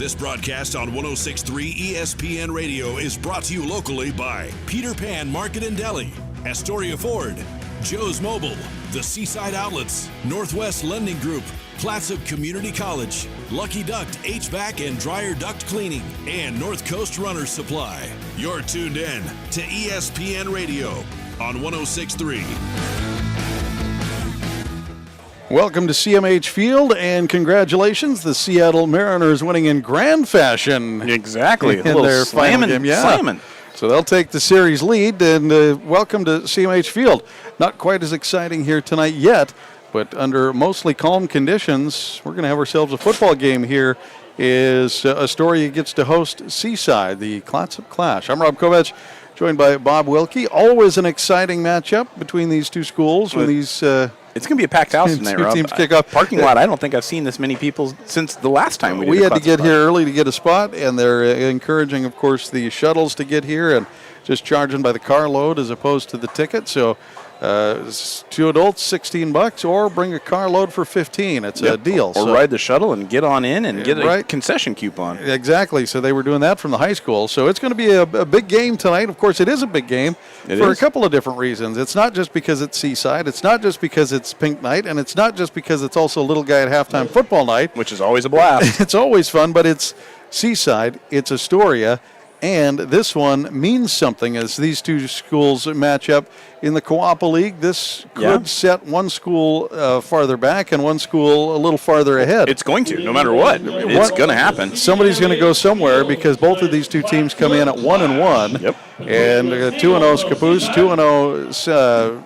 This broadcast on 106.3 ESPN Radio is brought to you locally by Peter Pan Market and Deli, Astoria Ford, Joe's Mobile, the Seaside Outlets, Northwest Lending Group, Clatsop Community College, Lucky Duct HVAC and Dryer Duct Cleaning, and North Coast Runners Supply. You're tuned in to ESPN Radio on 106.3. Welcome to CMH Field, and congratulations, the Seattle Mariners winning in grand fashion. Exactly. In their final game. Slamming. So they'll take the series lead, and welcome to CMH Field. Not quite as exciting here tonight yet, but under mostly calm conditions, we're going to have ourselves a football game here as Astoria gets to host Seaside, the Clatsop Clash. I'm Rob Kovach, joined by Bob Wilkie. Always an exciting matchup between these two schools when these it's going to be a packed house tonight, Rob. Teams kick off. Parking lot, I don't think I've seen this many people since the last time we had to get here early to get a spot, and they're encouraging, of course, the shuttles to get here and just charging by the carload as opposed to the ticket. So 2 adults, $16, or bring a carload for $15. It's a deal. Or ride the shuttle and get on in and get a concession coupon. Exactly. So they were doing that from the high school. So it's going to be a big game tonight. Of course, it is a big game for a couple of different reasons. It's not just because it's Seaside. It's not just because it's Pink Night. And it's not just because it's also Little Guy at Halftime Football Night. Which is always a blast. It's always fun, but it's Seaside. It's Astoria. And this one means something as these two schools match up in the Coapa League. This could set one school farther back and one school a little farther ahead. It's going to, no matter what. It's going to happen. Somebody's going to go somewhere because both of these two teams come in at 1-1. Yep. And 2-0 Scappoose, 2-0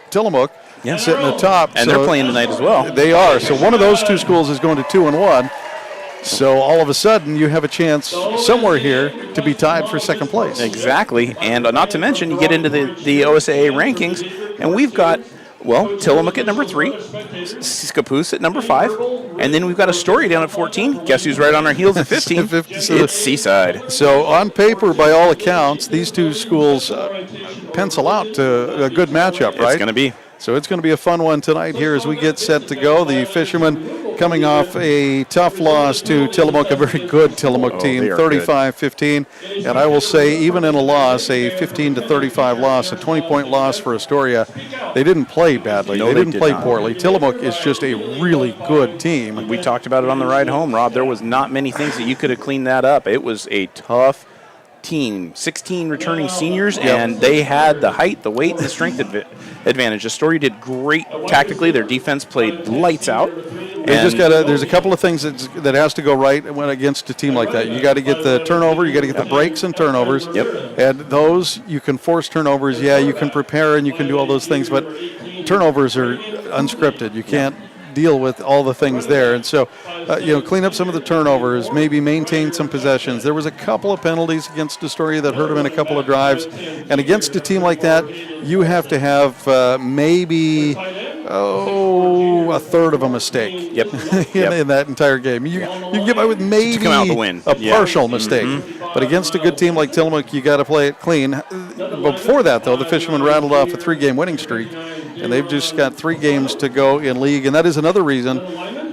Tillamook sitting at the top. And they're playing tonight as well. They are. So one of those two schools is going to 2-1. So all of a sudden, you have a chance somewhere here to be tied for second place. Exactly. And not to mention, you get into the OSAA rankings, and we've got, Tillamook at number 3, Scappoose at number 5, and then we've got Astoria down at 14. Guess who's right on our heels at 15? It's Seaside. So on paper, by all accounts, these two schools pencil out to a good matchup, right? It's going to be. So it's going to be a fun one tonight here as we get set to go. The Fishermen coming off a tough loss to Tillamook, a very good Tillamook team, 35-15. And I will say, even in a loss, a 15-35 loss, a 20-point loss for Astoria, they didn't play badly. No, they didn't play not. poorly. Tillamook is just a really good team. We talked about it on the ride home, Rob. There was not many things that you could have cleaned that up. It was a tough team, 16 returning seniors, and they had the height, the weight, and the strength advantage. Astoria did great tactically. Their defense played lights out. There's a couple of things that has to go right when against a team like that. You got to get the turnover, you got to get the breaks and turnovers. Yep. And those, you can force turnovers. Yeah, you can prepare and you can do all those things, but turnovers are unscripted. You can't deal with all the things there. And so, clean up some of the turnovers, maybe maintain some possessions. There was a couple of penalties against Astoria that hurt them in a couple of drives. And against a team like that, you have to have maybe a third of a mistake in that entire game. You can get by with maybe come out the win. A partial mistake. Mm-hmm. But against a good team like Tillamook, you got to play it clean. But before that, though, the Fishermen rattled off a 3-game winning streak, and they've just got 3 games to go in league. And that is another reason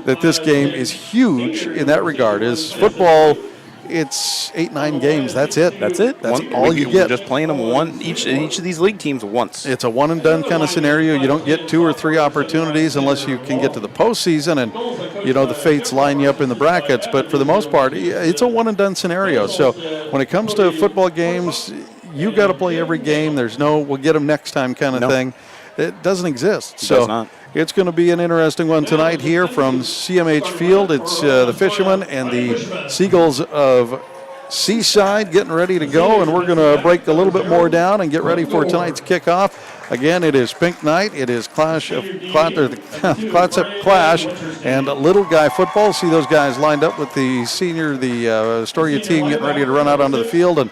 that this game is huge in that regard. Is football, it's 8-9 games. That's it. That's all you get. We're just playing them each of these league teams once. It's a one-and-done kind of scenario. You don't get 2 or 3 opportunities unless you can get to the postseason and, the fates line you up in the brackets. But for the most part, it's a one-and-done scenario. So when it comes to football games, you got to play every game. There's no we'll get them next time kind of thing. It doesn't exist. It does not. It's going to be an interesting one tonight here from CMH Field. It's the Fishermen and the Seagulls of Seaside getting ready to go, and we're going to break a little bit more down and get ready for tonight's kickoff. Again, it is Pink Night. It is the Clatsop Clash and Little Guy football. See those guys lined up with the Astoria team getting ready to run out onto the field, and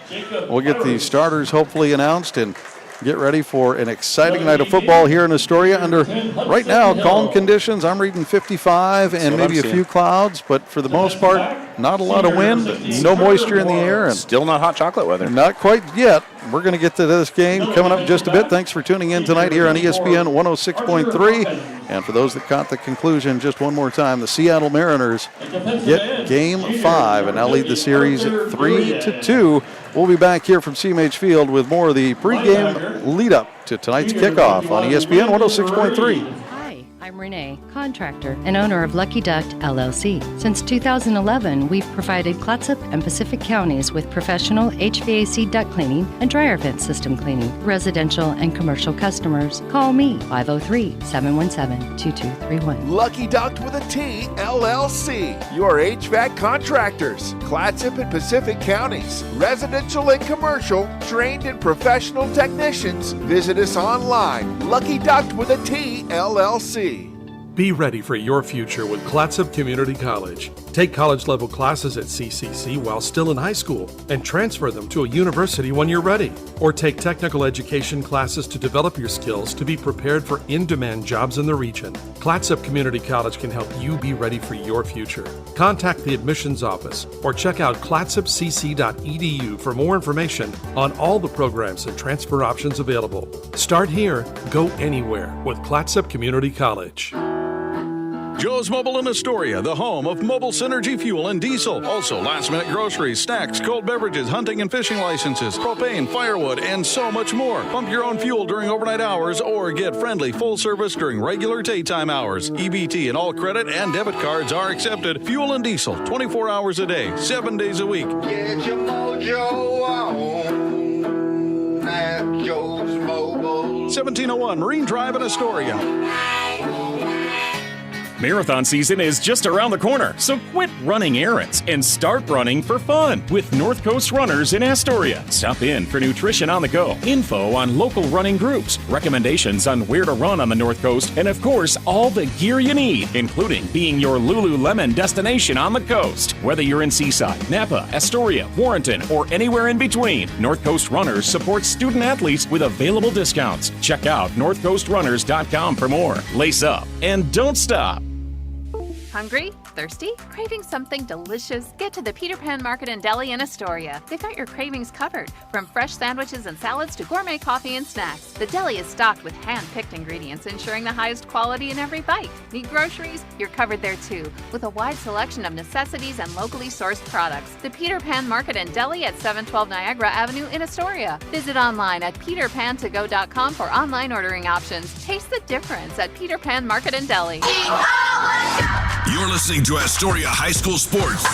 we'll get the starters hopefully announced and get ready for an exciting night of football here in Astoria under, right now, calm conditions. I'm reading 55 and maybe a few clouds, but for the most part, not a lot of wind, no moisture in the air. And still not hot chocolate weather. Not quite yet. We're going to get to this game coming up in just a bit. Thanks for tuning in tonight here on ESPN 106.3 And for those that caught the conclusion, just one more time, the Seattle Mariners get Game 5 and now lead the series 3-2. We'll be back here from CMH Field with more of the pregame lead-up to tonight's kickoff on ESPN 106.3. I'm Renee, contractor and owner of Lucky Duck LLC. Since 2011, we've provided Clatsop and Pacific counties with professional HVAC duct cleaning and dryer vent system cleaning. Residential and commercial customers, call me 503-717-2231. Lucky Duck with a T LLC. Your HVAC contractors, Clatsop and Pacific counties, residential and commercial, trained and professional technicians. Visit us online. Lucky Duck with a T LLC. Be ready for your future with Clatsop Community College. Take college-level classes at CCC while still in high school and transfer them to a university when you're ready. Or take technical education classes to develop your skills to be prepared for in-demand jobs in the region. Clatsop Community College can help you be ready for your future. Contact the admissions office or check out clatsopcc.edu for more information on all the programs and transfer options available. Start here, go anywhere with Clatsop Community College. Joe's Mobile in Astoria, the home of mobile synergy fuel and diesel. Also, last-minute groceries, snacks, cold beverages, hunting and fishing licenses, propane, firewood, and so much more. Pump your own fuel during overnight hours or get friendly full service during regular daytime hours. EBT and all credit and debit cards are accepted. Fuel and diesel, 24 hours a day, 7 days a week. Get your mojo on at Joe's Mobile. 1701 Marine Drive in Astoria. Marathon season is just around the corner, so quit running errands and start running for fun with North Coast Runners in Astoria. Stop in for nutrition on the go, info on local running groups, recommendations on where to run on the North Coast, and of course, all the gear you need, including being your Lululemon destination on the coast. Whether you're in Seaside, Napa, Astoria, Warrenton, or anywhere in between, North Coast Runners supports student athletes with available discounts. Check out northcoastrunners.com for more. Lace up and don't stop. Hungry? Thirsty? Craving something delicious? Get to the Peter Pan Market and Deli in Astoria. They've got your cravings covered, from fresh sandwiches and salads to gourmet coffee and snacks. The deli is stocked with hand-picked ingredients, ensuring the highest quality in every bite. Need groceries? You're covered there too, with a wide selection of necessities and locally sourced products. The Peter Pan Market and Deli at 712 Niagara Avenue in Astoria. Visit online at peterpantogo.com for online ordering options. Taste the difference at Peter Pan Market and Deli. You're listening to Astoria High School Sports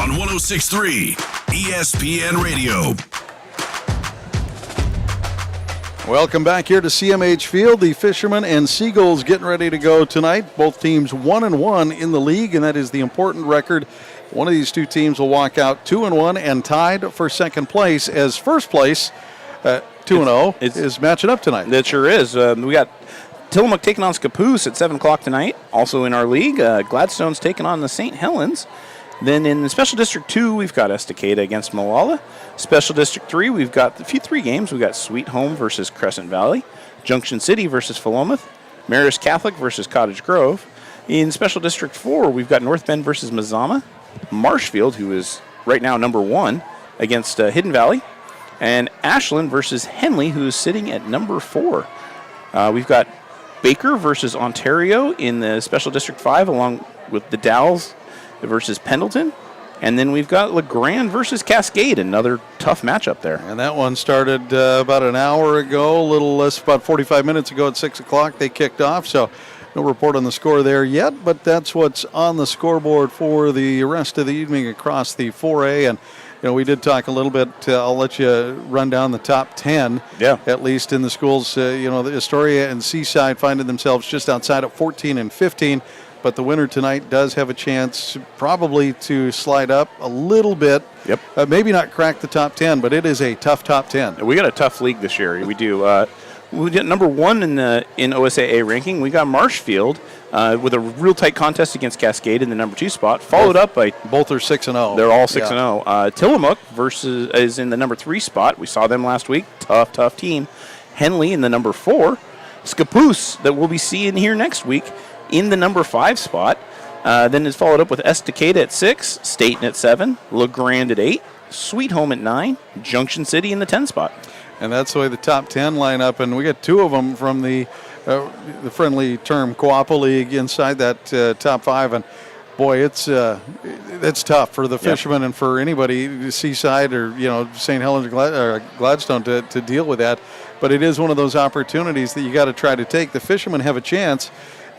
on 106.3 ESPN Radio. Welcome back here to CMH Field. The Fishermen and Seagulls getting ready to go tonight. Both teams 1-1 in the league, and that is the important record. One of these two teams will walk out 2-1 and tied for second place, as first place 2-0 is matching up tonight. That sure is. We got Tillamook taking on Scappoose at 7 o'clock tonight. Also in our league, Gladstone's taking on the St. Helens. Then in Special District 2, we've got Estacada against Molalla. Special District 3, we've got three games. We've got Sweet Home versus Crescent Valley, Junction City versus Philomath, Marist Catholic versus Cottage Grove. In Special District 4, we've got North Bend versus Mazama, Marshfield, who is right now number 1, against Hidden Valley, and Ashland versus Henley, who is sitting at number 4. We've got Baker versus Ontario in the Special District 5, along with the Dalles versus Pendleton. And then we've got LeGrand versus Cascade, another tough matchup there. And that one started about an hour ago, a little less, about 45 minutes ago at 6 o'clock. They kicked off, so no report on the score there yet, but that's what's on the scoreboard for the rest of the evening across the 4A. And we did talk a little bit. I'll let you run down the top 10, at least in the schools. The Astoria and Seaside finding themselves just outside at 14 and 15. But the winner tonight does have a chance probably to slide up a little bit. Maybe not crack the top 10, but it is a tough top 10. We got a tough league this year. We do. We get number 1 in OSAA ranking. We got Marshfield with a real tight contest against Cascade in the number 2 spot, followed up by both are 6-0. They're all 6-0. Tillamook is in the number 3 spot. We saw them last week. Tough team. Henley in the number 4. Scappoose, that we'll be seeing here next week, in the number 5 spot. Then is followed up with Estacada at 6, Staten at 7, LeGrand at 8, Sweet Home at 9, Junction City in the 10 spot. And that's the way the top 10 line up. And we got 2 of them from the the friendly term Coapa League inside that top 5, and boy, it's tough for the Fishermen and for anybody, Seaside or St. Helens or Gladstone, to deal with that. But it is one of those opportunities that you got to try to take. The Fishermen have a chance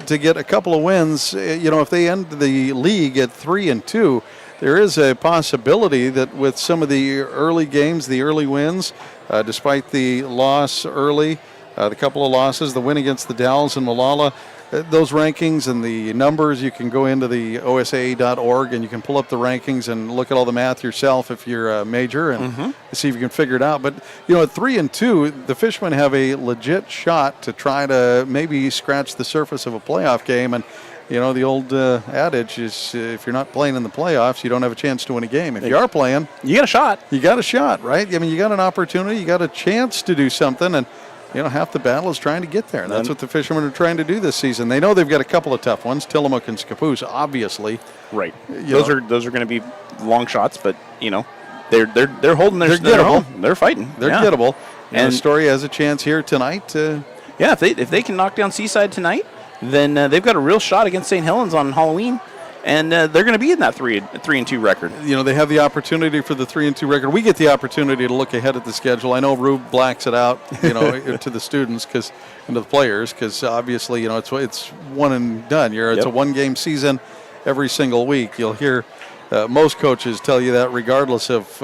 to get a couple of wins. If they end the league at 3-2, there is a possibility that with some of the early games, the early wins, despite the loss early, the couple of losses, the win against the Dalles and Molalla, those rankings and the numbers, you can go into the OSA.org and you can pull up the rankings and look at all the math yourself if you're a major and see if you can figure it out. But, at 3-2, the Fishermen have a legit shot to try to maybe scratch the surface of a playoff game. And, the old adage is if you're not playing in the playoffs, you don't have a chance to win a game. If you are playing, you got a shot. You got a shot, right? I mean, you got an opportunity, you got a chance to do something, and half the battle is trying to get there. That's what the Fishermen are trying to do this season. They know they've got a couple of tough ones, Tillamook and Scappoose, obviously. Right. Those are going to be long shots, but they're holding their gettable. They're fighting. They're gettable. And Astoria has a chance here tonight. If they can knock down Seaside tonight, then they've got a real shot against St. Helens on Halloween. And they're going to be in that 3-2 record. They have the opportunity for the 3-2 record. We get the opportunity to look ahead at the schedule. I know Rube blacks it out, to the students and to the players, because obviously, it's one and done. It's a one-game season every single week. You'll hear most coaches tell you that, regardless of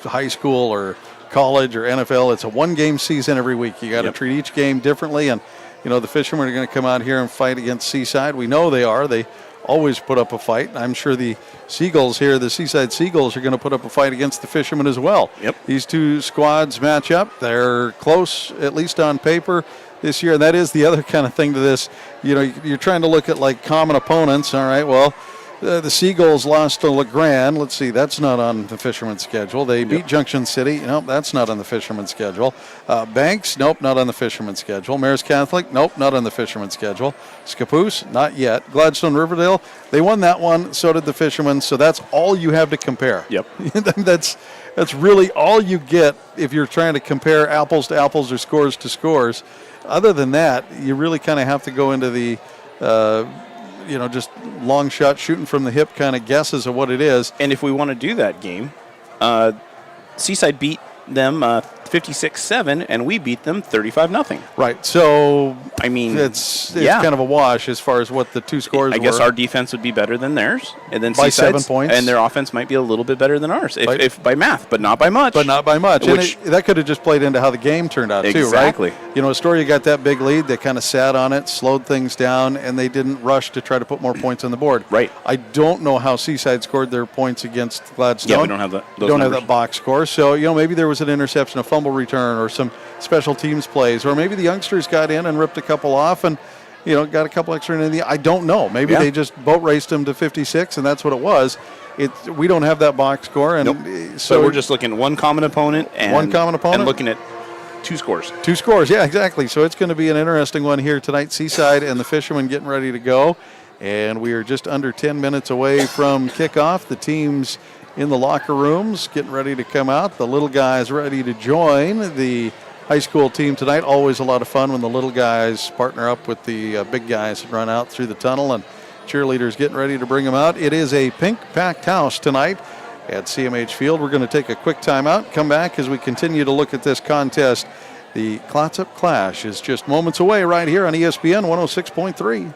high school or college or NFL. It's a one-game season every week. You got to treat each game differently, and the Fishermen are going to come out here and fight against Seaside. We know they are. They always put up a fight. I'm sure the Seagulls here, the Seaside Seagulls, are going to put up a fight against the Fishermen as well. These two squads match up. They're close, at least on paper, this year. And that is the other kind of thing to this. You're trying to look at like common opponents. All right, well, the Seagulls lost to LeGrand. Let's see, that's not on the Fishermen's schedule. They beat Junction City. Nope, that's not on the Fishermen's schedule. Banks, nope, not on the Fishermen's schedule. Maris Catholic, nope, not on the Fishermen's schedule. Scappoose, not yet. Gladstone Riverdale, they won that one. So did the Fishermen. So that's all you have to compare. That's really all you get if you're trying to compare apples to apples or scores to scores. Other than that, you really kind of have to go into the just long shot, shooting from the hip kind of guesses of what it is. And if we want to do that game, Seaside beat them 56-7, and we beat them 35-0. Right. So, I mean, it's kind of a wash as far as what the two scores were. I guess our defense would be better than theirs, and then by 7 points. And their offense might be a little bit better than ours, if by math, but not by much. And that could have just played into how the game turned out, too, right? Exactly. Astoria got that big lead. They kind of sat on it, slowed things down, and they didn't rush to try to put more points on the board. Right. I don't know how Seaside scored their points against Gladstone. Yeah, we don't have those don't have that box score. So, maybe there was an interception, a fumble return, or some special teams plays, or maybe the youngsters got in and ripped a couple off and got a couple extra in the. I don't know. Maybe they just boat raced them to 56, and that's what it was. We don't have that box score, and so we're just looking at one common opponent and looking at two scores. Two scores, yeah, exactly. So it's going to be an interesting one here tonight. Seaside and the Fishermen getting ready to go, and we are just under 10 minutes away from kickoff. The teams in the locker rooms getting ready to come out. The little guys ready to join the high school team tonight. Always a lot of fun when the little guys partner up with the big guys and run out through the tunnel, and cheerleaders getting ready to bring them out. It is a pink packed house tonight at CMH Field. We're going to take a quick timeout, come back as we continue to look at this contest. The Clatsop Clash is just moments away right here on ESPN 106.3.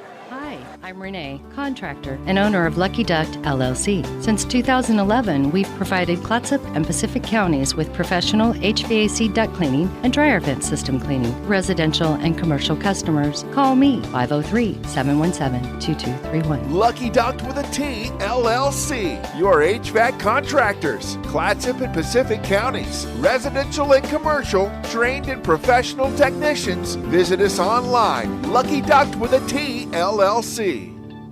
I'm Renee, contractor and owner of Lucky Duck LLC. Since 2011, we've provided Clatsop and Pacific counties with professional HVAC duct cleaning and dryer vent system cleaning. Residential and commercial customers, call me 503-717-2231. Lucky Duck with a T LLC, your HVAC contractors. Clatsop and Pacific counties, residential and commercial, trained and professional technicians. Visit us online, Lucky Duck with a T LLC.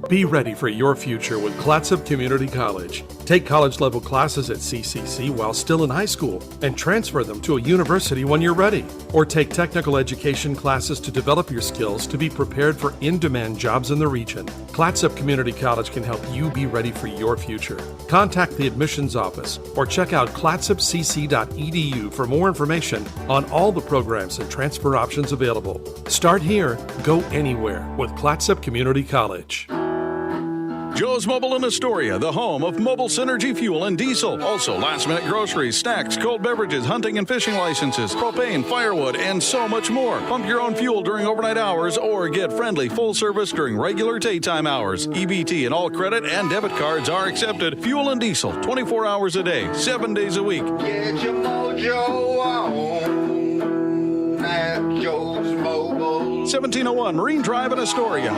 Be ready for your future with Clatsop Community College. Take college-level classes at CCC while still in high school and transfer them to a university when you're ready. Or take technical education classes to develop your skills to be prepared for in-demand jobs in the region. Clatsop Community College can help you be ready for your future. Contact the admissions office or check out clatsopcc.edu for more information on all the programs and transfer options available. Start here, go anywhere with Clatsop Community College. Joe's Mobile in Astoria, the home of mobile synergy fuel and diesel. Also, last-minute groceries, snacks, cold beverages, hunting and fishing licenses, propane, firewood, and so much more. Pump your own fuel during overnight hours or get friendly full service during regular daytime hours. EBT and all credit and debit cards are accepted. Fuel and diesel, 24 hours a day, 7 days a week. Get your mojo on at Joe's Mobile. 1701 Marine Drive in Astoria.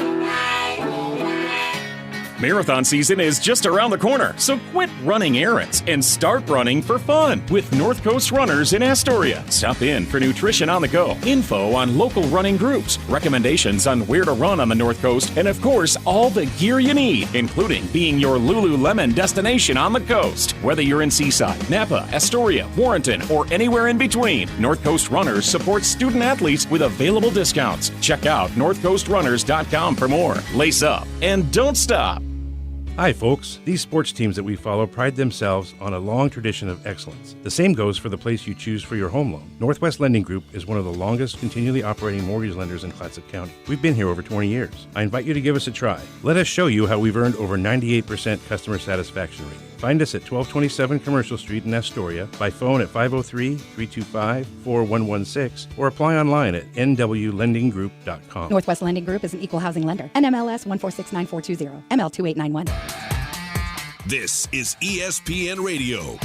Marathon season is just around the corner, so quit running errands and start running for fun with North Coast Runners in Astoria. Stop in for nutrition on the go, info on local running groups, recommendations on where to run on the North Coast, and of course, all the gear you need, including being your Lululemon destination on the coast. Whether you're in Seaside, Napa, Astoria, Warrenton, or anywhere in between, North Coast Runners supports student athletes with available discounts. Check out northcoastrunners.com for more. Lace up and don't stop. Hi, folks. These sports teams that we follow pride themselves on a long tradition of excellence. The same goes for the place you choose for your home loan. Northwest Lending Group is one of the longest continually operating mortgage lenders in Clatsop County. We've been here over 20 years. I invite you to give us a try. Let us show you how we've earned over 98% customer satisfaction rate. Find us at 1227 Commercial Street in Astoria, by phone at 503-325-4116, or apply online at nwlendinggroup.com. Northwest Lending Group is an equal housing lender. NMLS 1469420, ML2891. This is ESPN Radio.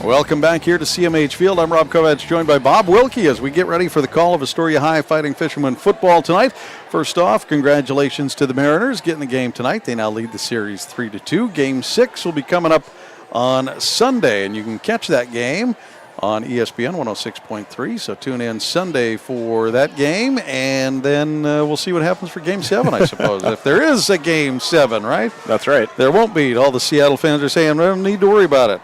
Welcome back here to CMH Field. I'm Rob Kovacs, joined by Bob Wilkie as we get ready for the call of Astoria High Fighting Fishermen football tonight. First off, congratulations to the Mariners getting the game tonight. They now lead the series 3-2. Game 6 will be coming up on Sunday, and you can catch that game on ESPN 106.3. So tune in Sunday for that game, and then we'll see what happens for Game 7, I suppose. If there is a Game 7, right? That's right. There won't be. All the Seattle fans are saying, we don't need to worry about it.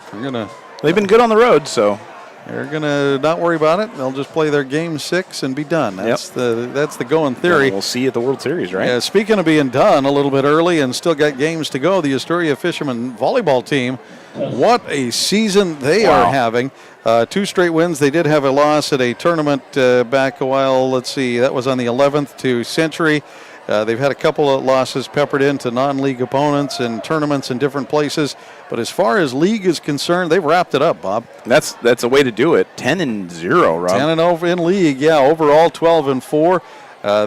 They've been good on the road, so they're going to not worry about it. They'll just play their Game 6 and be done. That's the going theory. Well, we'll see at the World Series, right? Yeah, speaking of being done a little bit early and still got games to go, the Astoria Fishermen volleyball team, what a season they are having. 2 straight wins. They did have a loss at a tournament back a while. Let's see, that was on the 11th to Century. They've had a couple of losses peppered into non-league opponents and tournaments in different places. But as far as league is concerned, they've wrapped it up, Bob. That's a way to do it. 10-0, Rob. 10-0 in league, yeah. Overall, 12-4.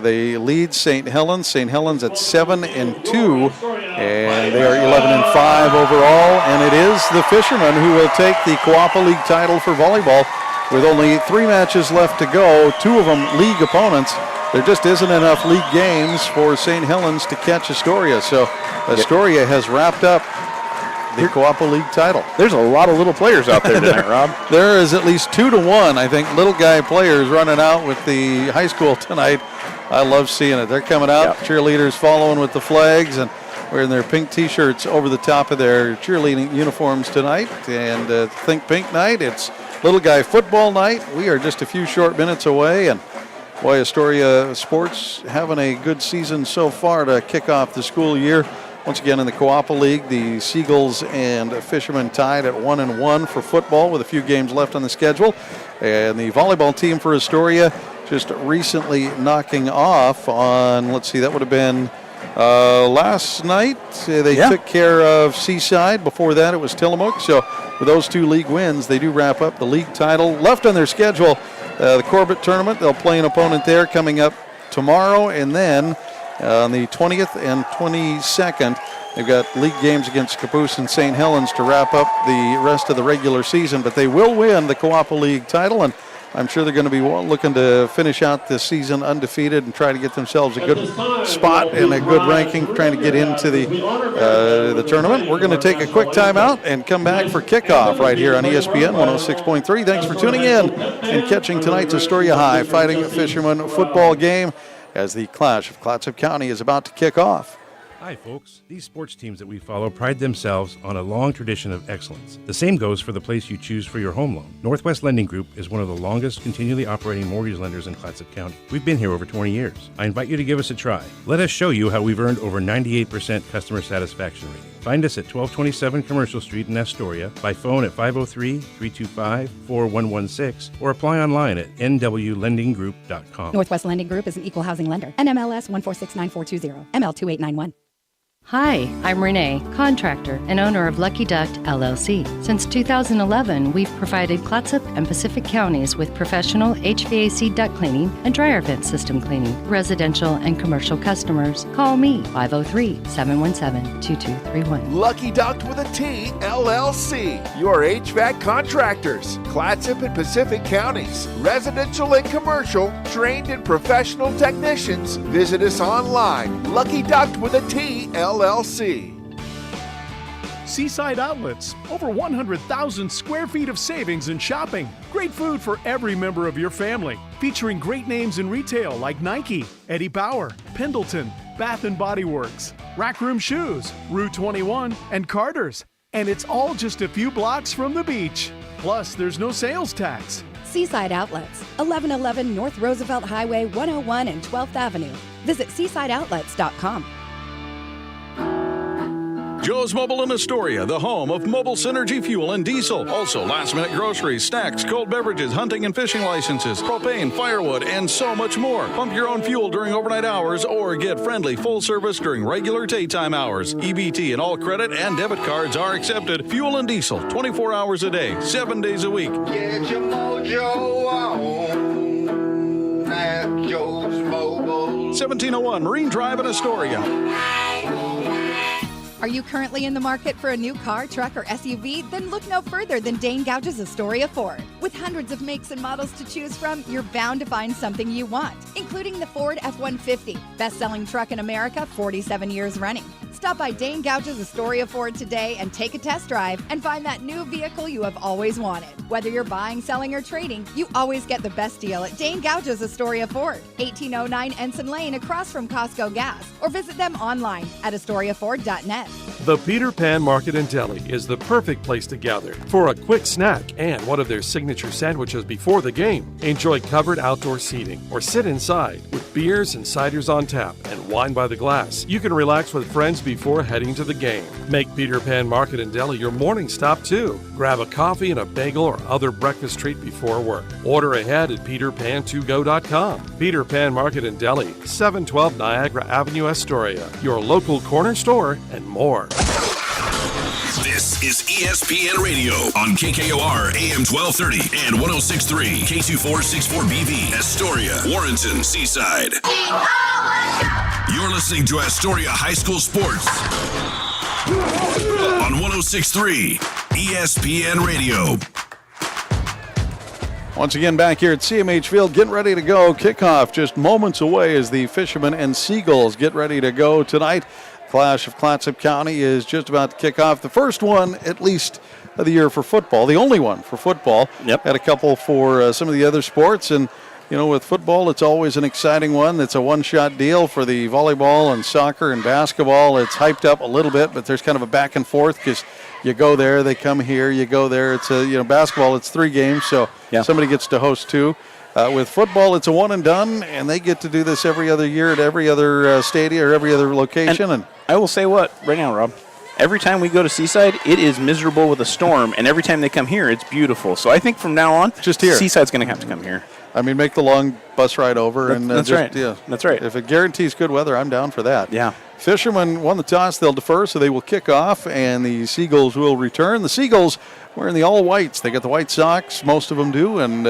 They lead St. Helens. St. Helens at 7-2, and they are 11-5 overall. And it is the Fishermen who will take the Coapa League title for volleyball with only 3 matches left to go. 2 of them league opponents. There just isn't enough league games for St. Helens to catch Astoria. So Astoria has wrapped up the Coapa League title. There's a lot of little players out there tonight, Rob. There is at least 2-1, I think, little guy players running out with the high school tonight. I love seeing it. They're coming out, cheerleaders following with the flags and wearing their pink T-shirts over the top of their cheerleading uniforms tonight. And Think Pink night. It's little guy football night. We are just a few short minutes away, and boy, Astoria sports having a good season so far to kick off the school year. Once again, in the Coapa League, the Seagulls and Fishermen tied at 1-1 for football with a few games left on the schedule. And the volleyball team for Astoria just recently knocking off on, let's see, that would have been last night. They took care of Seaside. Before that, it was Tillamook. So with those 2 league wins, they do wrap up the league title. Left on their schedule, the Corbett tournament. They'll play an opponent there coming up tomorrow, and then on the 20th and 22nd, they've got league games against Caboose and St. Helens to wrap up the rest of the regular season. But they will win the Coapa League title, and I'm sure they're going to be looking to finish out this season undefeated and try to get themselves a good spot and a good ranking, trying to get into the tournament. We're going to take a quick timeout and come back for kickoff right here on ESPN 106.3. Thanks for tuning in and catching tonight's Astoria High Fighting Fishermen football game as the Clash of Clatsop County is about to kick off. Hi, folks. These sports teams that we follow pride themselves on a long tradition of excellence. The same goes for the place you choose for your home loan. Northwest Lending Group is one of the longest continually operating mortgage lenders in Clatsop County. We've been here over 20 years. I invite you to give us a try. Let us show you how we've earned over 98% customer satisfaction rating. Find us at 1227 Commercial Street in Astoria, by phone at 503-325-4116, or apply online at nwlendinggroup.com. Northwest Lending Group is an equal housing lender. NMLS 1469420, ML2891. Hi, I'm Renee, contractor and owner of Lucky Duck LLC. Since 2011, we've provided Clatsop and Pacific counties with professional HVAC duct cleaning and dryer vent system cleaning. Residential and commercial customers, call me 503-717-2231. Lucky Duck with a T, LLC. Your HVAC contractors. Clatsop and Pacific counties. Residential and commercial. Trained and professional technicians. Visit us online. Lucky Duck with a T, LLC. Seaside Outlets, over 100,000 square feet of savings and shopping. Great food for every member of your family. Featuring great names in retail like Nike, Eddie Bauer, Pendleton, Bath & Body Works, Rack Room Shoes, Rue 21, and Carter's. And it's all just a few blocks from the beach. Plus, there's no sales tax. Seaside Outlets, 1111 North Roosevelt Highway 101 and 12th Avenue. Visit seasideoutlets.com. Joe's Mobile in Astoria, the home of mobile synergy fuel and diesel. Also, last-minute groceries, snacks, cold beverages, hunting and fishing licenses, propane, firewood, and so much more. Pump your own fuel during overnight hours or get friendly full service during regular daytime hours. EBT and all credit and debit cards are accepted. Fuel and diesel, 24 hours a day, 7 days a week. Get your mojo on at Joe's Mobile. 1701 Marine Drive in Astoria. Are you currently in the market for a new car, truck, or SUV? Then look no further than Dane Gouge's Astoria Ford. With hundreds of makes and models to choose from, you're bound to find something you want, including the Ford F-150, best-selling truck in America, 47 years running. Stop by Dane Gouge's Astoria Ford today and take a test drive and find that new vehicle you have always wanted. Whether you're buying, selling, or trading, you always get the best deal at Dane Gouge's Astoria Ford, 1809 Ensign Lane across from Costco Gas, or visit them online at AstoriaFord.net. The Peter Pan Market and Deli is the perfect place to gather for a quick snack and one of their signature sandwiches before the game. Enjoy covered outdoor seating or sit inside with beers and ciders on tap and wine by the glass. You can relax with friends before heading to the game. Make Peter Pan Market and Deli your morning stop too. Grab a coffee and a bagel or other breakfast treat before work. Order ahead at peterpan2go.com. Peter Pan Market and Deli, 712 Niagara Avenue, Astoria. Your local corner store and more. This is ESPN Radio on KKOR AM 1230 and 106.3 K2464BV, Astoria, Warrenton, Seaside. You're listening to Astoria High School Sports on 106.3 ESPN Radio. Once again, back here at CMH Field, getting ready to go. Kickoff just moments away as the Fishermen and Seagulls get ready to go tonight. Clash of Clatsop County is just about to kick off. The first one, at least, of the year for football. The only one for football. Yep. Had a couple for some of the other sports. And, you know, with football, it's always an exciting one. It's a one-shot deal. For the volleyball and soccer and basketball, it's hyped up a little bit, but there's kind of a back and forth because you go there, they come here, you go there. It's a, you know, basketball, it's 3 games, so somebody gets to host 2. With football, it's a one and done, and they get to do this every other year at every other stadium or every other location. And I will say what right now, Rob. Every time we go to Seaside, it is miserable with a storm, and every time they come here, it's beautiful. So I think from now on, just here, Seaside's going to have to come here. I mean, make the long bus ride over. That's right. Yeah, that's right. If it guarantees good weather, I'm down for that. Yeah. Fishermen won the toss. They'll defer, so they will kick off, and the Seagulls will return. The Seagulls wearing the all-whites. They got the white socks, most of them do, and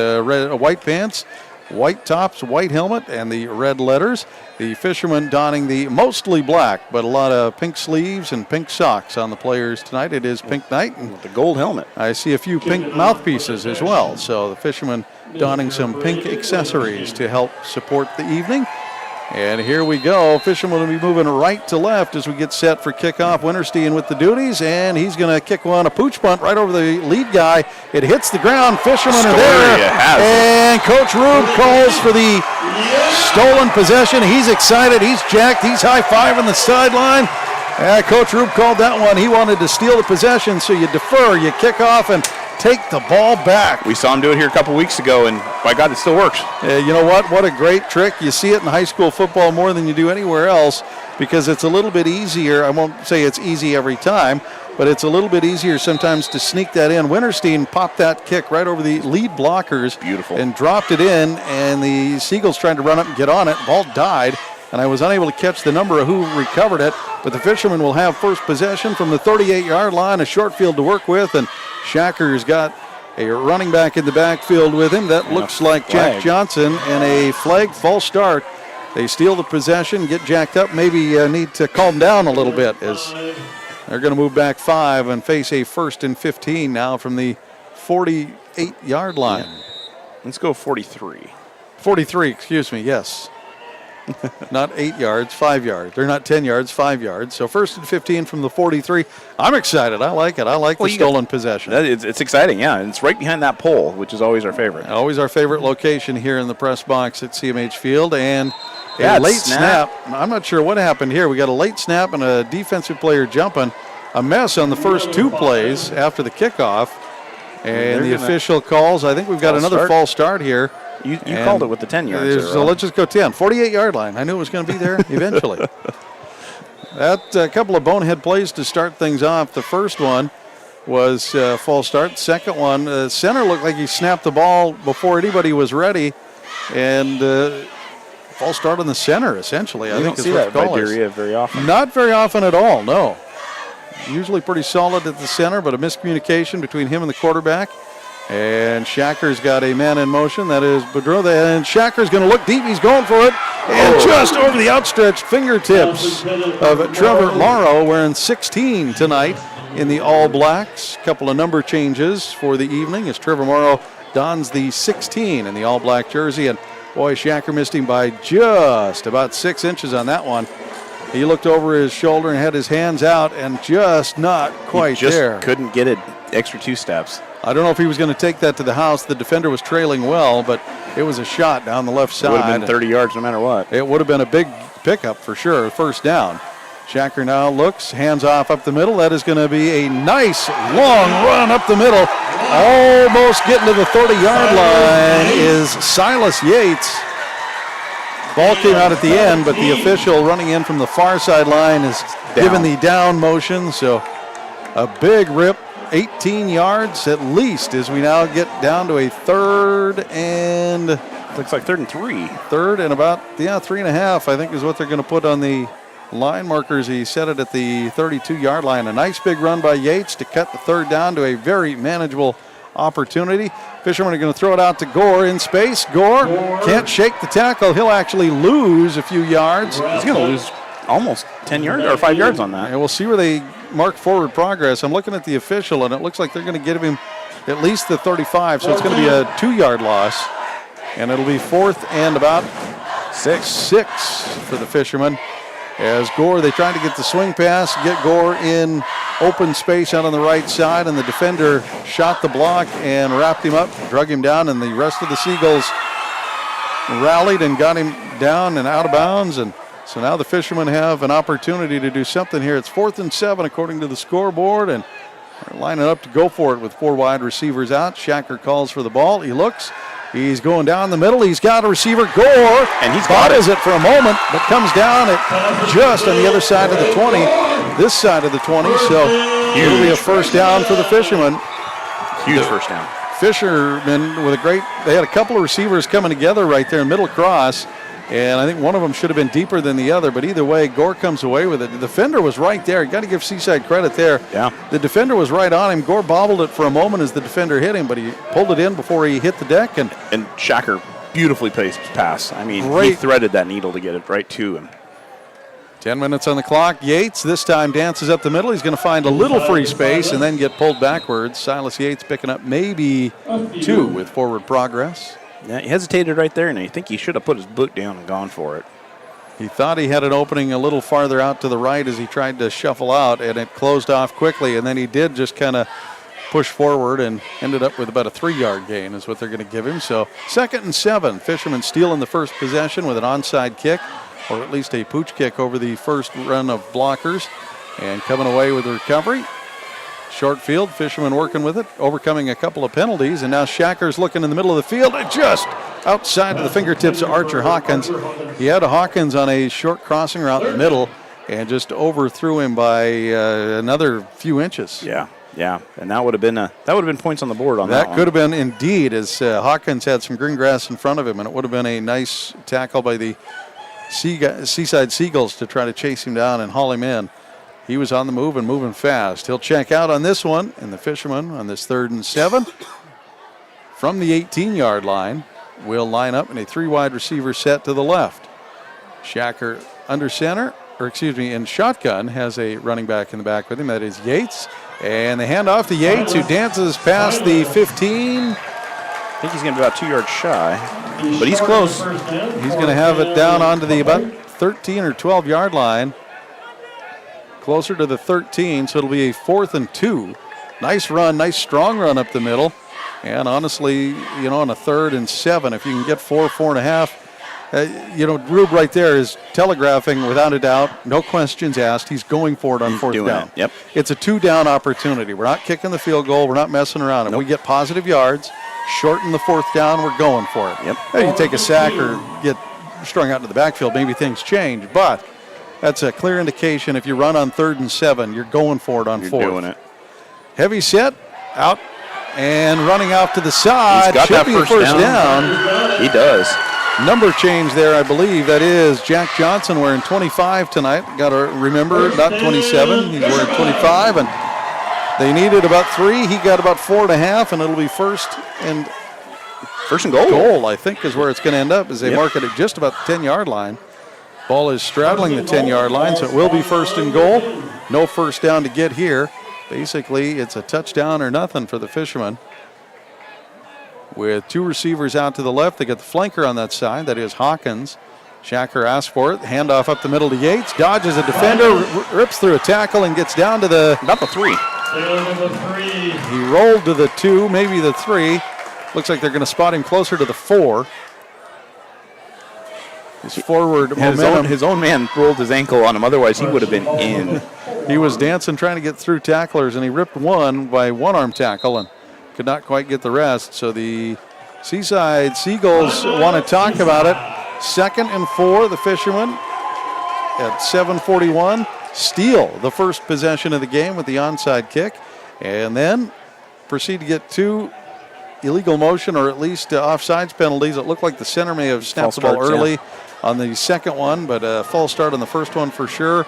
white pants, white tops, white helmet, and the red letters. The Fishermen donning the mostly black, but a lot of pink sleeves and pink socks on the players tonight. It is pink night. And with the gold helmet. I see a few pink mouthpieces as well. So the Fishermen donning some pink accessories to help support the evening. And here we go. Fishermen will be moving right to left as we get set for kickoff. Winterstein with the duties, and he's going to kick one, a pooch punt right over the lead guy. It hits the ground. Fishermen are there. And Coach Rube calls for the stolen possession. He's excited. He's jacked. He's high-fiving the sideline. Coach Rube called that one. He wanted to steal the possession, so you defer, you kick off, and take the ball back. We saw him do it here a couple weeks ago, and by God, it still works. You know what? What a great trick. You see it in high school football more than you do anywhere else because it's a little bit easier. I won't say it's easy every time, but it's a little bit easier sometimes to sneak that in. Winterstein popped that kick right over the lead blockers. Beautiful. And dropped it in, and the Seagulls tried to run up and get on it. The ball died, and I was unable to catch the number of who recovered it, but the Fishermen will have first possession from the 38-yard line, a short field to work with, and Shacker's got a running back in the backfield with him. That looks like Jack Johnson, and a flag, false start. They steal the possession, get jacked up, maybe need to calm down a little bit as they're going to move back 5 and face a 1st and 15 now from the 48-yard line. Yeah. Let's go 43. 43, excuse me, yes. Not 8 yards, 5 yards. They're not 10 yards, 5 yards. So 1st and 15 from the 43. I'm excited. I like it. I like the stolen possession. It's exciting, yeah. And it's right behind that pole, which is always our favorite. Always our favorite location here in the press box at CMH Field. And a late snap. I'm not sure what happened here. We got a late snap and a defensive player jumping. A mess on the first 2 plays after the kickoff. And the official calls. I think we've got another false start here. You called it with the 10 yards. So let's just go 10. 48-yard line. I knew it was going to be there eventually. That a couple of bonehead plays to start things off. The first one was false start. Second one, center looked like he snapped the ball before anybody was ready. And false start on the center, essentially. I think don't see that by Duryea very often. Not very often at all, no. Usually pretty solid at the center, but a miscommunication between him and the quarterback. And Shacker's got a man in motion. That is Boudreau. And Shacker's going to look deep. He's going for it. And just over the outstretched fingertips of Trevor Morrow, wearing 16 tonight in the All Blacks. A couple of number changes for the evening as Trevor Morrow dons the 16 in the All Black jersey. And boy, Shacker missed him by just about 6 inches on that one. He looked over his shoulder and had his hands out and just not quite there. Couldn't get it extra 2 steps. I don't know if he was going to take that to the house. The defender was trailing well, but it was a shot down the left side. It would have been 30 yards no matter what. It would have been a big pickup for sure, first down. Shacker now looks, hands off up the middle. That is going to be a nice long run up the middle. Almost getting to the 30-yard line is Silas Yates. Ball came out at the end, but the official running in from the far sideline is given the down motion. So a big rip. 18 yards at least as we now get down to a 3rd and... Looks like 3rd and 3. 3rd and about, 3.5, I think is what they're going to put on the line markers. He set it at the 32-yard line. A nice big run by Yates to cut the 3rd down to a very manageable opportunity. Fishermen are going to throw it out to Gore in space. Gore can't shake the tackle. He'll actually lose a few yards. He's going to lose almost 10 yards or 5 yards on that. And we'll see where they mark forward progress. I'm looking at the official, and it looks like they're going to give him at least the 35, so it's going to be a 2-yard loss. And it'll be 4th and about 6 for the Fishermen. As Gore, they tried to get the swing pass, get Gore in open space out on the right side, and the defender shot the block and wrapped him up, drug him down, and the rest of the Seagulls rallied and got him down and out of bounds. And so now the Fishermen have an opportunity to do something here. It's 4th and 7 according to the scoreboard, and they're lining up to go for it with 4 wide receivers out. Shacker calls for the ball. He looks. He's going down the middle. He's got a receiver, Gore. And he's bottles it for a moment, but comes down at just on the other side of the 20, this side of the 20. So it'll be a first down for the Fishermen. Huge first down. Fishermen with they had a couple of receivers coming together right there in middle cross. And I think one of them should have been deeper than the other, but either way, Gore comes away with it. The defender was right there. You got to give Seaside credit there. Yeah. The defender was right on him. Gore bobbled it for a moment as the defender hit him, but he pulled it in before he hit the deck. And Shacker beautifully placed pass. I mean, he threaded that needle to get it right to him. 10 minutes on the clock. Yates this time dances up the middle. He's going to find a little free space and then get pulled backwards. Silas Yates picking up maybe 2 with forward progress. Yeah, he hesitated right there, and I think he should have put his boot down and gone for it. He thought he had an opening a little farther out to the right as he tried to shuffle out, and it closed off quickly, and then he did just kind of push forward and ended up with about a 3-yard gain is what they're going to give him. So 2nd and 7. Fishermen stealing the first possession with an onside kick, or at least a pooch kick over the first run of blockers, and coming away with a recovery. Short field, Fishermen working with it, overcoming a couple of penalties, and now Shacker's looking in the middle of the field and just outside of the fingertips of Archer Hawkins. He had a Hawkins on a short crossing route in the middle and just overthrew him by another few inches. Yeah, and that would have been points on the board on that one. That could have been indeed, as Hawkins had some green grass in front of him, and it would have been a nice tackle by the Seaside Seagulls to try to chase him down and haul him in. He was on the move and moving fast. He'll check out on this one, and the Fishermen on this 3rd and 7 from the 18-yard line will line up in a 3-wide receiver set to the left. Shacker under center, in shotgun, has a running back in the back with him. That is Yates. And they hand off to Yates, who dances past the 15. I think he's going to be about 2 yards shy, but he's close. He's going to have it down onto the about 13 or 12-yard line. Closer to the 13, so it'll be a 4th and 2. Nice run, nice strong run up the middle. And honestly, on a 3rd and 7, if you can get 4.5, Rube right there is telegraphing without a doubt, no questions asked. He's going for it on 4th down. Yep. It's a 2-down opportunity. We're not kicking the field goal. We're not messing around. If we get positive yards, shorten the 4th down, we're going for it. Yep. You take a sack or get strung out into the backfield, maybe things change, but that's a clear indication if you run on 3rd and 7, you're going for it on 4th. You're doing it. Heavy set, out and running out to the side. He's got Should that be first down. He does. Number change there, I believe. That is Jack Johnson wearing 25 tonight. Got to remember, not 27. He's wearing 25, and they needed about 3. He got about 4.5, and it'll be first and goal. Goal, I think, is where it's going to end up, as they mark it at just about the 10-yard line. Ball is straddling the 10-yard line, so it will be 1st and goal. No first down to get here. Basically, it's a touchdown or nothing for the Fishermen. With 2 receivers out to the left, they got the flanker on that side. That is Hawkins. Shacker asks for it. Handoff up the middle to Yates. Dodges a defender, rips through a tackle, and gets down to about the 3. He rolled to the 2, maybe the 3. Looks like they're going to spot him closer to the 4. His forward momentum. His own man rolled his ankle on him. Otherwise, he would have been in. He was dancing, trying to get through tacklers, and he ripped one by one-arm tackle and could not quite get the rest. So the Seaside Seagulls want to talk about it. 2nd and 4, the Fishermen at 7:41 steal the first possession of the game with the onside kick, and then proceed to get 2 illegal motion, or at least offsides penalties. It looked like the center may have snapped the ball early on the second one, but a false start on the first one for sure.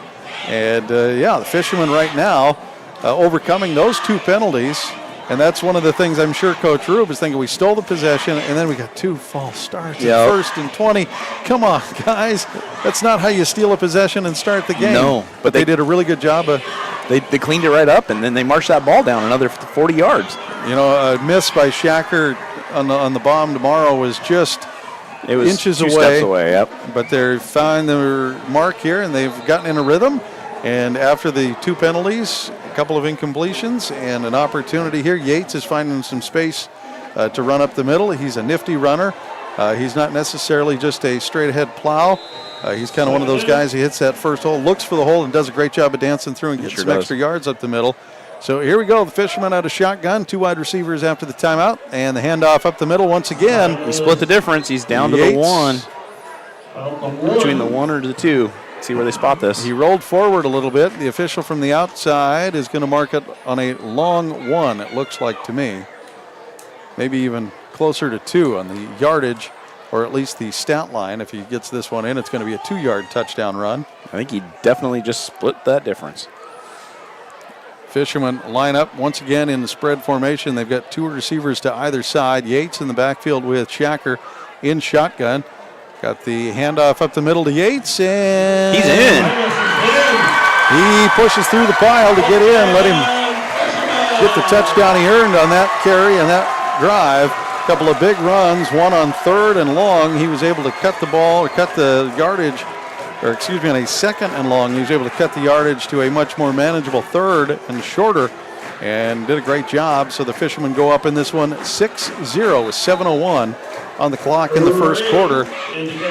And the Fishermen right now overcoming those 2 penalties. And that's one of the things I'm sure Coach Rube is thinking. We stole the possession, and then we got 2 false starts. Yep. 1st and 20. Come on, guys. That's not how you steal a possession and start the game. No. But they did a really good job of. They cleaned it right up, and then they marched that ball down another 40 yards. A miss by Shacker on the bomb tomorrow was just inches 2 away. Steps away, yep. But they're found their mark here, and they've gotten in a rhythm. And after the 2 penalties, a couple of incompletions, and an opportunity here, Yates is finding some space to run up the middle. He's a nifty runner. He's not necessarily just a straight-ahead plow. He's kind of one of those guys. He hits that first hole, looks for the hole, and does a great job of dancing through and gets some extra yards up the middle. So here we go. The Fishermen out of shotgun. 2 wide receivers after the timeout, and the handoff up the middle once again. He split the difference. He's down to the 1. Between the 1 or the 2. See where they spot this. He rolled forward a little bit. The official from the outside is going to mark it on a long 1, it looks like to me. Maybe even closer to 2 on the yardage, or at least the stat line. If he gets this one in, it's going to be a 2-yard touchdown run. I think he definitely just split that difference. Fishermen line up once again in the spread formation. They've got 2 receivers to either side. Yates in the backfield with Shacker in shotgun. Got the handoff up the middle to Yates, and he's in. He pushes through the pile to get in. Let him get the touchdown he earned on that carry and that drive. A couple of big runs, one on 3rd and long. He was able to cut the ball, or cut the yardage on a second and long. He was able to cut the yardage to a much more manageable third and shorter, and did a great job. So the Fishermen go up in this one 6-0 with 7:01 on the clock in the first quarter.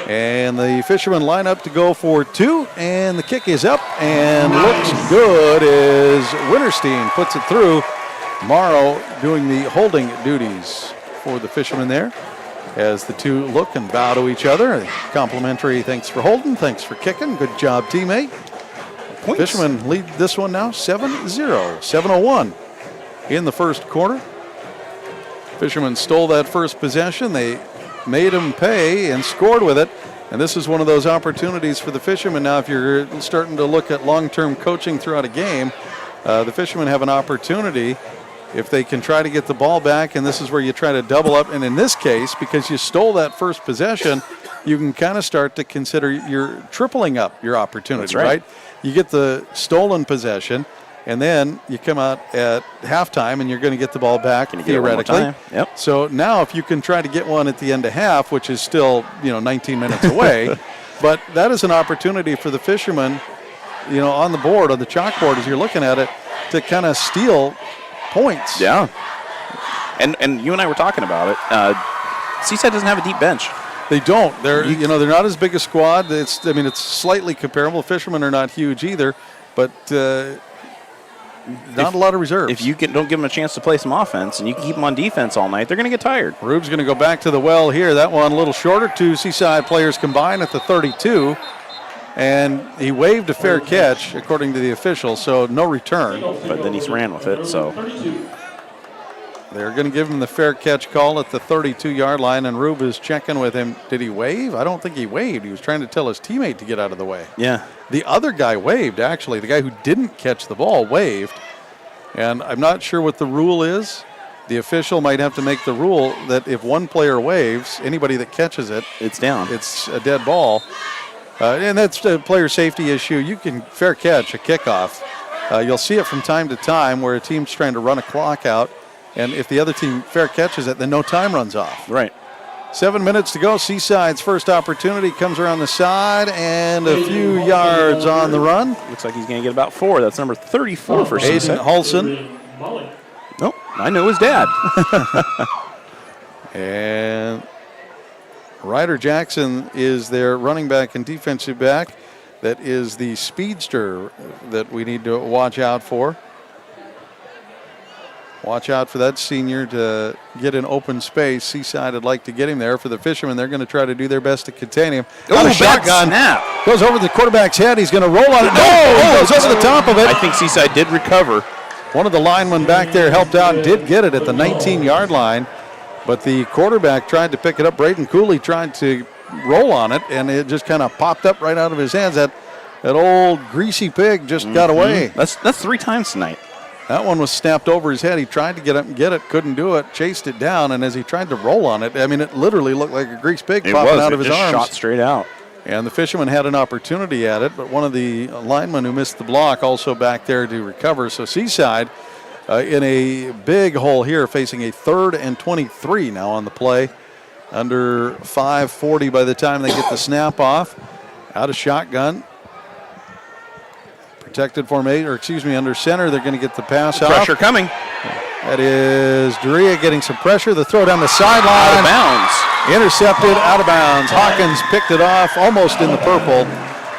And the Fishermen line up to go for 2, and the kick is up and looks good as Winterstein puts it through. Morrow doing the holding duties for the Fishermen there, as the two look and bow to each other. Complimentary thanks for holding, thanks for kicking, good job teammate. Points. Fishermen lead this one now 7-0, 7:01 in the first quarter. Fishermen stole that first possession. They made them pay and scored with it. And this is one of those opportunities for the Fishermen. Now, if you're starting to look at long-term coaching throughout a game, the Fishermen have an opportunity if they can try to get the ball back, and this is where you try to double up. And in this case, because you stole that first possession, you can kind of start to consider you're tripling up your opportunity, right? You get the stolen possession, and then you come out at halftime and you're going to get the ball back theoretically. Yep. So now if you can try to get one at the end of half, which is still 19 minutes away, but that is an opportunity for the Fishermen, on the board, on the chalkboard as you're looking at it, to kind of steal points. Yeah. And you and I were talking about it. Seaside doesn't have a deep bench. They don't. They're not as big a squad. It's slightly comparable. Fishermen are not huge either, but not a lot of reserves. If you don't give them a chance to play some offense and you can keep them on defense all night, they're going to get tired. Rube's going to go back to the well here. That one a little shorter. 2 Seaside players combined at the 32. And he waved a fair catch, according to the official, so no return. But then he ran with it, so. They're going to give him the fair catch call at the 32-yard line, and Rube is checking with him. Did he wave? I don't think he waved. He was trying to tell his teammate to get out of the way. Yeah. The other guy waved, actually. The guy who didn't catch the ball waved. And I'm not sure what the rule is. The official might have to make the rule that if one player waves, anybody that catches it, it's down. It's a dead ball. And that's a player safety issue. You can fair catch a kickoff. You'll see it from time to time where a team's trying to run a clock out. And if the other team fair catches it, then no time runs off. Right. 7 minutes to go. Seaside's first opportunity comes around the side and a few yards on the run. Looks like he's going to get about 4. That's number 34 for Seaside. Aiden Hulson. Nope, I know his dad. And Ryder Jackson is their running back and defensive back. That is the speedster that we need to watch out for. Watch out for that senior to get in open space. Seaside would like to get him there. For the Fishermen, they're going to try to do their best to contain him. Oh, a shotgun. Snap. Goes over the quarterback's head. He's going to roll on it. No! Goes over the top of it. I think Seaside did recover. One of the linemen back there helped out, did get it at the 19-yard line. But the quarterback tried to pick it up. Braden Cooley tried to roll on it, and it just kind of popped up right out of his hands. That old greasy pig just got away. That's 3 times tonight. That one was snapped over his head. He tried to get up and get it, couldn't do it, chased it down, and as he tried to roll on it, it literally looked like a grease pig popping out of his arms. Shot straight out. And the Fishermen had an opportunity at it, but one of the linemen who missed the block also back there to recover. So Seaside in a big hole here, facing a 3rd and 23 now on the play. Under 5:40 by the time they get the snap off. Out of shotgun. Protected formation, under center. They're going to get the pass out. Pressure coming. That is Doria getting some pressure. The throw down the sideline. Out of bounds. Intercepted, out of bounds. Hawkins picked it off almost in the purple.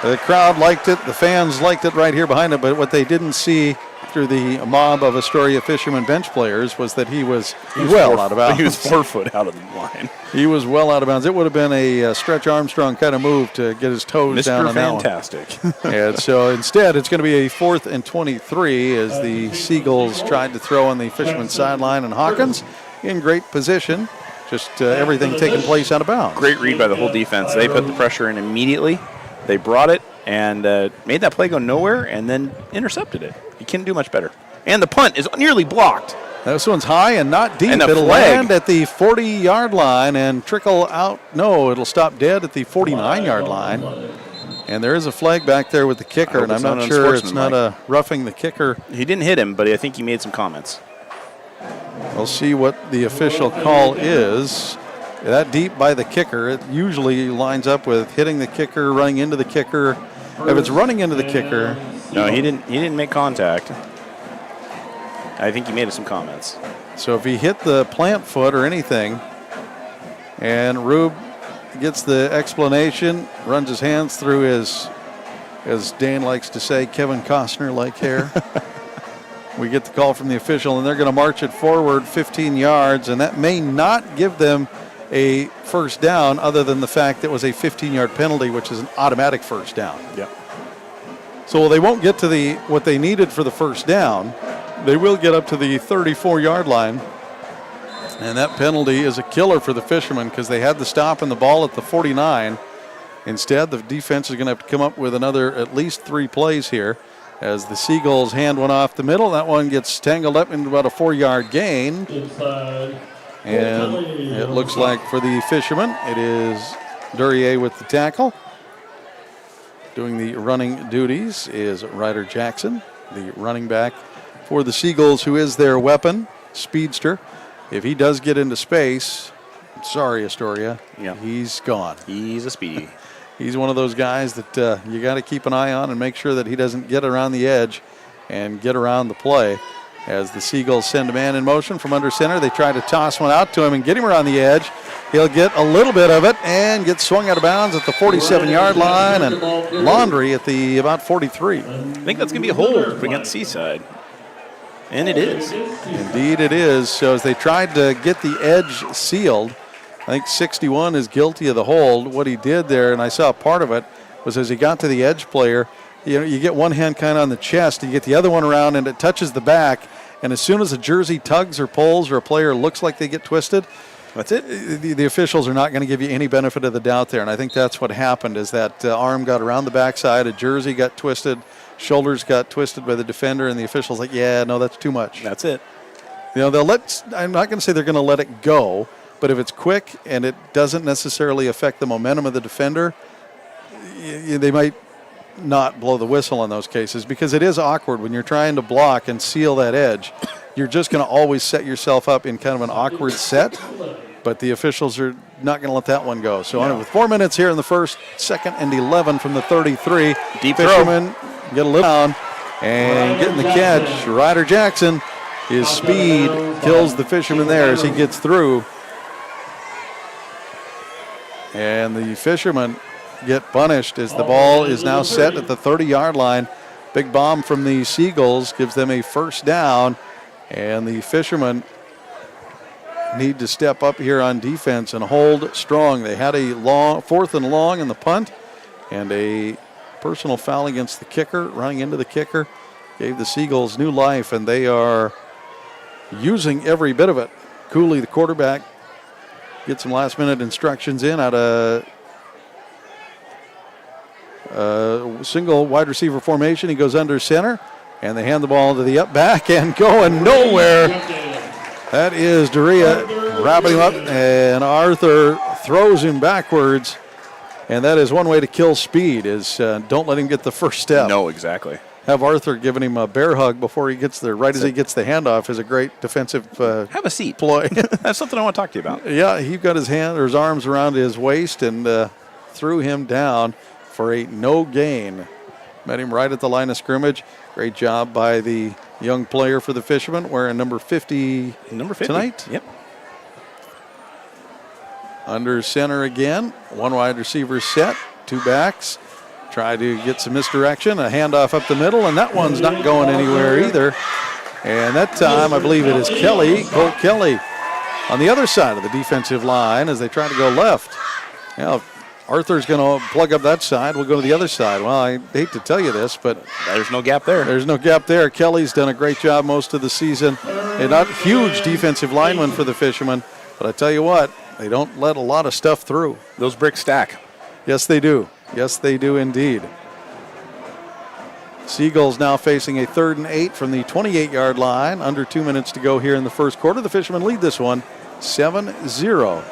The crowd liked it. The fans liked it right here behind it. But what they didn't see through the mob of Astoria Fishermen bench players was that he was well out of bounds. He was 4 foot out of the line. He was well out of bounds. It would have been a Stretch Armstrong kind of move to get his toes down on that one. Fantastic. And so instead, it's going to be a 4th and 23 as the Seagulls tried to throw on the Fishermen sideline, and Hawkins in great position. Just everything taking place out of bounds. Great read by the whole defense. They put the pressure in immediately. They brought it and made that play go nowhere and then intercepted it. You can't do much better. And the punt is nearly blocked. This one's high and not deep. And it'll land at the 40-yard line and trickle out. No, it'll stop dead at the 49-yard line. And there is a flag back there with the kicker, and I'm not sure it's not a roughing the kicker. He didn't hit him, but I think he made some comments. We'll see what the official call is. that deep by the kicker. It usually lines up with hitting the kicker, running into the kicker. If it's running into the kicker. No, he didn't make contact. I think he made some comments. So if he hit the plant foot or anything, and Rube gets the explanation, runs his hands through his, as Dan likes to say, Kevin Costner-like hair. We get the call from the official, and they're going to march it forward 15 yards, and that may not give them a first down other than the fact that it was a 15-yard penalty, which is an automatic first down. Yep. So they won't get to what they needed for the first down. They will get up to the 34-yard line, and that penalty is a killer for the Fishermen because they had the stop and the ball at the 49. Instead, the defense is going to have to come up with another at least 3 plays here as the Seagulls hand one off the middle. That one gets tangled up into about a 4-yard gain. And it looks like for the Fishermen, it is Duryea with the tackle. Doing the running duties is Ryder Jackson, the running back for the Seagulls, who is their weapon, speedster. If he does get into space, sorry, Astoria, he's gone. He's a speedy. He's one of those guys that you got to keep an eye on and make sure that he doesn't get around the edge and get around the play. As the Seagulls send a man in motion from under center, they try to toss one out to him and get him around the edge. He'll get a little bit of it and get swung out of bounds at the 47-yard line, and Laundry at the about 43. I think that's going to be a hold against Seaside. And it is. Indeed it is. So as they tried to get the edge sealed, I think 61 is guilty of the hold. What he did there, and I saw part of it, was as he got to the edge player, you get one hand kind of on the chest, and you get the other one around, and it touches the back. And as soon as a jersey tugs or pulls or a player looks like they get twisted, that's it. The officials are not going to give you any benefit of the doubt there. And I think that's what happened is that arm got around the backside, a jersey got twisted, shoulders got twisted by the defender, and the official's like, yeah, no, that's too much. That's it. They'll I'm not going to say they're going to let it go, but if it's quick and it doesn't necessarily affect the momentum of the defender, they might not blow the whistle in those cases, because it is awkward when you're trying to block and seal that edge. You're just going to always set yourself up in kind of an awkward set, but the officials are not going to let that one go. So with 4 minutes here in the first, 2nd and 11 from the 33. Deep Fishermen get a little down and getting the catch. Ryder Jackson, his speed kills the Fisherman there as he gets through. And the Fishermen get punished as the ball is now set at the 30-yard line. Big bomb from the Seagulls gives them a first down, and the Fishermen need to step up here on defense and hold strong. They had a 4th and long in the punt, and a personal foul against the kicker, running into the kicker, gave the Seagulls new life, and they are using every bit of it. Cooley, the quarterback, gets some last-minute instructions in out of single wide receiver formation. He goes under center, and they hand the ball to the up back, and going nowhere. That is Duryea wrapping him up, and Arthur throws him backwards. And that is one way to kill speed, is don't let him get the first step. No, exactly. Have Arthur giving him a bear hug before he gets there, right as he gets the handoff, is a great defensive have a seat ploy. That's something I want to talk to you about. Yeah, he got his arms around his waist and threw him down for a no gain. Met him right at the line of scrimmage. Great job by the young player for the Fishermen, wearing number 50 tonight. Yep. Under center again. One wide receiver set, 2 backs. Try to get some misdirection, a handoff up the middle, and that one's not going anywhere either. And that time, I believe it is Colt Kelly, on the other side of the defensive line as they try to go left. Now, Arthur's going to plug up that side. We'll go to the other side. Well, I hate to tell you this, but there's no gap there. There's no gap there. Kelly's done a great job most of the season. A not huge defensive lineman for the Fishermen, but I tell you what, they don't let a lot of stuff through. Those bricks stack. Yes, they do. Yes, they do indeed. Seagulls now facing a 3rd and 8 from the 28-yard line. Under 2 minutes to go here in the first quarter. The Fishermen lead this one 7-0.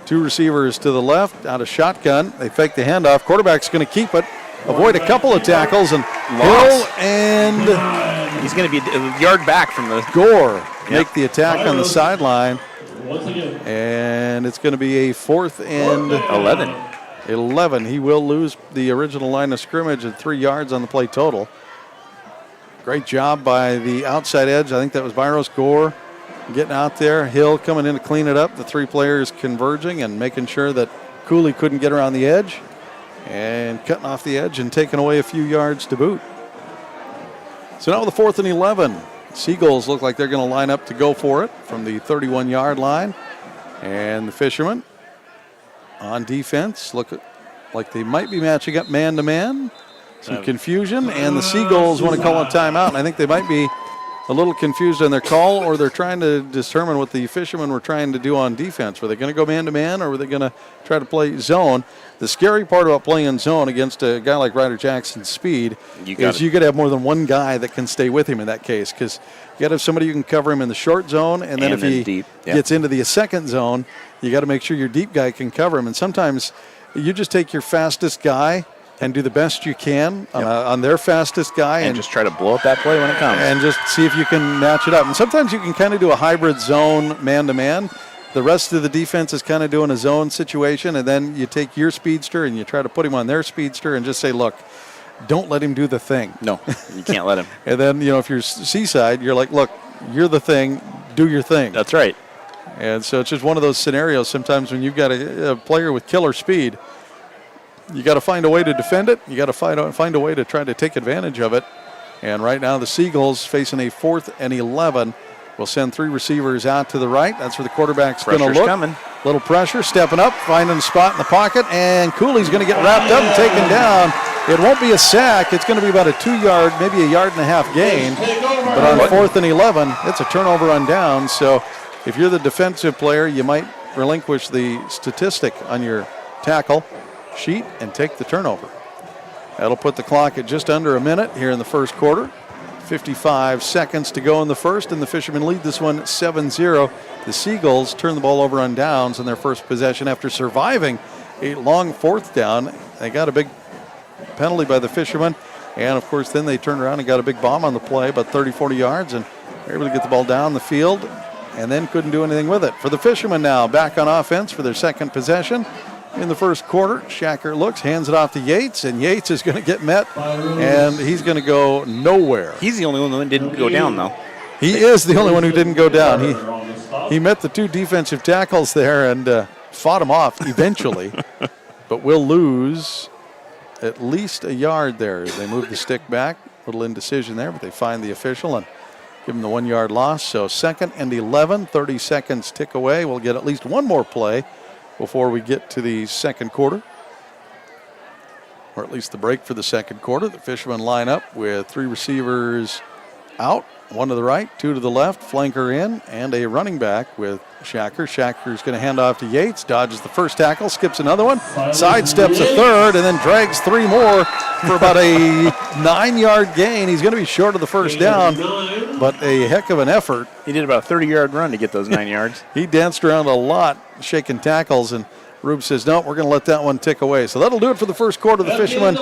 2 receivers to the left, out of shotgun. They fake the handoff. Quarterback's going to keep it, avoid a couple of tackles, and Hill and he's going to be a yard back from the Gore make the attack on the sideline. And it's going to be a 4th and 11. He will lose the original line of scrimmage at 3 yards on the play total. Great job by the outside edge. I think that was Byros Gore getting out there. Hill coming in to clean it up. The 3 players converging and making sure that Cooley couldn't get around the edge. And cutting off the edge and taking away a few yards to boot. So now with the 4th and 11. Seagulls look like they're going to line up to go for it from the 31-yard line. And the Fishermen on defense look like they might be matching up man-to-man. Some confusion, and the Seagulls want to call a timeout. And I think they might be a little confused on their call, or they're trying to determine what the Fishermen were trying to do on defense. Were they going to go man-to-man, or were they going to try to play zone? The scary part about playing in zone against a guy like Ryder Jackson's speed is you got to have more than one guy that can stay with him in that case, because you got to have somebody who can cover him in the short zone, and then if he gets into the second zone, you got to make sure your deep guy can cover him. And sometimes you just take your fastest guy and do the best you can on their fastest guy. And just try to blow up that play when it comes. And just see if you can match it up. And sometimes you can kind of do a hybrid zone man-to-man. The rest of the defense is kind of doing a zone situation, and then you take your speedster and you try to put him on their speedster and just say, look, don't let him do the thing. No, you can't let him. And then, if you're Seaside, you're like, look, you're the thing, do your thing. That's right. And so it's just one of those scenarios sometimes when you've got a player with killer speed. You got to find a way to defend it. You got to find a way to try to take advantage of it. And right now the Seagulls facing a 4th and 11. We'll send 3 receivers out to the right. That's where the quarterback's going to look. Coming. Little pressure, stepping up, finding a spot in the pocket, and Cooley's going to get wrapped up and taken down. It won't be a sack. It's going to be about a 2-yard, maybe a 1.5 gain. But on 4th and 11, it's a turnover on down. So if you're the defensive player, you might relinquish the statistic on your tackle sheet and take the turnover. That'll put the clock at just under a minute here in the first quarter. 55 seconds to go in the first, and the Fishermen lead this one 7-0. The Seagulls turn the ball over on downs in their first possession after surviving a long 4th down. They got a big penalty by the Fishermen, and of course then they turned around and got a big bomb on the play, about 30-40 yards, and were able to get the ball down the field and then couldn't do anything with it. For the Fishermen now, back on offense for their second possession. In the first quarter, Shacker looks, hands it off to Yates, and Yates is going to get met, and he's going to go nowhere. He's the only one that didn't go down, though. He is the only one who didn't go down. He met the 2 defensive tackles there and fought him off eventually, but will lose at least a yard there. They move the stick back, little indecision there, but they find the official and give him the 1-yard loss. So 2nd and 11, 30 seconds tick away. We'll get at least one more play before we get to the second quarter, or at least the break for the second quarter. The Fishermen line up with 3 receivers out, 1 to the right, 2 to the left, flanker in, and a running back with Shacker. Shacker's going to hand off to Yates, dodges the first tackle, skips another one, sidesteps a third, and then drags 3 more for about a 9-yard gain. He's going to be short of the first down, but a heck of an effort. He did about a 30-yard run to get those 9 yards. He danced around a lot, shaking tackles, and Rube says, no, we're going to let that one tick away. So that'll do it for the first quarter. The Fishermen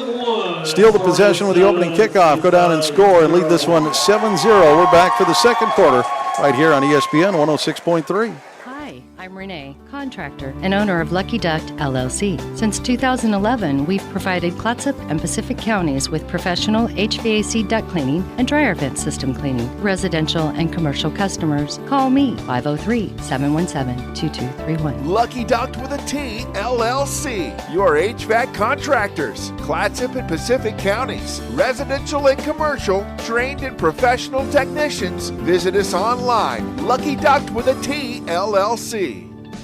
steal the possession with the opening kickoff, go down and score, and lead this one 7-0. We're back for the second quarter right here on ESPN 106.3. Hi, I'm Renee, contractor and owner of Lucky Duck LLC. Since 2011, we've provided Clatsop and Pacific counties with professional HVAC duct cleaning and dryer vent system cleaning. Residential and commercial customers, call me 503-717-2231. Lucky Duct with a T, LLC. Your HVAC contractors. Clatsop and Pacific counties. Residential and commercial. Trained and professional technicians. Visit us online. Lucky Duct with a T, LLC.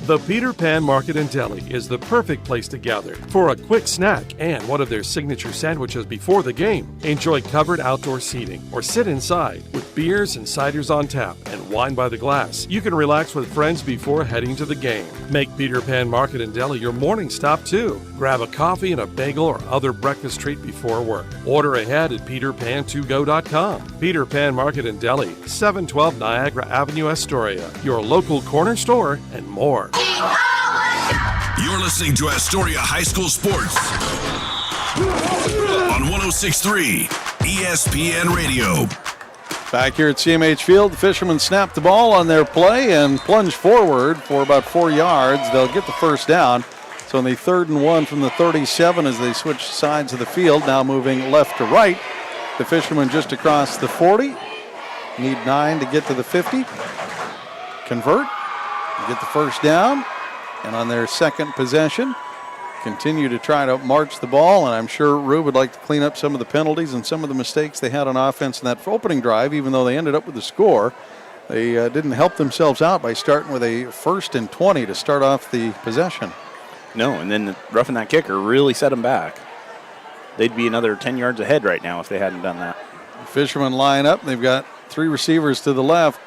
The Peter Pan Market and Deli is the perfect place to gather for a quick snack and one of their signature sandwiches before the game. Enjoy covered outdoor seating or sit inside with beers and ciders on tap and wine by the glass. You can relax with friends before heading to the game. Make Peter Pan Market and Deli your morning stop too. Grab a coffee and a bagel or other breakfast treat before work. Order ahead at peterpan2go.com. Peter Pan Market and Deli, 712 Niagara Avenue, Astoria. Your local corner store and more. You're listening to Astoria High School Sports on 106.3 ESPN Radio. Back here at CMH Field, the Fishermen snap the ball on their play and plunge forward for about 4 yards. They'll get the first down. So on the 3rd and 1 from the 37 as they switch sides of the field, now moving left to right. The Fishermen just across the 40. Need 9 to get to the 50. Convert, get the first down. And on their second possession, continue to try to march the ball, and I'm sure Rube would like to clean up some of the penalties and some of the mistakes they had on offense in that opening drive, even though they ended up with the score. They didn't help themselves out by starting with a 1st and 20 to start off the possession. No, and then roughing that kicker really set them back. They'd be another 10 yards ahead right now if they hadn't done that. Fishermen line up. They've got 3 receivers to the left,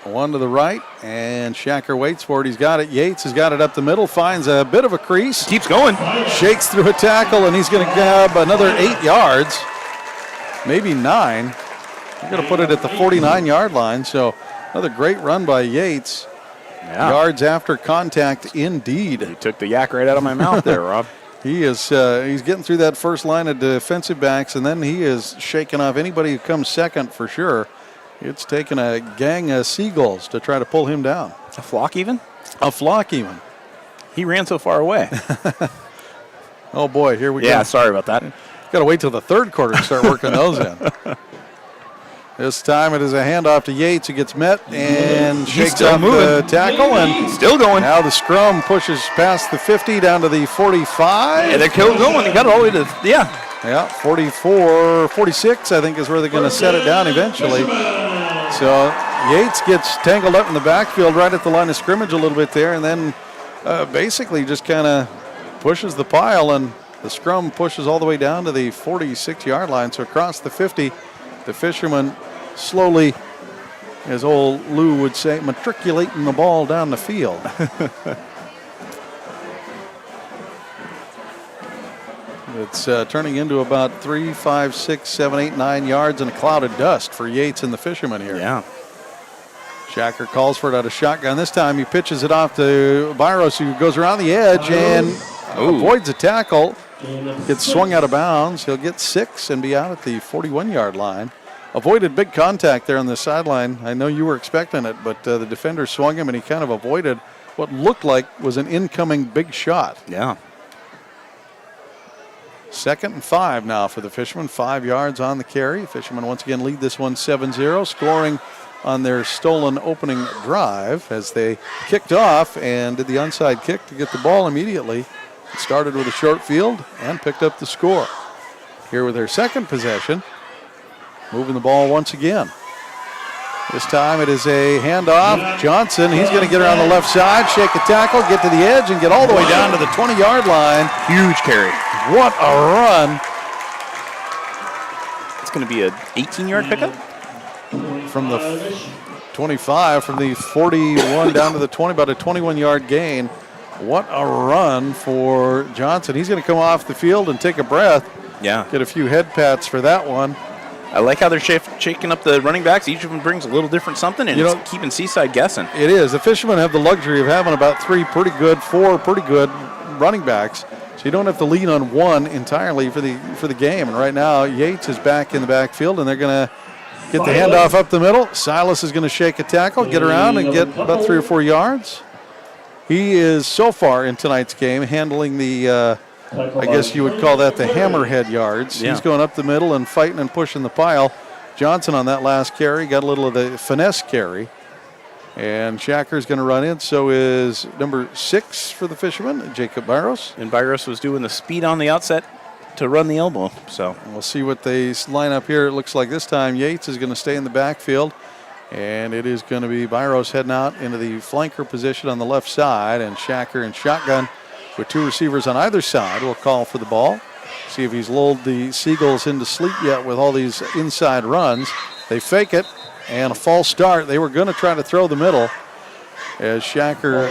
1 to the right, and Shacker waits for it. He's got it. Yates has got it up the middle, finds a bit of a crease. Keeps going. Shakes through a tackle, and he's going to grab another 8 yards, maybe 9. He's going to put it at the 49-yard line, so another great run by Yates. Yeah. Yards after contact, indeed. You took the yak right out of my mouth there, Rob. He is he's getting through that first line of defensive backs, and then he is shaking off anybody who comes second for sure. It's taken a gang of Seagulls to try to pull him down. A flock even? A flock even. He ran so far away. Oh, boy, here we go. Yeah, sorry about that. Got to wait till the 3rd quarter to start working those in. This time it is a handoff to Yates, who gets met and shakes up the tackle. And still going. Now the scrum pushes past the 50 down to the 45. Yeah, they're still going. They got it all the way to, Yeah, 44, 46, I think, is where they're going to set it down eventually. So Yates gets tangled up in the backfield right at the line of scrimmage a little bit there, and then basically just kind of pushes the pile, and the scrum pushes all the way down to the 46-yard line. So across the 50, the Fishermen slowly, as old Lou would say, matriculating the ball down the field. It's turning into about 3, 5, 6, 7, 8, 9 yards in a cloud of dust for Yates and the Fishermen here. Yeah. Shacker calls for it out of shotgun. This time he pitches it off to Byros, who goes around the edge and avoids a tackle. Gets swung out of bounds. He'll get 6 and be out at the 41-yard line. Avoided big contact there on the sideline. I know you were expecting it, but the defender swung him and he kind of avoided what looked like was an incoming big shot. Yeah. 2nd and 5 now for the Fishermen. 5 yards on the carry. Fishermen once again lead this one 7-0, scoring on their stolen opening drive as they kicked off and did the onside kick to get the ball immediately. It started with a short field and picked up the score. Here with their second possession, moving the ball once again. This time it is a handoff. Johnson, he's going to get around the left side, shake a tackle, get to the edge, and get all the way down to the 20-yard line. Huge carry. What a run. It's going to be an 18-yard pickup? From the 25, from the 41 down to the 20, about a 21-yard gain. What a run for Johnson. He's going to come off the field and take a breath. Yeah. Get a few head pats for that one. I like how they're shaking up the running backs. Each of them brings a little different something, and it's keeping Seaside guessing. It is. The Fishermen have the luxury of having about 4 pretty good running backs. So you don't have to lean on one entirely for the game. And right now, Yates is back in the backfield, and they're going to get the handoff up the middle. Silas is going to shake a tackle, get around, and get about 3 or 4 yards. He is, so far in tonight's game, handling the, I guess you would call that the hammerhead yards. Yeah. He's going up the middle and fighting and pushing the pile. Johnson on that last carry got a little of the finesse carry. And Shacker's going to run in. So is number 6 for the Fishermen, Jacob Byros. And Byros was doing the speed on the outset to run the elbow. So we'll see what they line up here. It looks like this time Yates is going to stay in the backfield. And it is going to be Byros heading out into the flanker position on the left side. And Shacker and shotgun with 2 receivers on either side will call for the ball. See if he's lulled the Seagulls into sleep yet with all these inside runs. They fake it, and a false start. They were going to try to throw the middle as Shacker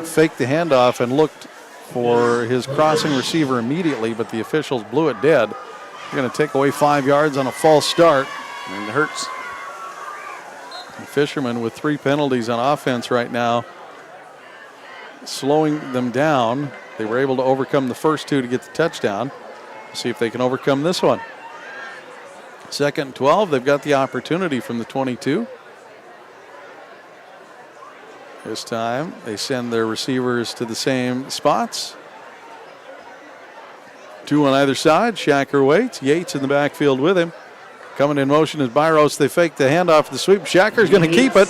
faked the handoff and looked for his crossing receiver immediately, but the officials blew it dead. They're going to take away 5 yards on a false start. And it hurts. The Fishermen with 3 penalties on offense right now, slowing them down. They were able to overcome the first 2 to get the touchdown. See if they can overcome this one. Second and 12. They've got the opportunity from the 22. This time they send their receivers to the same spots. 2 on either side. Shacker waits. Yates in the backfield with him. Coming in motion is Byros. They fake the handoff, the sweep. Shacker's going to keep it.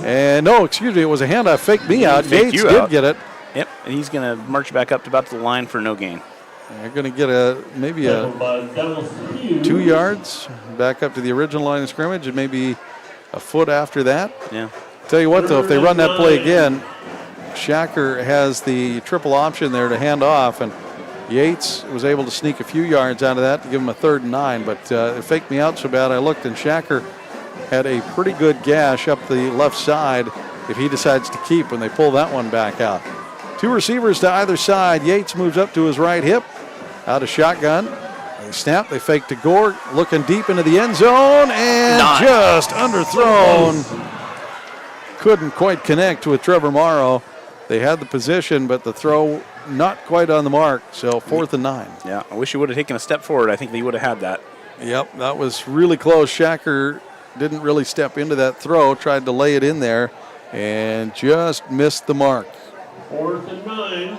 And no, excuse me, it was a handoff. Faked me out. Yates did get it. Yep, and he's going to march back up to about the line for no gain. They're going to get maybe 2 yards back up to the original line of scrimmage and maybe a foot after that. Yeah. Tell you what, though, if they run that play again, Shacker has the triple option there to hand off, and Yates was able to sneak a few yards out of that to give him a 3rd and 9, but it faked me out so bad I looked, and Shacker had a pretty good gash up the left side if he decides to keep when they pull that one back out. 2 receivers to either side. Yates moves up to his right hip, out of shotgun. They snap, they fake to Gore, looking deep into the end zone, and just underthrown. Couldn't quite connect with Trevor Morrow. They had the position, but the throw not quite on the mark, so 4th and 9. Yeah, I wish he would have taken a step forward. I think they would have had that. Yep, that was really close. Shacker didn't really step into that throw, tried to lay it in there, and just missed the mark. 4th and 9.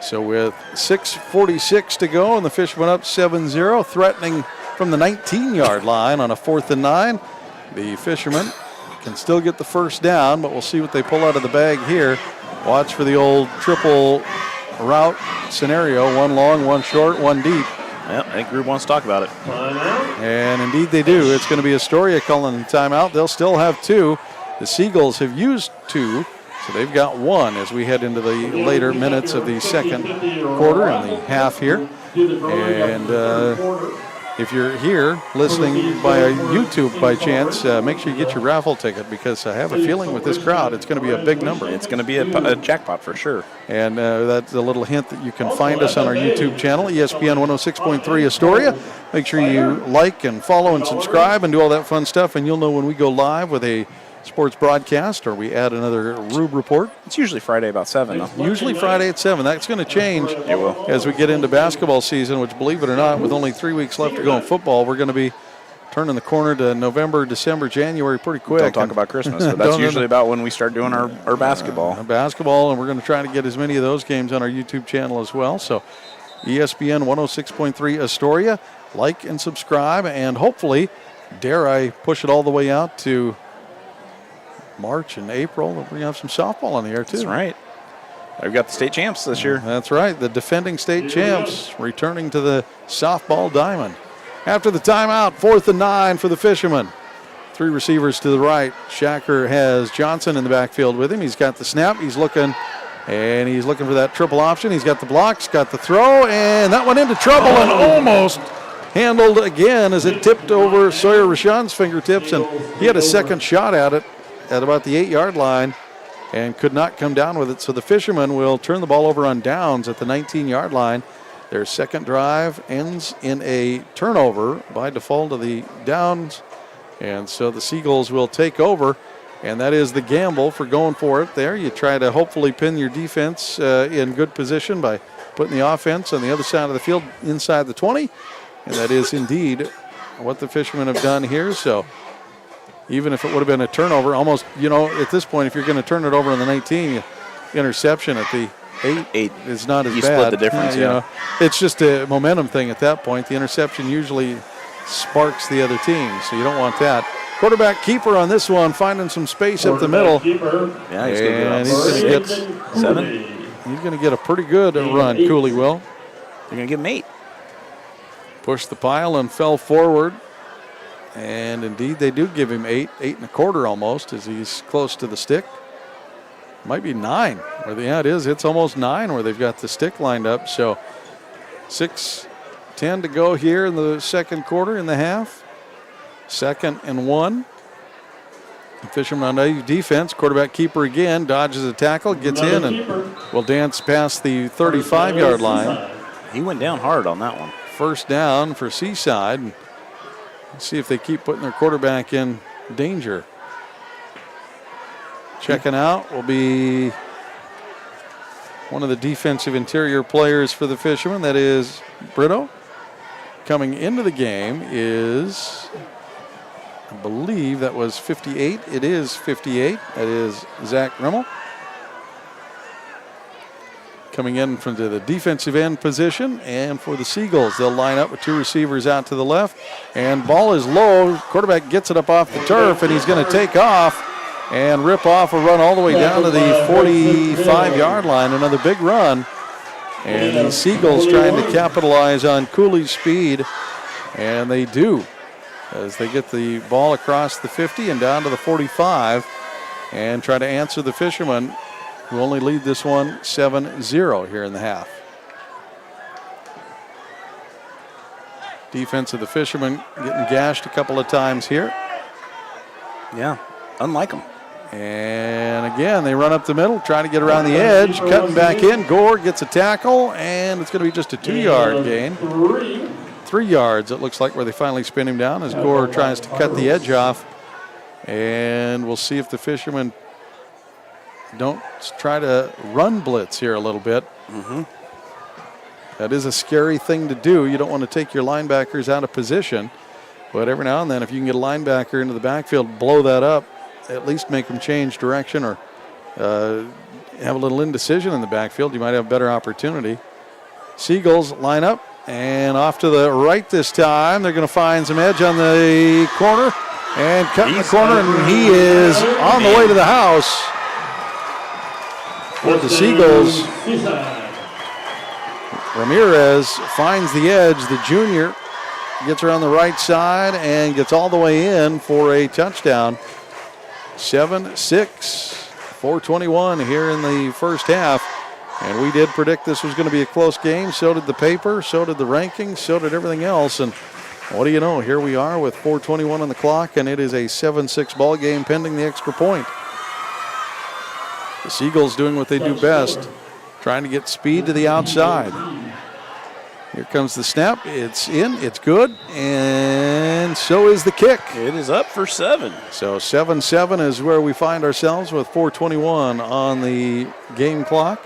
So with 6:46 to go, and the Fishermen up 7-0, threatening from the 19-yard line on a 4th and 9. The Fishermen can still get the first down, but we'll see what they pull out of the bag here. Watch for the old triple route scenario, 1 long, 1 short, 1 deep. Well, I think Group wants to talk about it. And indeed they do. It's going to be Astoria calling the timeout. They'll still have 2. The Seagulls have used 2, so they've got 1 as we head into the later minutes of the second quarter and the half here. And if you're here listening by YouTube by chance, make sure you get your raffle ticket, because I have a feeling with this crowd it's going to be a big number. It's going to be a jackpot for sure. And that's a little hint that you can find us on our YouTube channel, ESPN 106.3 Astoria. Make sure you like and follow and subscribe and do all that fun stuff, and you'll know when we go live with a sports broadcast or we add another Rube report. It's usually Friday about 7, though. Usually Friday at 7. That's going to change it will. As we get into basketball season, which, believe it or not, with only 3 weeks left to go in football, we're going to be turning the corner to November, December, January pretty quick. Don't talk about Christmas, but that's usually about when we start doing our basketball. Basketball, and we're going to try to get as many of those games on our YouTube channel as well. So ESPN 106.3 Astoria, like and subscribe, and hopefully, dare I push it all the way out to March and April, we're going to have some softball on the air, too. That's right. We've got the state champs this year. That's right. The defending state champs returning to the softball diamond. After the timeout, 4th and 9 for the Fishermen. 3 receivers to the right. Shacker has Johnson in the backfield with him. He's got the snap. He's looking for that triple option. He's got the blocks, got the throw, and that went into trouble and almost handled again as it tipped over Sawyer Rashawn's fingertips, and he had a second shot at it at about the 8-yard line and could not come down with it. So the Fishermen will turn the ball over on downs at the 19-yard line. Their second drive ends in a turnover by default of the downs. And so the Seagulls will take over, and that is the gamble for going for it there. You try to hopefully pin your defense in good position by putting the offense on the other side of the field inside the 20, and that is indeed what the Fishermen have done here. So even if it would have been a turnover, almost, at this point, if you're going to turn it over on the 19, interception at the 8 is not as bad. You split the difference, It's just a momentum thing at that point. The interception usually sparks the other team, so you don't want that. Quarterback keeper on this one, finding some space up the middle. Yeah, he's going to get 7. He's going to get a pretty good run, Cooley will. They're going to give him 8. Pushed the pile and fell forward. And indeed, they do give him 8 1/4 almost, as he's close to the stick. Might be 9. Yeah, it is. It's almost 9 where they've got the stick lined up. So 6:10 to go here in the second quarter, in the half. 2nd and 1. Fisherman on defense. Quarterback keeper again. Dodges a tackle, gets in, and will dance past the 35-yard line. He went down hard on that one. First down for Seaside. Let's see if they keep putting their quarterback in danger. Checking out will be one of the defensive interior players for the Fishermen. That is Brito. coming into the game is, I believe that was 58. It is 58. That is Zach Rimmel. Coming in from the defensive end position, and for the Seagulls, they'll line up with 2 receivers out to the left, and ball is low. Quarterback gets it up off the turf, and he's going to take off and rip off a run all the way down to the 45-yard line. Another big run, and the Seagulls trying to capitalize on Cooley's speed, and they do, as they get the ball across the 50 and down to the 45, and try to answer the Fishermen, who only lead this one 7-0 here in the half. Defense of the Fishermen getting gashed a couple of times here. Yeah, unlike them. And again, they run up the middle, trying to get around the edge, cutting back in. Gore gets a tackle, and it's going to be just a 2-yard gain. 3 yards, it looks like, where they finally spin him down as Gore tries to cut the edge off. And we'll see if the Fishermen don't try to run blitz here a little bit. That is a scary thing to do. You don't want to take your linebackers out of position. But every now and then, if you can get a linebacker into the backfield, blow that up, at least make them change direction or have a little indecision in the backfield, you might have a better opportunity. Seagulls line up, and off to the right this time. They're going to find some edge on the corner and cut in the corner, and he is on the way to the house. For the Seagulls, Ramirez finds the edge. The junior gets around the right side and gets all the way in for a touchdown. 7-6, 4:21 here in the first half. And we did predict this was going to be a close game. So did the paper, so did the rankings, so did everything else. And what do you know? Here we are with 4:21 on the clock, and it is a 7-6 ball game pending the extra point. The Seagulls doing what they do best, trying to get speed to the outside. Here comes the snap. It's in. It's good. And so is the kick. It is up for 7. So 7-7 is where we find ourselves with 4:21 on the game clock.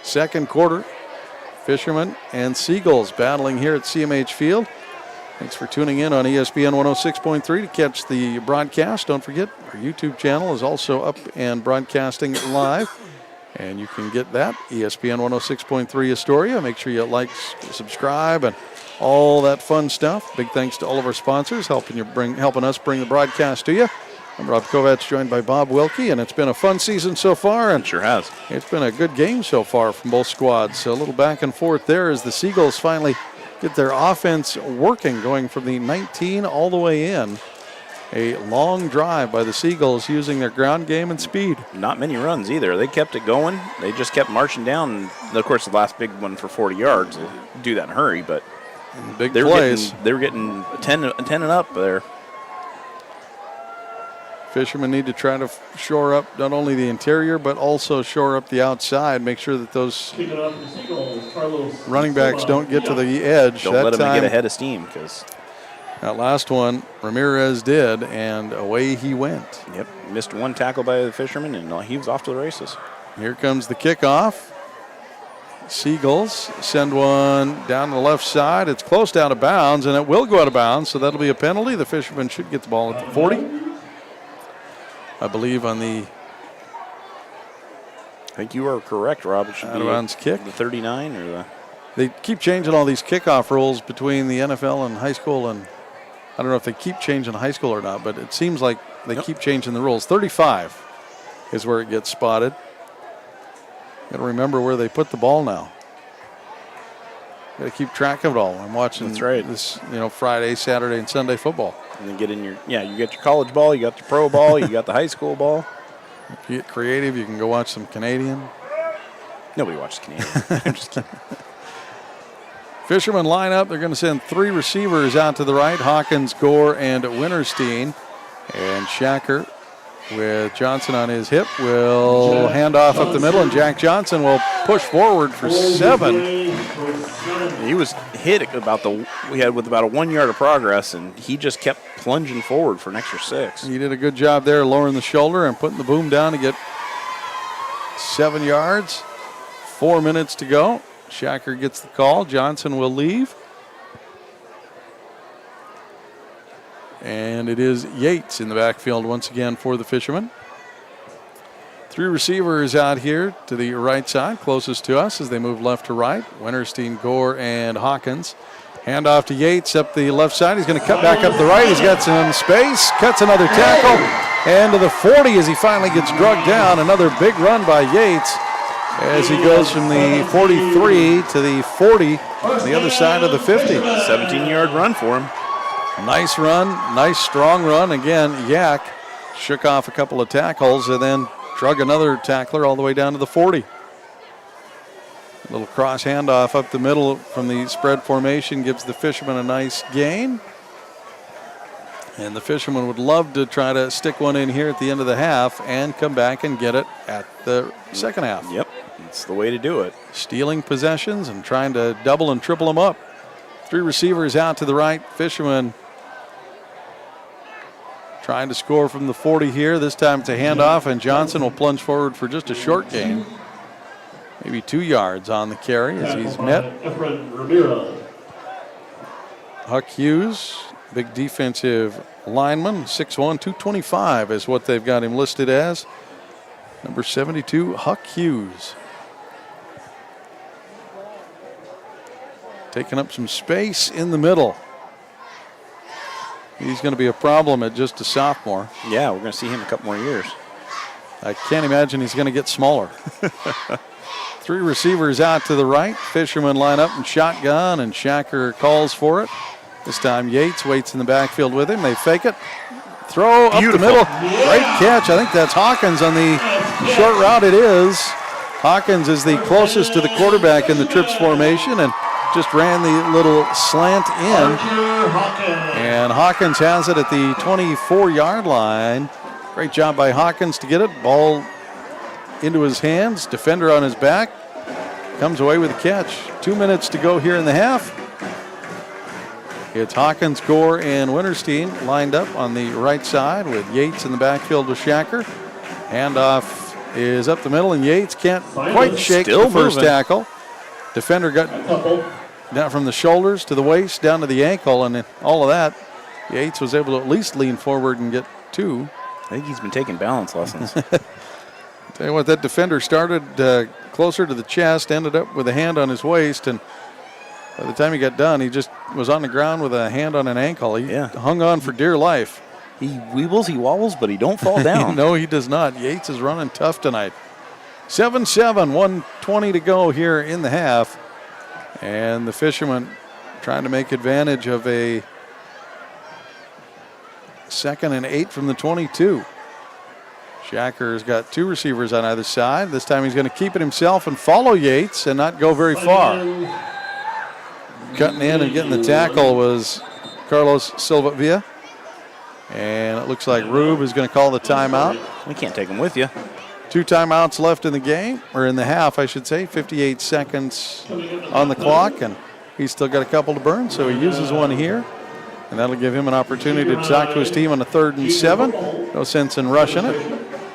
Second quarter, Fishermen and Seagulls battling here at CMH Field. Thanks for tuning in on ESPN 106.3 to catch the broadcast. Don't forget, our YouTube channel is also up and broadcasting live. And you can get that, ESPN 106.3 Astoria. Make sure you like, subscribe, and all that fun stuff. Big thanks to all of our sponsors helping us bring the broadcast to you. I'm Rob Kovacs, joined by Bob Wilkie, and it's been a fun season so far. And it sure has. It's been a good game so far from both squads. So a little back and forth there as the Seagulls finally get their offense working, going from the 19 all the way in. A long drive by the Seagulls using their ground game and speed. Not many runs either. They kept it going. They just kept marching down. And of course, the last big one for 40 yards. They do that in a hurry, but big plays. They were getting 10 and up there. Fishermen need to try to shore up not only the interior, but also shore up the outside. Make sure that those running backs don't get to the edge. Don't let them get ahead of steam, because that last one, Ramirez did, and away he went. Yep, missed one tackle by the Fishermen, and he was off to the races. Here comes the kickoff. Seagulls send one down the left side. It's close to out of bounds, and it will go out of bounds, so that'll be a penalty. The Fishermen should get the ball at the 40. I believe on the... I think you are correct, Rob. It should be out-of-bounds kick. The 39 or the... They keep changing all these kickoff rules between the NFL and high school, and I don't know if they keep changing high school or not, but it seems like they keep changing the rules. 35 is where it gets spotted. Got to remember where they put the ball now. Got to keep track of it all. I'm watching this, Friday, Saturday, and Sunday football. And then get in you got your college ball, you got the pro ball, you got the high school ball. If you get creative, you can go watch some Canadian. Nobody watches Canadian. I'm just kidding. Fishermen line up. They're going to send 3 receivers out to the right, Hawkins, Gore, and Winterstein. And Shacker, with Johnson on his hip, will hand off up the middle, and Jack Johnson will push forward for 7. He was hit with about a 1 yard of progress, and he just kept plunging forward for an extra 6. He did a good job there, lowering the shoulder and putting the boom down to get 7 yards. 4 minutes to go. Shacker gets the call. Johnson will leave. And it is Yates in the backfield once again for the Fishermen. 3 receivers out here to the right side, closest to us as they move left to right. Winterstein, Gore, and Hawkins. Handoff to Yates up the left side. He's going to cut back up the right. He's got some space, cuts another tackle, and to the 40 as he finally gets drugged down. Another big run by Yates as he goes from the 43 to the 40 on the other side of the 50. 17-yard run for him. Nice run, nice strong run. Again, Yak shook off a couple of tackles and then drug another tackler all the way down to the 40. A little cross handoff up the middle from the spread formation gives the Fishermen a nice gain. And the Fishermen would love to try to stick one in here at the end of the half and come back and get it at the second half. Yep, that's the way to do it. Stealing possessions and trying to double and triple them up. 3 receivers out to the right. Fishermen trying to score from the 40 here. This time it's a handoff, and Johnson will plunge forward for just a short gain. Maybe 2 yards on the carry as he's met. Huck Hughes, big defensive lineman, 6'1", 225 is what they've got him listed as. Number 72, Huck Hughes. Taking up some space in the middle. He's going to be a problem at just a sophomore. Yeah, we're going to see him a couple more years. I can't imagine he's going to get smaller. 3 receivers out to the right. Fishermen line up in shotgun, and Shacker calls for it. This time Yates waits in the backfield with him. They fake it. Throw up the middle. Great catch. I think that's Hawkins on the short route. It is. Hawkins is the closest to the quarterback in the trips formation and just ran the little slant in. And Hawkins has it at the 24-yard line. Great job by Hawkins to get it. Ball into his hands. Defender on his back. Comes away with a catch. 2 minutes to go here in the half. It's Hawkins, Gore, and Winterstein lined up on the right side with Yates in the backfield with Shacker. Handoff is up the middle, and Yates can't quite shake the first tackle. Defender got down from the shoulders to the waist, down to the ankle, and all of that. Yates was able to at least lean forward and get 2. I think he's been taking balance lessons. Tell you what, that defender started closer to the chest, ended up with a hand on his waist, and by the time he got done, he just was on the ground with a hand on an ankle. He hung on for dear life. He weebles, he wobbles, but he don't fall down. No, he does not. Yates is running tough tonight. 7-7, 1:20 to go here in the half. And the Fishermen trying to make advantage of a 2nd and 8 from the 22. Shacker's got 2 receivers on either side. This time he's going to keep it himself and follow Yates and not go very far. Cutting in and getting the tackle was Carlos Silva-Villa. And it looks like Rube is going to call the timeout. We can't take him with you. 2 timeouts left in the game, or in the half, I should say. 58 seconds on the clock, and he's still got a couple to burn, so he uses one here. And that'll give him an opportunity to talk to his team on a 3rd and 7. No sense in rushing it.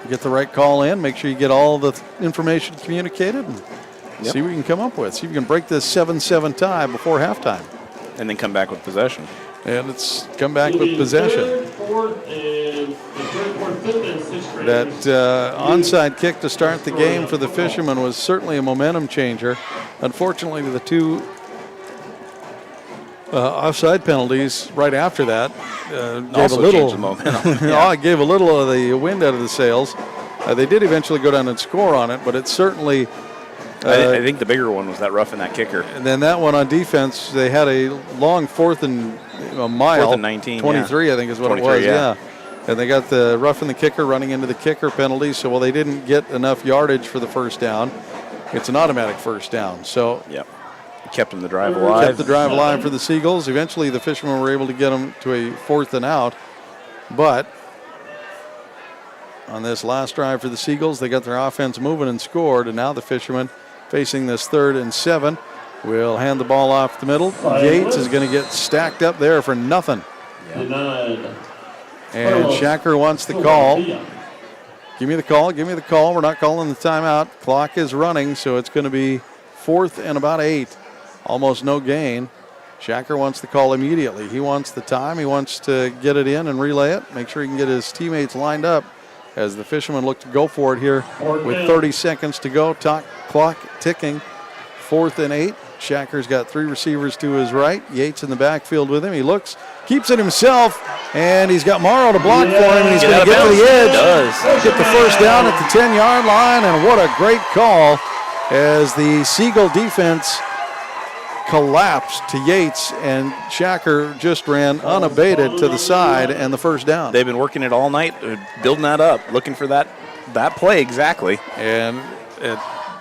Get the right call in. Make sure you get all the information communicated and see what you can come up with. See if you can break this 7-7 tie before halftime. And then come back with possession. And let's come back with possession. That onside kick to start the game for the Fishermen was certainly a momentum changer. Unfortunately, the 2 offside penalties right after that gave a little. Changed the momentum. It gave a little of the wind out of the sails. They did eventually go down and score on it, but it certainly. I think the bigger one was that roughing that kicker. And then that one on defense, they had a long 4th and a mile. 4th and 19. 23, I think is what it was. Yeah. And they got the roughing the kicker, running into the kicker penalty. So, they didn't get enough yardage for the first down. It's an automatic first down. So, kept them the drive alive. Kept the drive alive for the Seagulls. Eventually, the Fishermen were able to get them to a 4th and out. But on this last drive for the Seagulls, they got their offense moving and scored. And now the Fishermen, facing this 3rd and 7, will hand the ball off the middle. Yates is going to get stacked up there for nothing. And Shacker wants the call. Give me the call. Give me the call. We're not calling the timeout. Clock is running, so it's going to be 4th and about 8. Almost no gain. Shacker wants the call immediately. He wants the time. He wants to get it in and relay it, make sure he can get his teammates lined up as the Fishermen look to go for it here with 30 seconds to go. Clock ticking. 4th and 8. Shacker's got 3 receivers to his right. Yates in the backfield with him. He looks, keeps it himself, and he's got Morrow to block for him, and he's going to get to the edge. Get the first down at the 10-yard line, and what a great call as the Seagull defense collapsed to Yates, and Shacker just ran unabated to the side and the first down. They've been working it all night, building that up, looking for that play exactly. And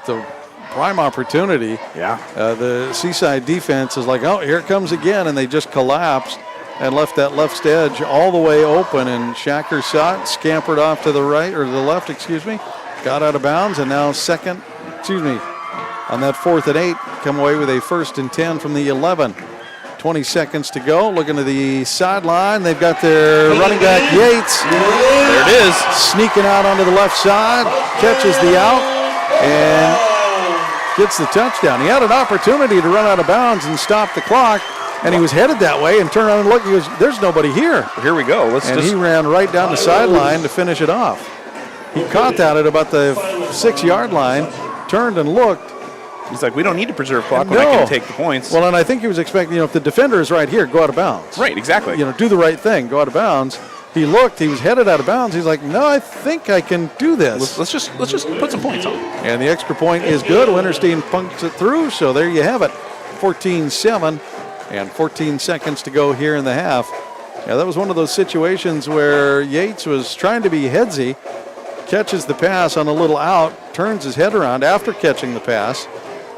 the prime opportunity. Yeah. The Seaside defense is like, oh, here it comes again, and they just collapsed and left that left edge all the way open, and Shacker saw it, scampered off to the right, or the left, got out of bounds, and now on that 4th and 8, come away with a 1st and 10 from the 11. 20 seconds to go. Looking to the sideline. They've got their running back, Yates. There it is. Sneaking out onto the left side. Catches the out and gets the touchdown. He had an opportunity to run out of bounds and stop the clock, and he was headed that way and turned around and looked. He goes, there's nobody here. Here we go. He ran right down the sideline to finish it off. He caught that at about the 6-yard line, turned and looked. He's like, we don't need to preserve clock when I can take the points. Well, and I think he was expecting, if the defender is right here, go out of bounds. Right, exactly. Do the right thing, go out of bounds. He looked, he was headed out of bounds. He's like, no, I think I can do this. Let's just put some points on. And the extra point is good. Winterstein punks it through, so there you have it. 14-7 and 14 seconds to go here in the half. Yeah, that was one of those situations where Yates was trying to be headsy, catches the pass on a little out, turns his head around after catching the pass.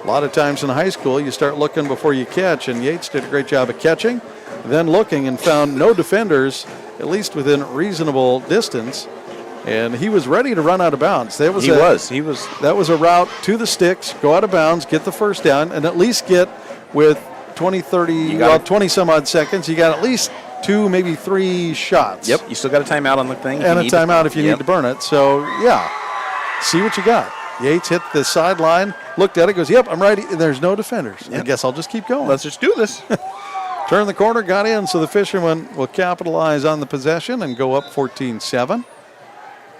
A lot of times in high school, you start looking before you catch, and Yates did a great job of catching, then looking and found no defenders, at least within reasonable distance, and he was ready to run out of bounds. That was That was a route to the sticks, go out of bounds, get the first down, and at least get with 20-some odd seconds, you got at least 2, maybe 3 shots. Yep, you still got a timeout on the thing. And a timeout if you need to burn it. So, yeah, see what you got. Yates hit the sideline, looked at it, goes, yep, I'm right. There's no defenders. Yep. I guess I'll just keep going. Let's just do this. Turn the corner, got in, so the Fishermen will capitalize on the possession and go up 14-7.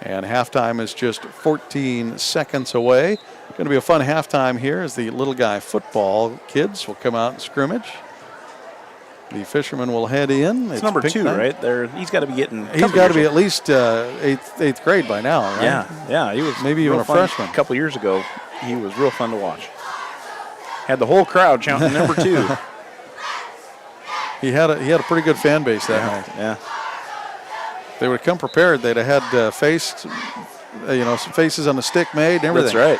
And halftime is just 14 seconds away. Going to be a fun halftime here as the Little Guy football kids will come out and scrimmage. The Fishermen will head in. It's number 2, right? He's got to be getting. He's got to be at least eighth grade by now, right? Yeah. He was maybe even a freshman. A couple years ago, he was real fun to watch. Had the whole crowd chanting number 2. He had a pretty good fan base that night. Yeah. They would have come prepared. They'd have had some faces on the stick made and everything. That's right.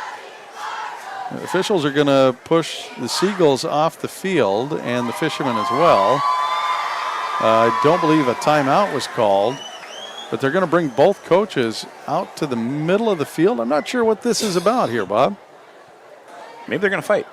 The officials are going to push the Seagulls off the field and the Fishermen as well. I don't believe a timeout was called, but they're going to bring both coaches out to the middle of the field. I'm not sure what this is about here, Bob. Maybe they're going to fight.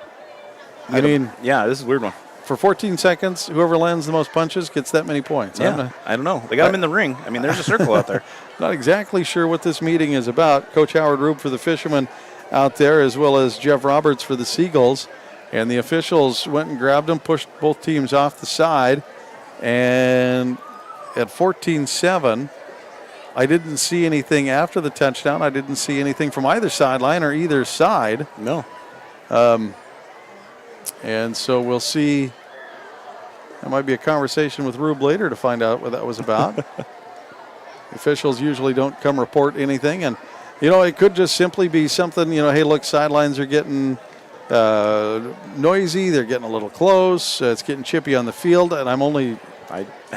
Yeah, this is a weird one. For 14 seconds, whoever lands the most punches gets that many points. Yeah, I don't know. They got him in the ring. There's a circle out there. Not exactly sure what this meeting is about. Coach Howard Rube for the Fishermen out there, as well as Jeff Roberts for the Seagulls. And the officials went and grabbed them, pushed both teams off the side. And at 14-7, I didn't see anything after the touchdown. I didn't see anything from either sideline or either side. No. And so we'll see. There might be a conversation with Rube later to find out what that was about. Officials usually don't come report anything. And, it could just simply be something, hey, look, sidelines are getting noisy. They're getting a little close. It's getting chippy on the field. And I'm only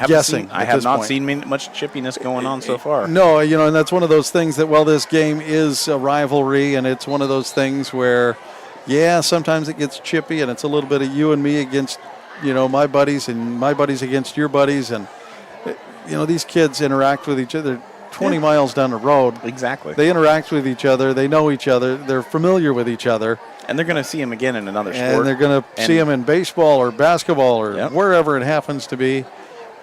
guessing. I have not seen much chippiness going on so far. No, and that's one of those things that, this game is a rivalry. And it's one of those things where, sometimes it gets chippy. And it's a little bit of you and me against, my buddies and my buddies against your buddies. And, these kids interact with each other 20 miles down the road. Exactly. They interact with each other. They know each other. They're familiar with each other. And they're going to see him again in another sport. And they're going to see him in baseball or basketball or wherever it happens to be.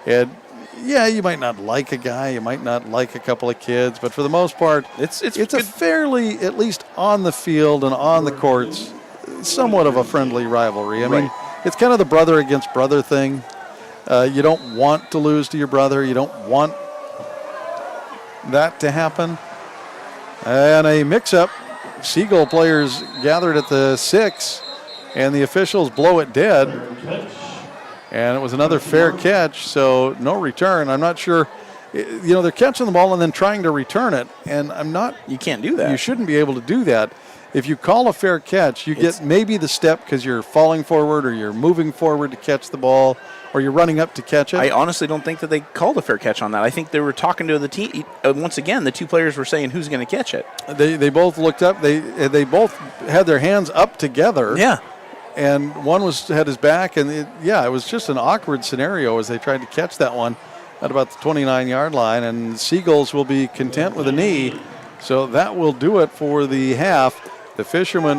And, you might not like a guy. You might not like a couple of kids. But for the most part, it's a fairly, at least on the field and on the courts, somewhat of a friendly rivalry. I mean, it's kind of the brother against brother thing. You don't want to lose to your brother. You don't want that to happen. And a mix-up. Seagull players gathered at the 6, and the officials blow it dead. And it was another fair catch, so no return. I'm not sure. They're catching the ball and then trying to return it, and you can't do that. You shouldn't be able to do that. If you call a fair catch, you get maybe the step because you're falling forward or you're moving forward to catch the ball or you're running up to catch it. I honestly don't think that they called a fair catch on that. I think they were talking to the team. Once again, the two players were saying who's going to catch it. They both looked up. They both had their hands up together. Yeah. And one had his back, and it was just an awkward scenario as they tried to catch that one at about the 29-yard line. And Seagulls will be content with a knee. So that will do it for the half. The Fishermen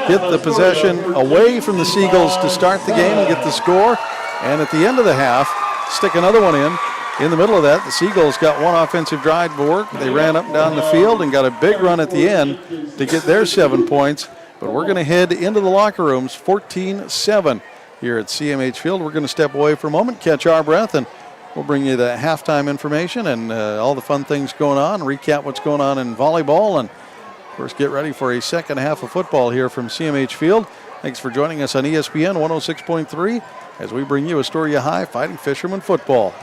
get the possession away from the Seagulls to start the game and get the score. And at the end of the half, stick another one in. In the middle of that, the Seagulls got one offensive drive to work. They ran up and down the field and got a big run at the end to get their 7 points. But we're going to head into the locker rooms, 14-7 here at CMH Field. We're going to step away for a moment, catch our breath, and we'll bring you the halftime information and all the fun things going on, recap what's going on in volleyball, and of course, get ready for a second half of football here from CMH Field. Thanks for joining us on ESPN 106.3 as we bring you Astoria High Fighting Fishermen football.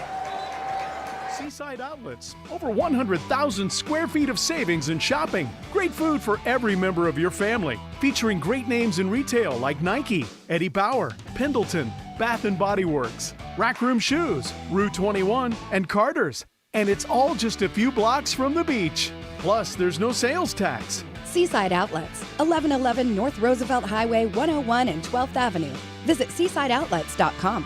Seaside Outlets. Over 100,000 square feet of savings and shopping. Great food for every member of your family. Featuring great names in retail like Nike, Eddie Bauer, Pendleton, Bath & Body Works, Rack Room Shoes, Rue 21, and Carter's. And it's all just a few blocks from the beach. Plus, there's no sales tax. Seaside Outlets, 1111 North Roosevelt Highway 101 and 12th Avenue. Visit seasideoutlets.com.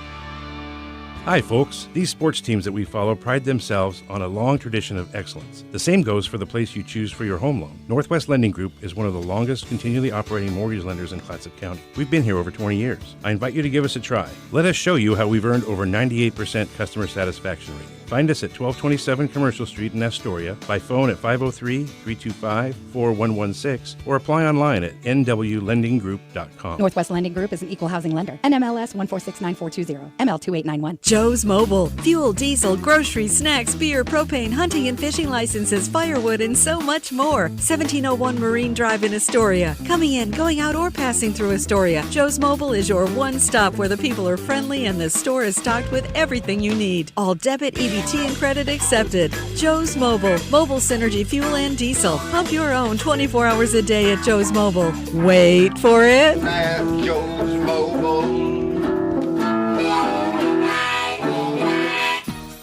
Hi, folks. These sports teams that we follow pride themselves on a long tradition of excellence. The same goes for the place you choose for your home loan. Northwest Lending Group is one of the longest continually operating mortgage lenders in Clatsop County. We've been here over 20 years. I invite you to give us a try. Let us show you how we've earned over 98% customer satisfaction rating. Find us at 1227 Commercial Street in Astoria, by phone at 503-325-4116, or apply online at nwlendinggroup.com. Northwest Lending Group is an equal housing lender. NMLS 1469420, ML2891. Joe's Mobile. Fuel, diesel, groceries, snacks, beer, propane, hunting and fishing licenses, firewood, and so much more. 1701 Marine Drive in Astoria. Coming in, going out, or passing through Astoria, Joe's Mobile is your one stop where the people are friendly and the store is stocked with everything you need. All debit, EBT, and credit accepted. Joe's Mobile. Mobile Synergy Fuel and Diesel. Pump your own 24 hours a day at Joe's Mobile. Wait for it. At Joe's Mobile.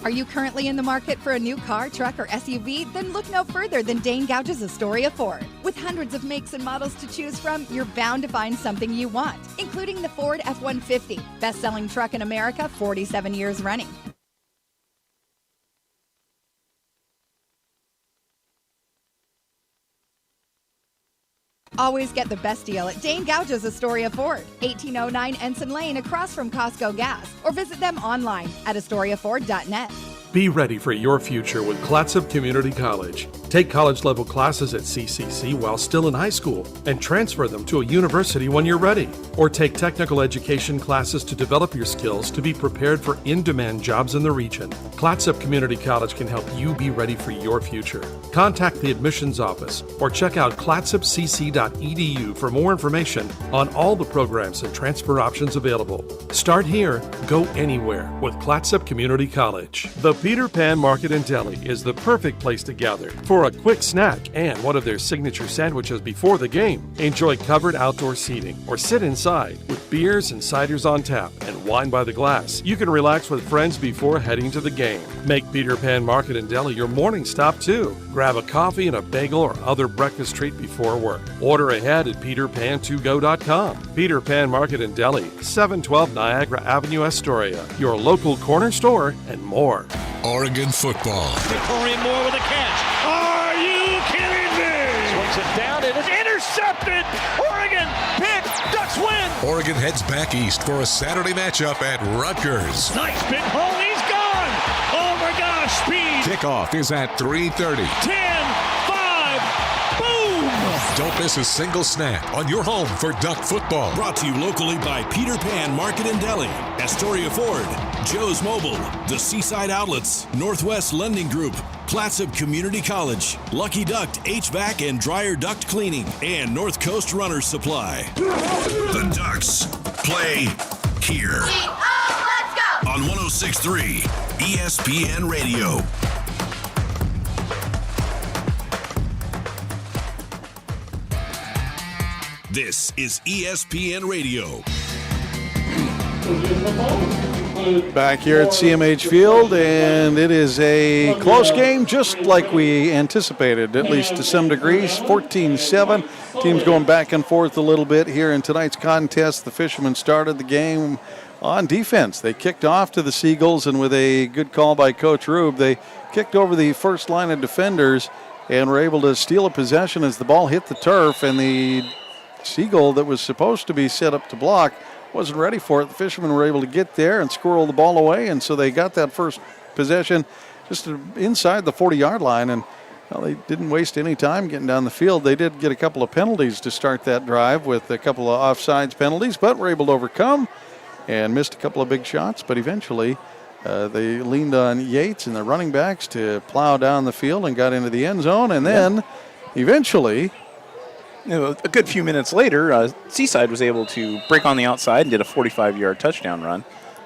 Are you currently in the market for a new car, truck, or SUV? Then look no further than Dane Gouge's Astoria Ford. With hundreds of makes and models to choose from, you're bound to find something you want, including the Ford F-150, best-selling truck in America, 47 years running. Always get the best deal at Dane Gouge's Astoria Ford, 1809 Ensign Lane across from Costco Gas, or visit them online at astoriaford.net. Be ready for your future with Clatsop Community College. Take college-level classes at CCC while still in high school and transfer them to a university when you're ready. Or take technical education classes to develop your skills to be prepared for in-demand jobs in the region. Clatsop Community College can help you be ready for your future. Contact the admissions office or check out clatsopcc.edu for more information on all the programs and transfer options available. Start here, go anywhere with Clatsop Community College. The Peter Pan Market and Deli is the perfect place to gather for a quick snack and one of their signature sandwiches before the game. Enjoy covered outdoor seating or sit inside with beers and ciders on tap and wine by the glass. You can relax with friends before heading to the game. Make Peter Pan Market and Deli your morning stop too. Grab a coffee and a bagel or other breakfast treat before work. Order ahead at peterpan2go.com. Peter Pan Market and Deli, 712 Niagara Avenue, Astoria. Your local corner store and more. Oregon football. Victoria Moore with a catch. Are you kidding me? Swings it down. It is intercepted. Oregon pick. Ducks win. Oregon heads back east for a Saturday matchup at Rutgers. Nice big hole. He's gone. Oh my gosh. Speed. Kickoff is at 3:30. 10, 5, boom. Don't miss a single snap on your home for Duck football. Brought to you locally by Peter Pan Market and Deli, Astoria Ford, Joe's Mobile, the Seaside Outlets, Northwest Lending Group, Clatsop Community College, Lucky Duck HVAC and Dryer Duct Cleaning, and North Coast Runners Supply. The Ducks play here on 106.3 ESPN Radio. This is ESPN Radio. Back here at CMH Field, and it is a close game, just like we anticipated, at least to some degrees. 14-7. Teams going back and forth a little bit here in tonight's contest. The Fishermen started the game on defense. They kicked off to the Seagulls, and with a good call by Coach Rube, they kicked over the first line of defenders and were able to steal a possession as the ball hit the turf, and the Seagull that was supposed to be set up to block wasn't ready for it. The Fishermen were able to get there and squirrel the ball away, and so they got that first possession just inside the 40-yard line, and well, they didn't waste any time getting down the field. They did get a couple of penalties to start that drive with a couple of offsides penalties, but were able to overcome and missed a couple of big shots, but eventually they leaned on Yates and the running backs to plow down the field and got into the end zone, and then eventually, a good few minutes later, Seaside was able to break on the outside and did a 45-yard touchdown run.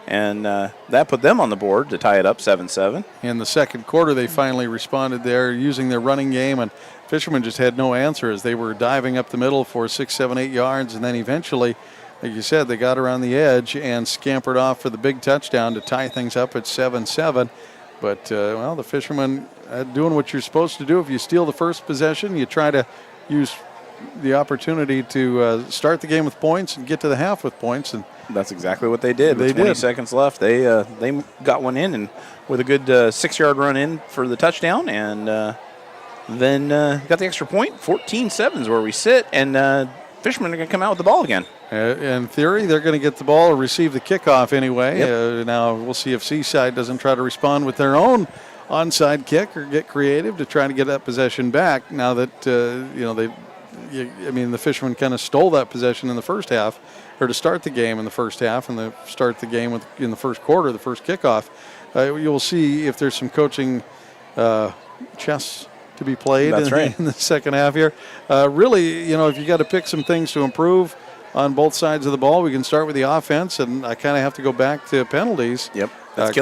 And that put them on the board to tie it up 7-7. In the second quarter, they finally responded there using their running game, and Fishermen just had no answer as they were diving up the middle for 6, 7, 8 yards. And then eventually, like you said, they got around the edge and scampered off for the big touchdown to tie things up at 7-7. But, well, the Fishermen doing what you're supposed to do. If you steal the first possession, you try to use the opportunity to start the game with points and get to the half with points, and that's exactly what they did. With 20 seconds left, they got one in, and with a good 6-yard run in for the touchdown, and then got the extra point. 14-7 is where we sit, and Fishermen are going to come out with the ball again. In theory, they're going to get the ball or receive the kickoff anyway. Yep. Now we'll see if Seaside doesn't try to respond with their own onside kick or get creative to try to get that possession back. Now that the Fishermen kind of stole that possession in the first half, or to start the game in the first half, and start the game in the first quarter, the first kickoff. You'll see if there's some coaching chess to be played in the second half here. Really, if you got to pick some things to improve on both sides of the ball, we can start with the offense, and I kind of have to go back to penalties. Yep. A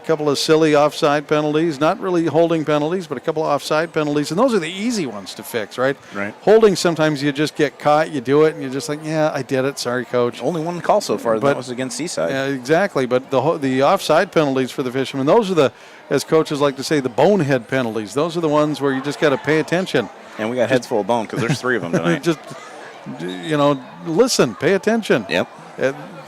couple of silly offside penalties, not really holding penalties, but a couple of offside penalties, and those are the easy ones to fix, right? Right. Holding, sometimes you just get caught, you do it, and you're just like, yeah, I did it, sorry, coach. Only one call so far, that was against Seaside. Yeah, exactly, but the offside penalties for the Fishermen, those are as coaches like to say, the bonehead penalties. Those are the ones where you just got to pay attention. And we got heads full of bone because there's 3 of them tonight. Just, listen, pay attention. Yep.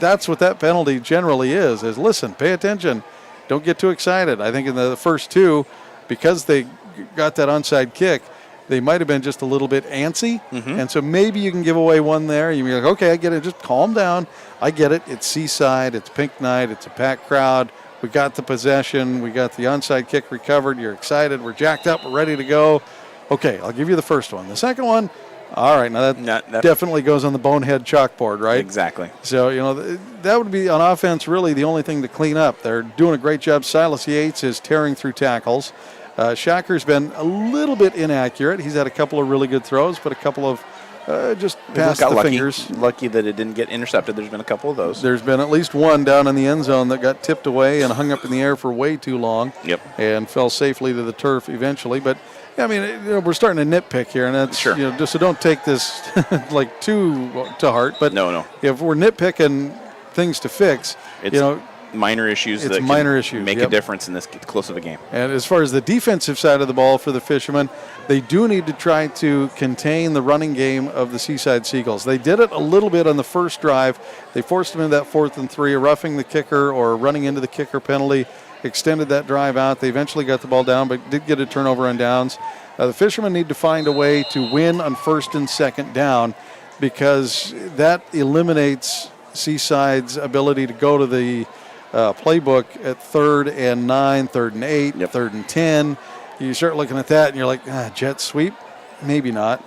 That's what that penalty generally is listen, pay attention. Don't get too excited. I think in the first 2, because they got that onside kick, they might have been just a little bit antsy. Mm-hmm. And so maybe you can give away one there. You'll be like, okay, I get it. Just calm down. I get it. It's Seaside. It's pink night. It's a packed crowd. We got the possession. We got the onside kick recovered. You're excited. We're jacked up. We're ready to go. Okay, I'll give you the first one. The second one, all right, now that definitely goes on the bonehead chalkboard, right? Exactly. So, that would be on offense really the only thing to clean up. They're doing a great job. Silas Yates is tearing through tackles. Shacker's been a little bit inaccurate. He's had a couple of really good throws, but a couple of just past the fingers. Lucky that it didn't get intercepted. There's been a couple of those. There's been at least one down in the end zone that got tipped away and hung up in the air for way too long. Yep. And fell safely to the turf eventually. But I mean, we're starting to nitpick here, and that's sure. Just so don't take this like too to heart. But no. If we're nitpicking things to fix, it's minor issues that can make a difference in this close of a game. And as far as the defensive side of the ball for the Fishermen, they do need to try to contain the running game of the Seaside Seagulls. They did it a little bit on the first drive. They forced them into that 4th and 3, roughing the kicker or running into the kicker penalty, extended that drive out. They eventually got the ball down, but did get a turnover on downs. The Fishermen need to find a way to win on 1st and 2nd down, because that eliminates Seaside's ability to go to the playbook at 3rd and 9, 3rd and 8, 3rd and 10. You start looking at that and you're like, jet sweep. Maybe not.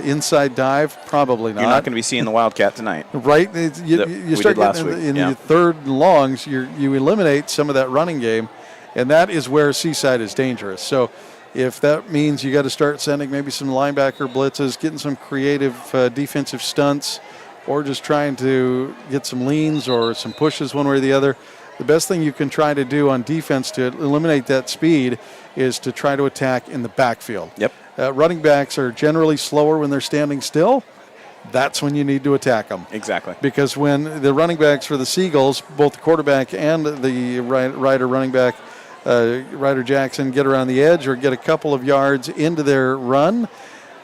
Inside dive, probably not. You're not going to be seeing the Wildcat tonight. Right? You start getting in your third and longs, you eliminate some of that running game, and that is where Seaside is dangerous. So if that means you got to start sending maybe some linebacker blitzes, getting some creative defensive stunts, or just trying to get some leans or some pushes one way or the other, the best thing you can try to do on defense to eliminate that speed is to try to attack in the backfield. Yep. Running backs are generally slower when they're standing still. That's when you need to attack them. Exactly. Because when the running backs for the Seagulls, both the quarterback and the rider running back, Ryder Jackson, get around the edge or get a couple of yards into their run,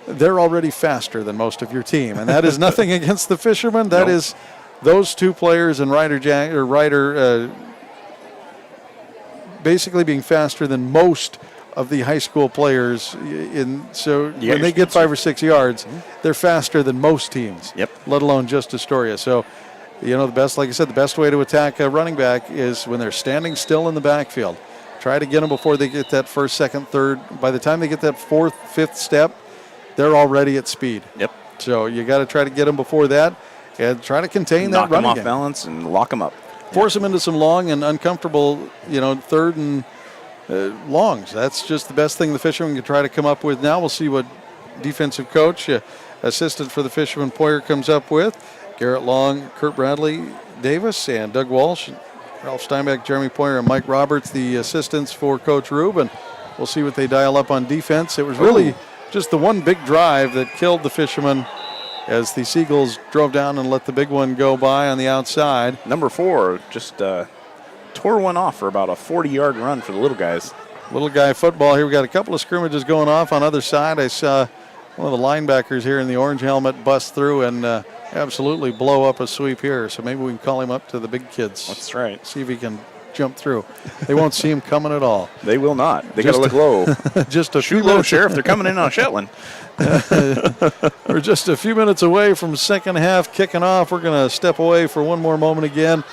they're already faster than most of your team. And that is nothing against the Fishermen. That is those two players and Ryder basically being faster than most of the high school players. When they get 5 or 6 yards, they're faster than most teams, let alone just Astoria. So, the best, like I said, the best way to attack a running back is when they're standing still in the backfield. Try to get them before they get that first, second, third. By the time they get that fourth, fifth step, they're already at speed. Yep. So you got to try to get them before that and try to contain that running game. Knock them off balance and lock them up. Force them into some long and uncomfortable, third and longs. That's just the best thing the Fishermen can try to come up with. Now we'll see what defensive coach, assistant for the Fishermen, Poyer, comes up with. Garrett Long, Kurt Bradley, Davis, and Doug Walsh, Ralph Steinbeck, Jeremy Poyer, and Mike Roberts, the assistants for Coach Rubin. We'll see what they dial up on defense. It was really just the one big drive that killed the Fishermen as the Seagulls drove down and let the big one go by on the outside. Number 4 just tore one off for about a 40-yard run for the little guys. Little guy football here. We got a couple of scrimmages going off on other side. I saw one of the linebackers here in the orange helmet bust through and absolutely blow up a sweep here. So maybe we can call him up to the big kids. That's right. See if he can jump through. They won't see him coming at all. They will not. They got to look low. Just a shoot low, Sheriff. They're coming in on Shetland. We're just a few minutes away from second half kicking off. We're going to step away for one more moment again.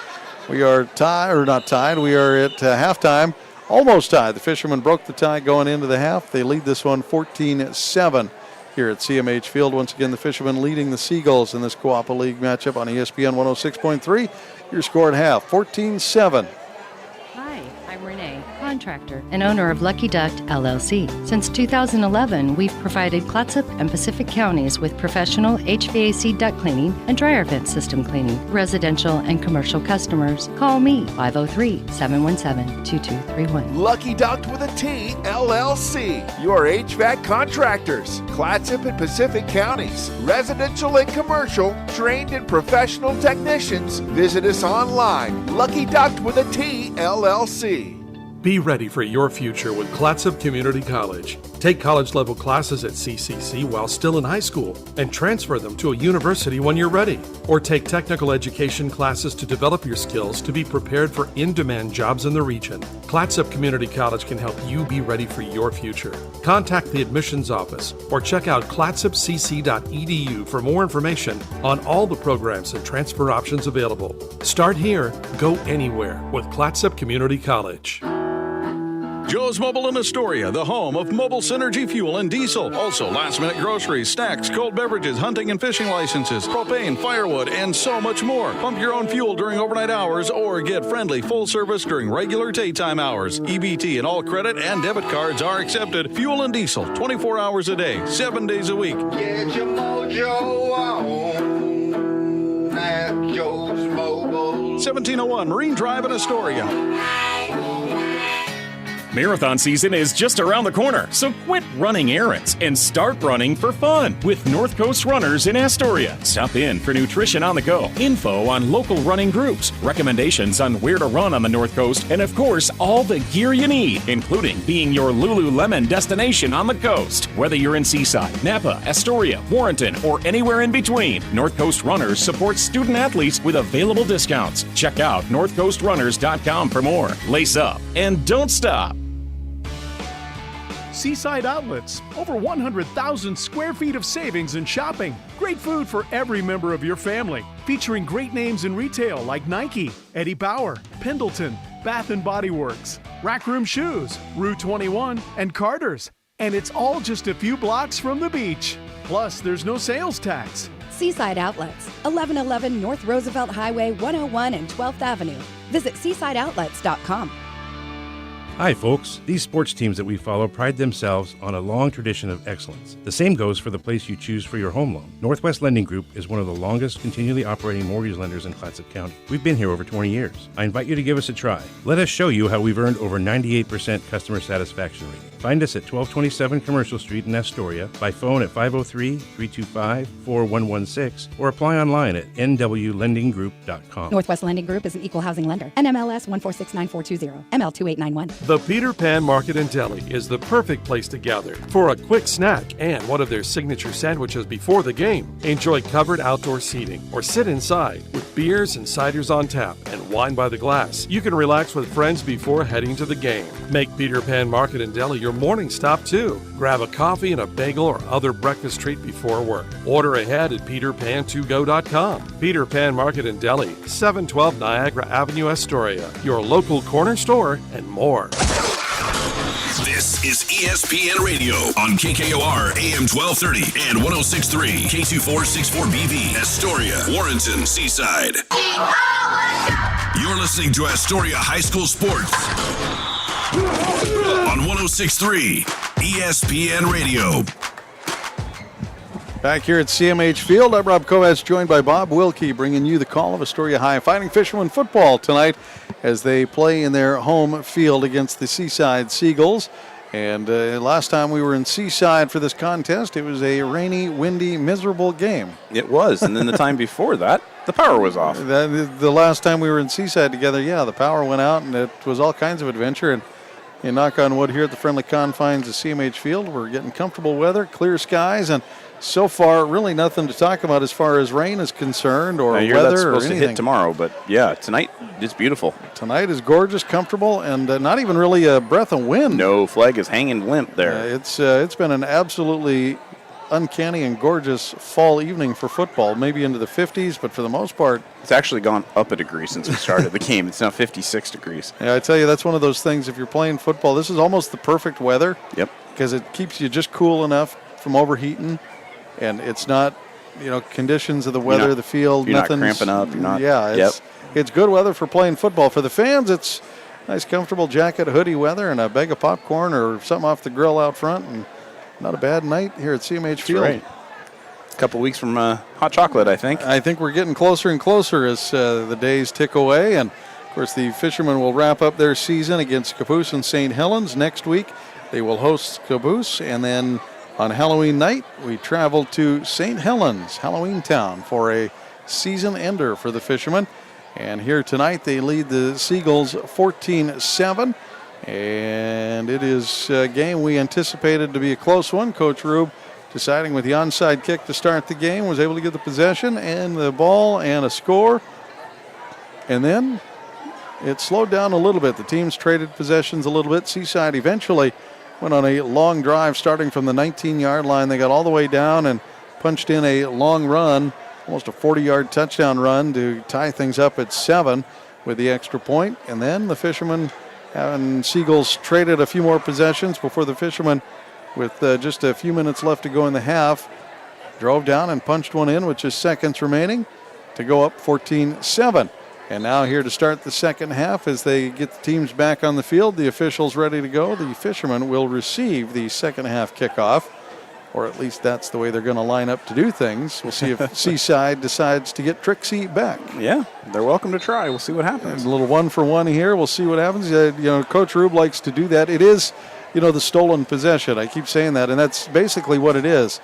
We are tied, or not tied. We are at halftime. Almost tied. The Fishermen broke the tie going into the half. They lead this one 14-7 here at CMH Field. Once again, the Fishermen leading the Seagulls in this Co-op League matchup on ESPN 106.3. Your score at half, 14-7. Hi, I'm Renee, contractor and owner of Lucky Duck LLC. Since 2011, we've provided Clatsop and Pacific counties with professional HVAC duct cleaning and dryer vent system cleaning. Residential and commercial customers, call me 503-717-2231. Lucky Duct with a T, LLC. Your HVAC contractors. Clatsop and Pacific counties. Residential and commercial. Trained and professional technicians. Visit us online. Lucky Duct with a T, LLC. Be ready for your future with Clatsop Community College. Take college-level classes at CCC while still in high school and transfer them to a university when you're ready. Or take technical education classes to develop your skills to be prepared for in-demand jobs in the region. Clatsop Community College can help you be ready for your future. Contact the admissions office or check out clatsopcc.edu for more information on all the programs and transfer options available. Start here, go anywhere with Clatsop Community College. Joe's Mobile in Astoria, the home of mobile synergy fuel and diesel. Also, last-minute groceries, snacks, cold beverages, hunting and fishing licenses, propane, firewood, and so much more. Pump your own fuel during overnight hours or get friendly full service during regular daytime hours. EBT and all credit and debit cards are accepted. Fuel and diesel, 24 hours a day, 7 days a week. Get your mojo on at Joe's Mobile. 1701 Marine Drive in Astoria. Marathon season is just around the corner, so quit running errands and start running for fun with North Coast Runners in Astoria. Stop in for nutrition on the go, info on local running groups, recommendations on where to run on the North Coast, and of course, all the gear you need, including being your Lululemon destination on the coast. Whether you're in Seaside, Napa, Astoria, Warrenton, or anywhere in between, North Coast Runners supports student athletes with available discounts. Check out northcoastrunners.com for more. Lace up and don't stop. Seaside Outlets, over 100,000 square feet of savings and shopping. Great food for every member of your family. Featuring great names in retail like Nike, Eddie Bauer, Pendleton, Bath & Body Works, Rack Room Shoes, Rue 21, and Carter's. And it's all just a few blocks from the beach. Plus, there's no sales tax. Seaside Outlets, 1111 North Roosevelt Highway 101 and 12th Avenue. Visit seasideoutlets.com. Hi, folks. These sports teams that we follow pride themselves on a long tradition of excellence. The same goes for the place you choose for your home loan. Northwest Lending Group is one of the longest continually operating mortgage lenders in Clatsop County. We've been here over 20 years. I invite you to give us a try. Let us show you how we've earned over 98% customer satisfaction rating. Find us at 1227 Commercial Street in Astoria, by phone at 503-325-4116, or apply online at nwlendinggroup.com. Northwest Lending Group is an equal housing lender. NMLS 1469420, ML2891. The Peter Pan Market and Deli is the perfect place to gather for a quick snack and one of their signature sandwiches before the game. Enjoy covered outdoor seating or sit inside with beers and ciders on tap and wine by the glass. You can relax with friends before heading to the game. Make Peter Pan Market and Deli your morning stop too. Grab a coffee and a bagel or other breakfast treat before work. Order ahead at peterpan2go.com. Peter Pan Market and Deli, 712 Niagara Avenue, Astoria. Your local corner store and more. This is ESPN Radio on KKOR AM 1230 and 106.3 K2464BV, Astoria, Warrenton, Seaside. You're listening to Astoria High School Sports on 106.3 ESPN Radio. Back here at CMH Field, I'm Rob Kovacs, joined by Bob Wilkie, bringing you the call of Astoria High Fighting Fishermen football tonight as they play in their home field against the Seaside Seagulls. And last time we were in Seaside for this contest, it was a rainy, windy, miserable game. It was, and then the time before that, the power was off. The last time we were in Seaside together, the power went out, and it was all kinds of adventure. And knock on wood here at the friendly confines of CMH Field, we're getting comfortable weather, clear skies, and so far, really nothing to talk about as far as rain is concerned or weather that's supposed or anything. to hit tomorrow, but tonight it's beautiful. Tonight is gorgeous, comfortable, and not even really a breath of wind. No, flag is hanging limp there. It's been an absolutely uncanny and gorgeous fall evening for football, maybe into the 50s, but for the most part, it's actually gone up a degree since we started the game. It's now 56 degrees. Yeah, I tell you, that's one of those things. If you're playing football, this is almost the perfect weather. Yep. Because it keeps you just cool enough from overheating. And it's not, conditions of the weather, the field, you're nothing. Not cramping up. You're not. Yeah, it's good weather for playing football. For the fans, it's nice, comfortable jacket, hoodie weather, and a bag of popcorn or something off the grill out front. And not a bad night here at CMH Field. Right. A couple weeks from hot chocolate, I think. I think we're getting closer and closer as the days tick away. And, of course, the Fishermen will wrap up their season against Caboose and St. Helens next week. They will host Caboose, and then on Halloween night, we travel to St. Helens, Halloween Town, for a season ender for the Fishermen. And here tonight, they lead the Seagulls 14-7. And it is a game we anticipated to be a close one. Coach Rube, deciding with the onside kick to start the game, was able to get the possession and the ball and a score. And then it slowed down a little bit. The teams traded possessions a little bit. Seaside eventually went on a long drive starting from the 19-yard line. They got all the way down and punched in a long run, almost a 40-yard touchdown run to tie things up at 7 with the extra point. And then the Fishermen and Seagulls traded a few more possessions before the Fishermen, with just a few minutes left to go in the half, drove down and punched one in with just seconds remaining to go up 14-7. And now here to start the second half as they get the teams back on the field, the officials ready to go. The Fishermen will receive the second half kickoff, or at least that's the way they're going to line up to do things. We'll see if Seaside decides to get Trixie back. Yeah, they're welcome to try. We'll see what happens. And a little 1-for-1 here. We'll see what happens. Coach Rube likes to do that. It is, the stolen possession. I keep saying that, and that's basically what it is.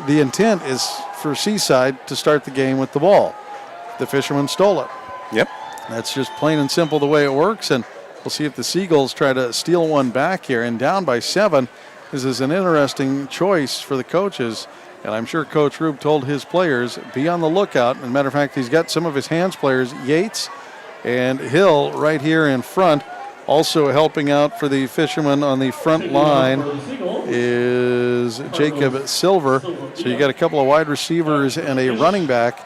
The intent is for Seaside to start the game with the ball. The Fishermen stole it. Yep. That's just plain and simple the way it works, and we'll see if the Seagulls try to steal one back here. And down by 7, this is an interesting choice for the coaches, and I'm sure Coach Rube told his players, be on the lookout. As a matter of fact, he's got some of his hands players, Yates and Hill, right here in front. Also helping out for the Fishermen on the front line is Jacob Silver. So you got a couple of wide receivers and a running back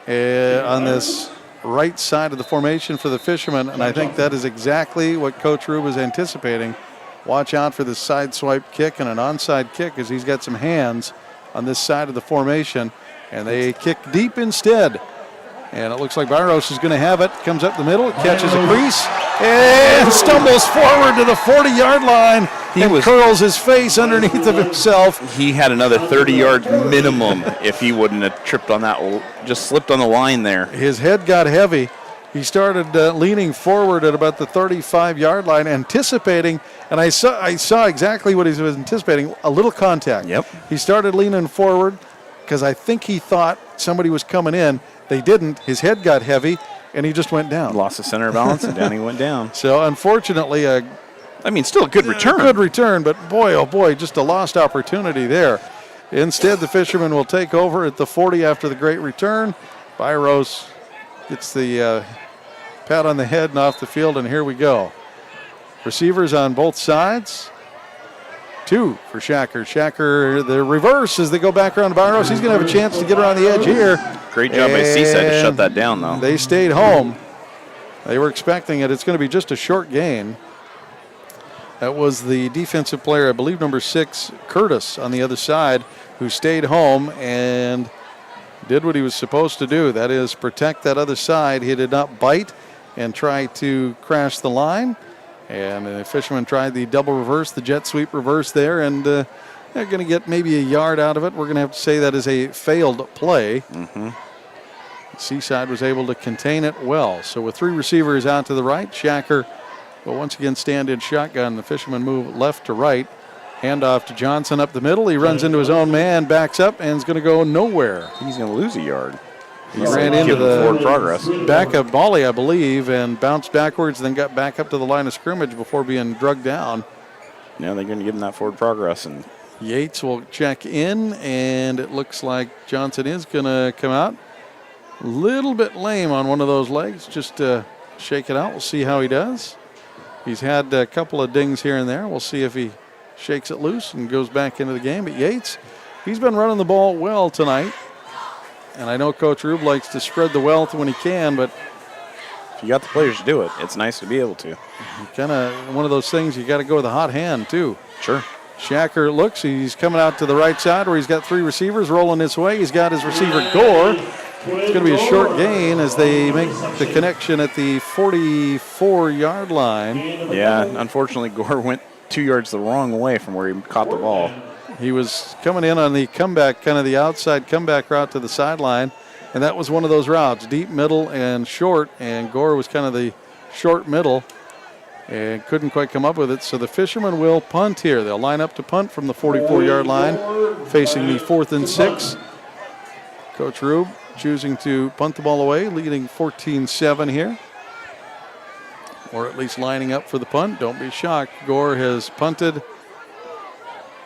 on this right side of the formation for the Fishermen, and I think that is exactly what Coach Rube is anticipating. watch out for the side swipe kick and an onside kick as he's got some hands on this side of the formation. And they kick deep instead. And it looks like Byros is going to have it. Comes up the middle, catches a crease, and stumbles forward to the 40-yard line. He curls his face underneath of himself. He had another 30 yards minimum if he wouldn't have tripped on that, just slipped on the line there. His head got heavy. He started leaning forward at about the 35-yard line, anticipating, and I saw exactly what he was anticipating, a little contact. Yep. He started leaning forward because I think he thought somebody was coming in. They didn't. His head got heavy, and he just went down. Lost the center of balance, and down he went down. So, unfortunately, still a good return. Good return, but boy, oh boy, just a lost opportunity there. Instead, the Fishermen will take over at the 40 after the great return. Byros gets the pat on the head and off the field, and here we go. Receivers on both sides. 2 for Shacker. Shacker, the reverse as they go back around to Byros. He's going to have a chance to get around the edge here. Great job by Seaside to shut that down, though. They stayed home. They were expecting it. It's going to be just a short gain. That was the defensive player, I believe number 6, Curtis, on the other side, who stayed home and did what he was supposed to do. That is, protect that other side. He did not bite and try to crash the line. And the Fishermen tried the double reverse, the jet sweep reverse there, and they're going to get maybe a yard out of it. We're going to have to say that is a failed play. Mm-hmm. Seaside was able to contain it well. So with 3 receivers out to the right, Shacker will once again stand in shotgun. The Fishermen move left to right. Handoff to Johnson up the middle. He runs into his own man, backs up, and is going to go nowhere. He's going to lose a yard. He ran into the forward progress. backup volley, I believe, and bounced backwards, then got back up to the line of scrimmage before being drugged down. Now they're going to give him that forward progress. And Yates will check in, and it looks like Johnson is going to come out. A little bit lame on one of those legs. Just shake it out. We'll see how he does. He's had a couple of dings here and there. We'll see if he shakes it loose and goes back into the game. But Yates, he's been running the ball well tonight. And I know Coach Rube likes to spread the wealth when he can, but if you got the players to do it, it's nice to be able to. Kind of one of those things you got to go with a hot hand, too. Sure. Shacker looks. He's coming out to the right side where he's got 3 receivers rolling this way. He's got his receiver, Gore. It's going to be a short gain as they make the connection at the 44-yard line. Yeah, unfortunately, Gore went 2 yards the wrong way from where he caught the ball. He was coming in on the comeback, kind of the outside comeback route to the sideline, and that was one of those routes, deep, middle, and short, and Gore was kind of the short middle and couldn't quite come up with it. So the Fishermen will punt here. They'll line up to punt from the 44-yard line, facing the 4th and 6. Coach Rube choosing to punt the ball away, leading 14-7 here, or at least lining up for the punt. Don't be shocked. Gore has punted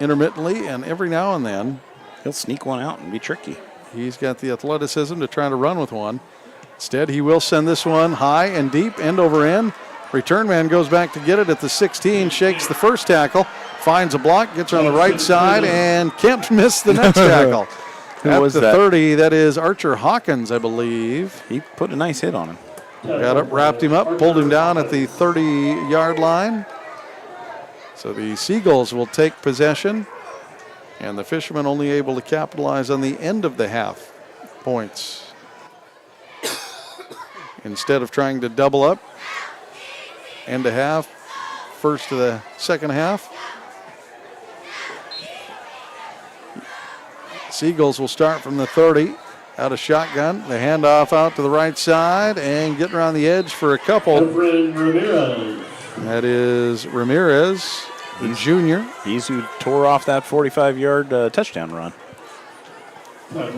intermittently, and every now and then he'll sneak one out and be tricky. He's got the athleticism to try to run with one. Instead, he will send this one high and deep, end over end. Return man goes back to get it at the 16, shakes the first tackle, finds a block, gets on the right side, and can't miss the next tackle. At the 30, that is Archer Hawkins, I believe. He put a nice hit on him. Got up, wrapped him up, pulled him down at the 30-yard line. So the Seagulls will take possession, and the Fishermen only able to capitalize on the end of the half points. Instead of trying to double up, end of half, first to the second half. Seagulls will start from the 30, out of shotgun. The handoff out to the right side, and getting around the edge for a couple. That is Ramirez, the junior. He's who tore off that 45-yard touchdown run. Got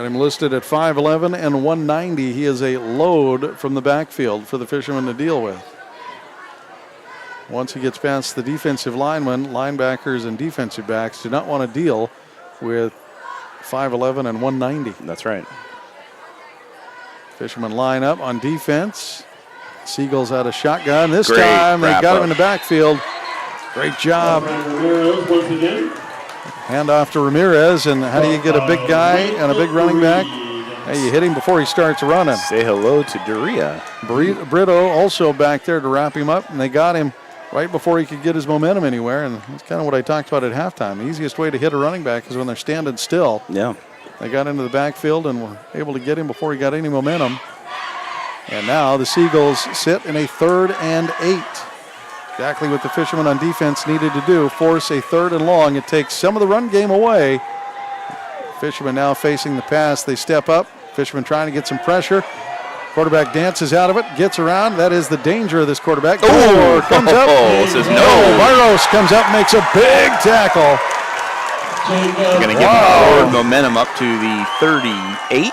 him listed at 5'11" and 190. He is a load from the backfield for the Fishermen to deal with. Once he gets past the defensive linemen, linebackers and defensive backs do not want to deal with 5'11" and 190. That's right. Fishermen line up on defense. Seagulls out of shotgun. This time they got him in the backfield. Great job. Hand off to Ramirez, and how do you get a big guy and a big running back? Hey, you hit him before he starts running. Say hello to Doria. Brito also back there to wrap him up, and they got him right before he could get his momentum anywhere, and that's kind of what I talked about at halftime. The easiest way to hit a running back is when they're standing still. Yeah. They got into the backfield and were able to get him before he got any momentum. And now the Seagulls sit in a 3rd and 8. Exactly what the Fishermen on defense needed to do, force a 3rd and long. It takes some of the run game away. Fishermen now facing the pass. They step up. Fishermen trying to get some pressure. Quarterback dances out of it, gets around. That is the danger of this quarterback. Oh, comes up. Says no. Barros comes up, makes a big tackle. You're going to give him forward momentum up to the 38.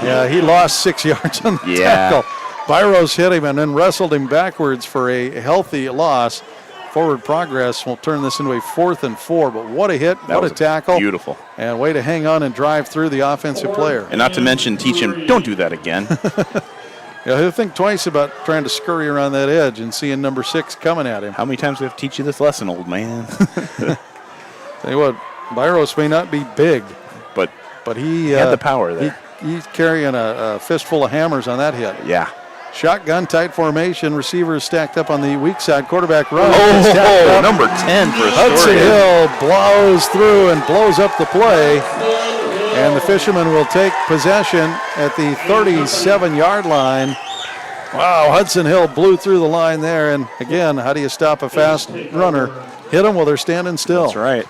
Yeah, he lost 6 yards on the tackle. Byros hit him and then wrestled him backwards for a healthy loss. Forward progress will turn this into a 4th and 4, but what a hit, what a tackle. Beautiful. And way to hang on and drive through the offensive player. And not to mention teach him, don't do that again. Yeah, he'll think twice about trying to scurry around that edge and seeing number 6 coming at him. How many times do we have to teach you this lesson, old man? Tell you what, Byros may not be big, but he had the power there. He's carrying a fistful of hammers on that hit. Yeah. Shotgun, tight formation, receivers stacked up on the weak side, quarterback run. Oh, number 10 for Astoria. Hudson Hill blows through and blows up the play, and the Fishermen will take possession at the 37-yard line. Wow, Hudson Hill blew through the line there, and again, how do you stop a fast runner? Hit them while they're standing still. That's right.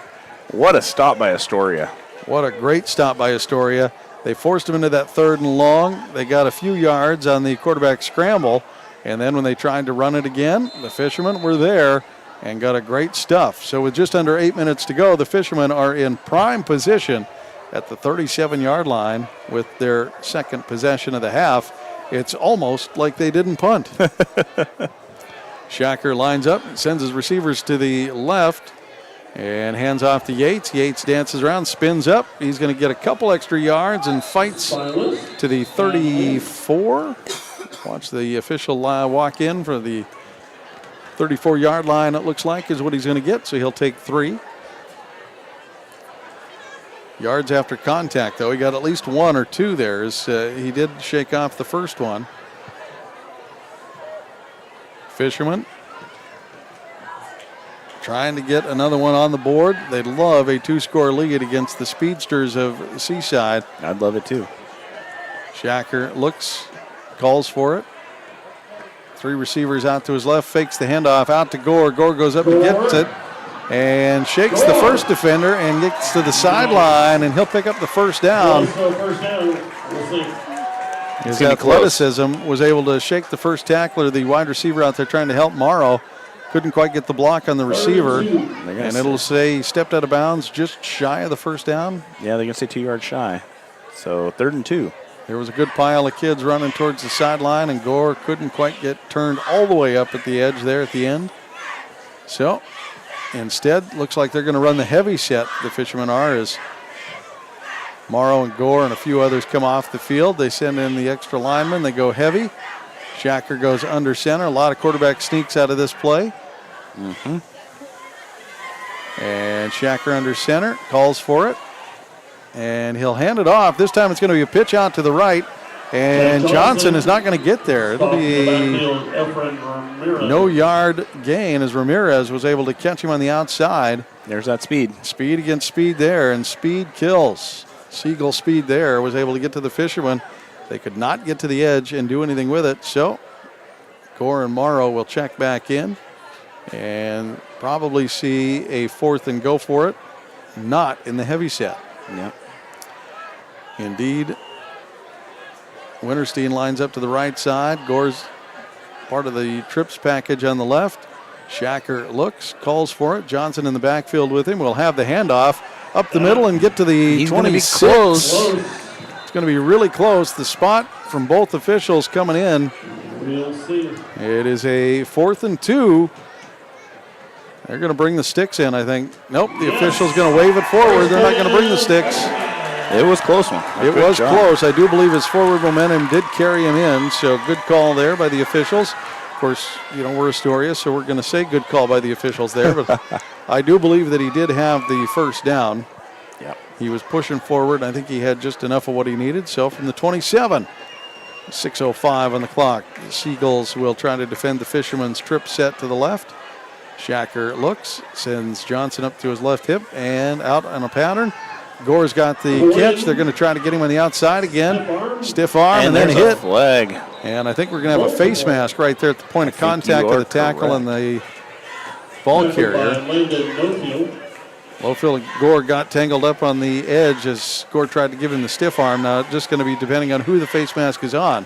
What a stop by Astoria. What a great stop by Astoria. They forced him into that 3rd and long. They got a few yards on the quarterback scramble, and then when they tried to run it again, the Fishermen were there and got a great stuff. So with just under 8 minutes to go, the Fishermen are in prime position at the 37-yard line with their second possession of the half. It's almost like they didn't punt. Shacker lines up, sends his receivers to the left, and hands off to Yates. Yates dances around, spins up. He's going to get a couple extra yards and fights to the 34. Watch the official walk in for the 34-yard line, it looks like, is what he's going to get. So he'll take 3. Yards after contact, though. He got at least 1 or 2 there. He did shake off the first one. Fisherman trying to get another one on the board. They'd love a 2-score lead against the speedsters of Seaside. I'd love it too. Shacker looks, calls for it. 3 receivers out to his left, fakes the handoff out to Gore. Gore goes up and gets it and shakes the first defender and gets to the sideline, and he'll pick up the first down. His athleticism was able to shake the first tackler, the wide receiver out there trying to help Morrow. Couldn't quite get the block on the receiver, and it'll say he stepped out of bounds just shy of the first down. Yeah, they're going to say 2 yards shy. So 3rd and 2. There was a good pile of kids running towards the sideline, and Gore couldn't quite get turned all the way up at the edge there at the end. So instead, looks like they're going to run the heavy set. The Fishermen are, as Morrow and Gore and a few others come off the field. They send in the extra linemen. They go heavy. Shacker goes under center. A lot of quarterback sneaks out of this play. Mm-hmm. And Shacker under center, calls for it. And he'll hand it off. This time it's going to be a pitch out to the right. And Johnson is not going to get there. It'll be a no-yard gain as Ramirez was able to catch him on the outside. There's that speed. Speed against speed there, and speed kills. Seagull speed there was able to get to the Fishermen. They could not get to the edge and do anything with it, so Gore and Morrow will check back in and probably see a 4th and go for it, not in the heavy set. Yep. Indeed, Winterstein lines up to the right side. Gore's part of the trips package on the left. Shacker looks, calls for it. Johnson in the backfield with him. We'll have the handoff up the middle and get to the 26. Gonna be close. It's going to be really close. The spot from both officials coming in. It is a 4th and 2. They're going to bring the sticks in, I think. Nope, the official's going to wave it forward. They're not going to bring the sticks. It was a close one. It was close. I do believe his forward momentum did carry him in, so good call there by the officials. Of course, we're Astoria, so we're going to say good call by the officials there, but I do believe that he did have the first down. Yep. He was pushing forward. I think he had just enough of what he needed. So from the 27, 6:05 on the clock, the Seagulls will try to defend the Fishermen's trip set to the left. Shacker looks, sends Johnson up to his left hip and out on a pattern. Gore's got the catch. They're going to try to get him on the outside again. Stiff arm and then hit. Flag. And I think we're going to have a face mask right there at the point of contact of the tackle and the ball carrier. Lowfield and Gore got tangled up on the edge as Gore tried to give him the stiff arm. Now it's just going to be depending on who the face mask is on.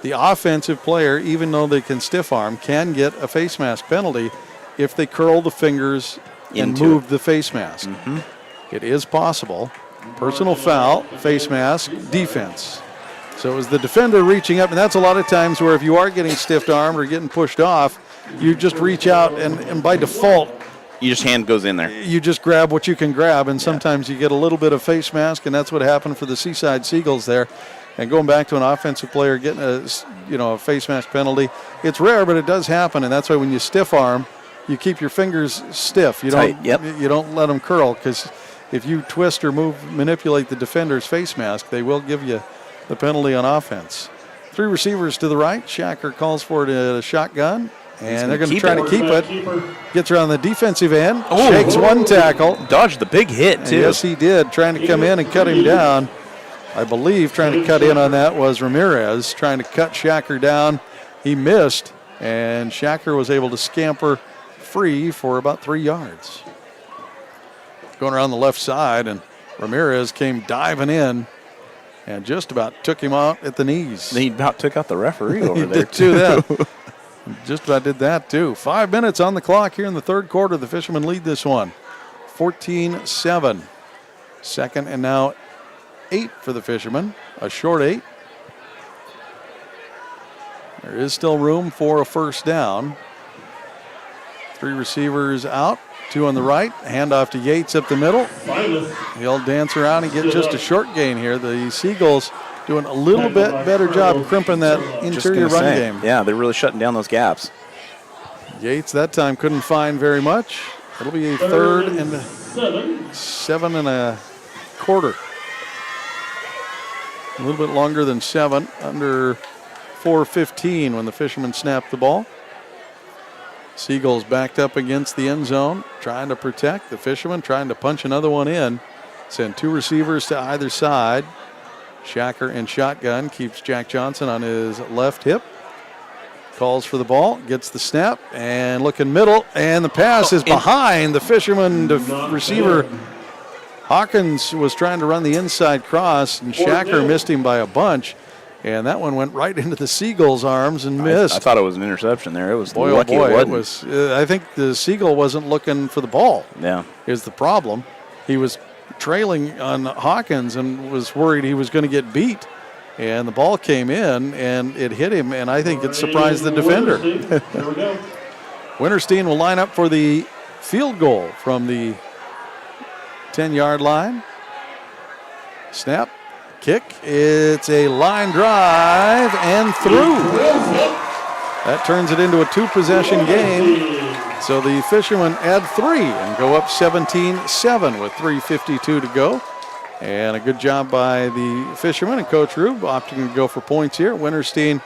The offensive player, even though they can stiff arm, can get a face mask penalty if they curl the fingers and move the face mask. It is possible. Personal foul, face mask, defense. So it was the defender reaching up, and that's a lot of times where if you are getting stiff armed or getting pushed off, you just reach out, and by default, hand goes in there. You just grab what you can grab, and sometimes you get a little bit of face mask, and that's what happened for the Seaside Seagulls there. And going back to an offensive player getting a face mask penalty, it's rare, but it does happen, and that's why when you stiff arm, you keep your fingers stiff. You don't you don't let them curl, because if you twist or manipulate the defender's face mask, they will give you the penalty on offense. 3 receivers to the right. Shacker calls for it at a shotgun, and they're going to try to keep it. Gets around the defensive end, shakes one tackle. Dodged the big hit, too. Yes, he did, trying to come in and cut him down. I believe trying to cut in on that was Ramirez, trying to cut Shacker down. He missed, and Shacker was able to scamper free for about 3 yards. Going around the left side, and Ramirez came diving in and just about took him out at the knees. He about took out the referee over there, too. That. Just about did that, too. 5 minutes on the clock here in the third quarter. The Fishermen lead this one, 14-7. Second and now 8 for the Fishermen, a short 8. There is still room for a first down. 3 receivers out, 2 on the right. Handoff to Yates up the middle. He'll dance around and get just a short gain here. The Seagulls doing a little bit better job crimping that interior run game. Yeah, they're really shutting down those gaps. Yates that time couldn't find very much. It'll be a 3rd and 7 and a quarter. A little bit longer than 7, under 4:15 when the Fishermen snapped the ball. Seagulls backed up against the end zone, trying to protect. The Fishermen trying to punch another one in. Send 2 receivers to either side. Shacker in shotgun keeps Jack Johnson on his left hip. Calls for the ball, gets the snap, and looking middle, and the pass is behind the Fisherman receiver. Hawkins was trying to run the inside cross, and Shacker missed him by a bunch. And that one went right into the Seagulls' arms and missed. I thought it was an interception there. It was lucky it was. I think the Seagull wasn't looking for the ball. Yeah, is the problem. He was trailing on Hawkins and was worried he was going to get beat. And the ball came in and it hit him, and I think it surprised the defender. Winterstein will line up for the field goal from the 10-yard line. Snap. Kick, it's a line drive and through. That turns it into a 2-possession game. So the Fishermen add 3 and go up 17-7 with 3:52 to go. And a good job by the Fishermen and Coach Rube opting to go for points here. Winterstein,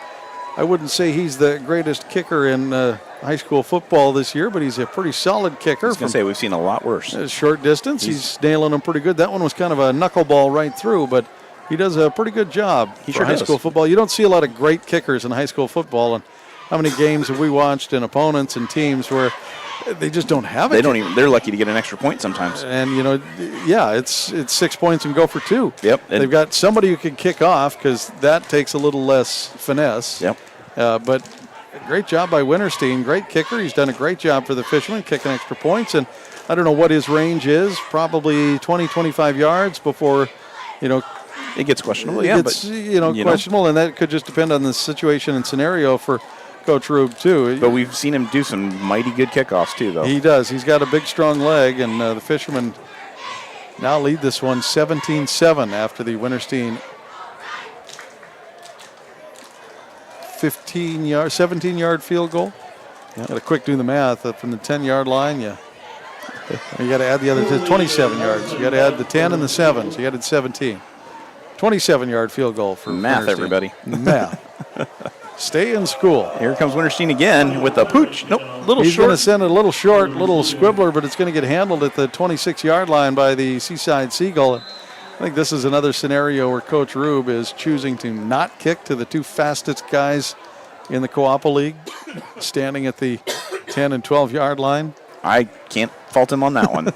I wouldn't say he's the greatest kicker in high school football this year, but he's a pretty solid kicker. I was going to say, we've seen a lot worse. Short distance, he's nailing them pretty good. That one was kind of a knuckleball right through, but he does a pretty good job for high school football. You don't see a lot of great kickers in high school football, and how many games have we watched in opponents and teams where they just don't have it? They're lucky to get an extra point sometimes. And it's 6 points and go for 2. Yep. They've got somebody who can kick off because that takes a little less finesse. Yep. But great job by Winterstein. Great kicker. He's done a great job for the Fishermen, kicking extra points. And I don't know what his range is. Probably 20, 25 yards before, it gets questionable. Questionable, and that could just depend on the situation and scenario for Coach Rube, too. But we've seen him do some mighty good kickoffs, too, though. He does. He's got a big, strong leg, and the Fishermen now lead this one 17-7 after the Winterstein 17-yard field goal. Got to quick do the math. From the 10-yard line, you got to add the other 27 yards. You got to add the 10 and the 7, so you added 17. 27-yard field goal for math, Winterstein. Everybody. Math. stay in school. Here comes Winterstein again with a pooch. Nope, little He's short. going to send a little short, little squibbler, but it's going to get handled at the 26-yard line by the Seaside Seagull. I think this is another scenario where Coach Rube is choosing to not kick to the two fastest guys in the Coapa League, standing at the 10 and 12-yard line. I can't fault him on that one.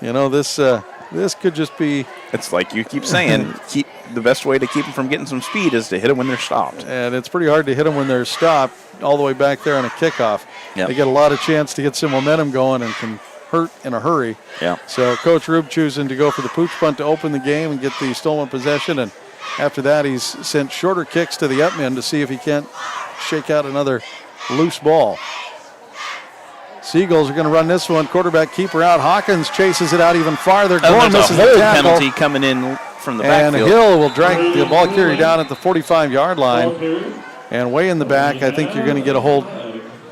You know, this could just be. It's like you keep saying, the best way to keep them from getting some speed is to hit them when they're stopped. And it's pretty hard to hit them when they're stopped all the way back there on a kickoff. Yep. They get a lot of chance to get some momentum going and can hurt in a hurry. Yeah. So Coach Rube choosing to go for the pooch punt to open the game and get the stolen possession. And after that, he's sent shorter kicks to the up men to see if he can't shake out another loose ball. Seagulls are going to run this one. Quarterback keeper out. Hawkins chases it out even farther. Gorham misses the tackle. Penalty coming in from the and backfield. Hill will drag the ball carrier down at the 45-yard line. And way in the back, I think you're going to get a hold,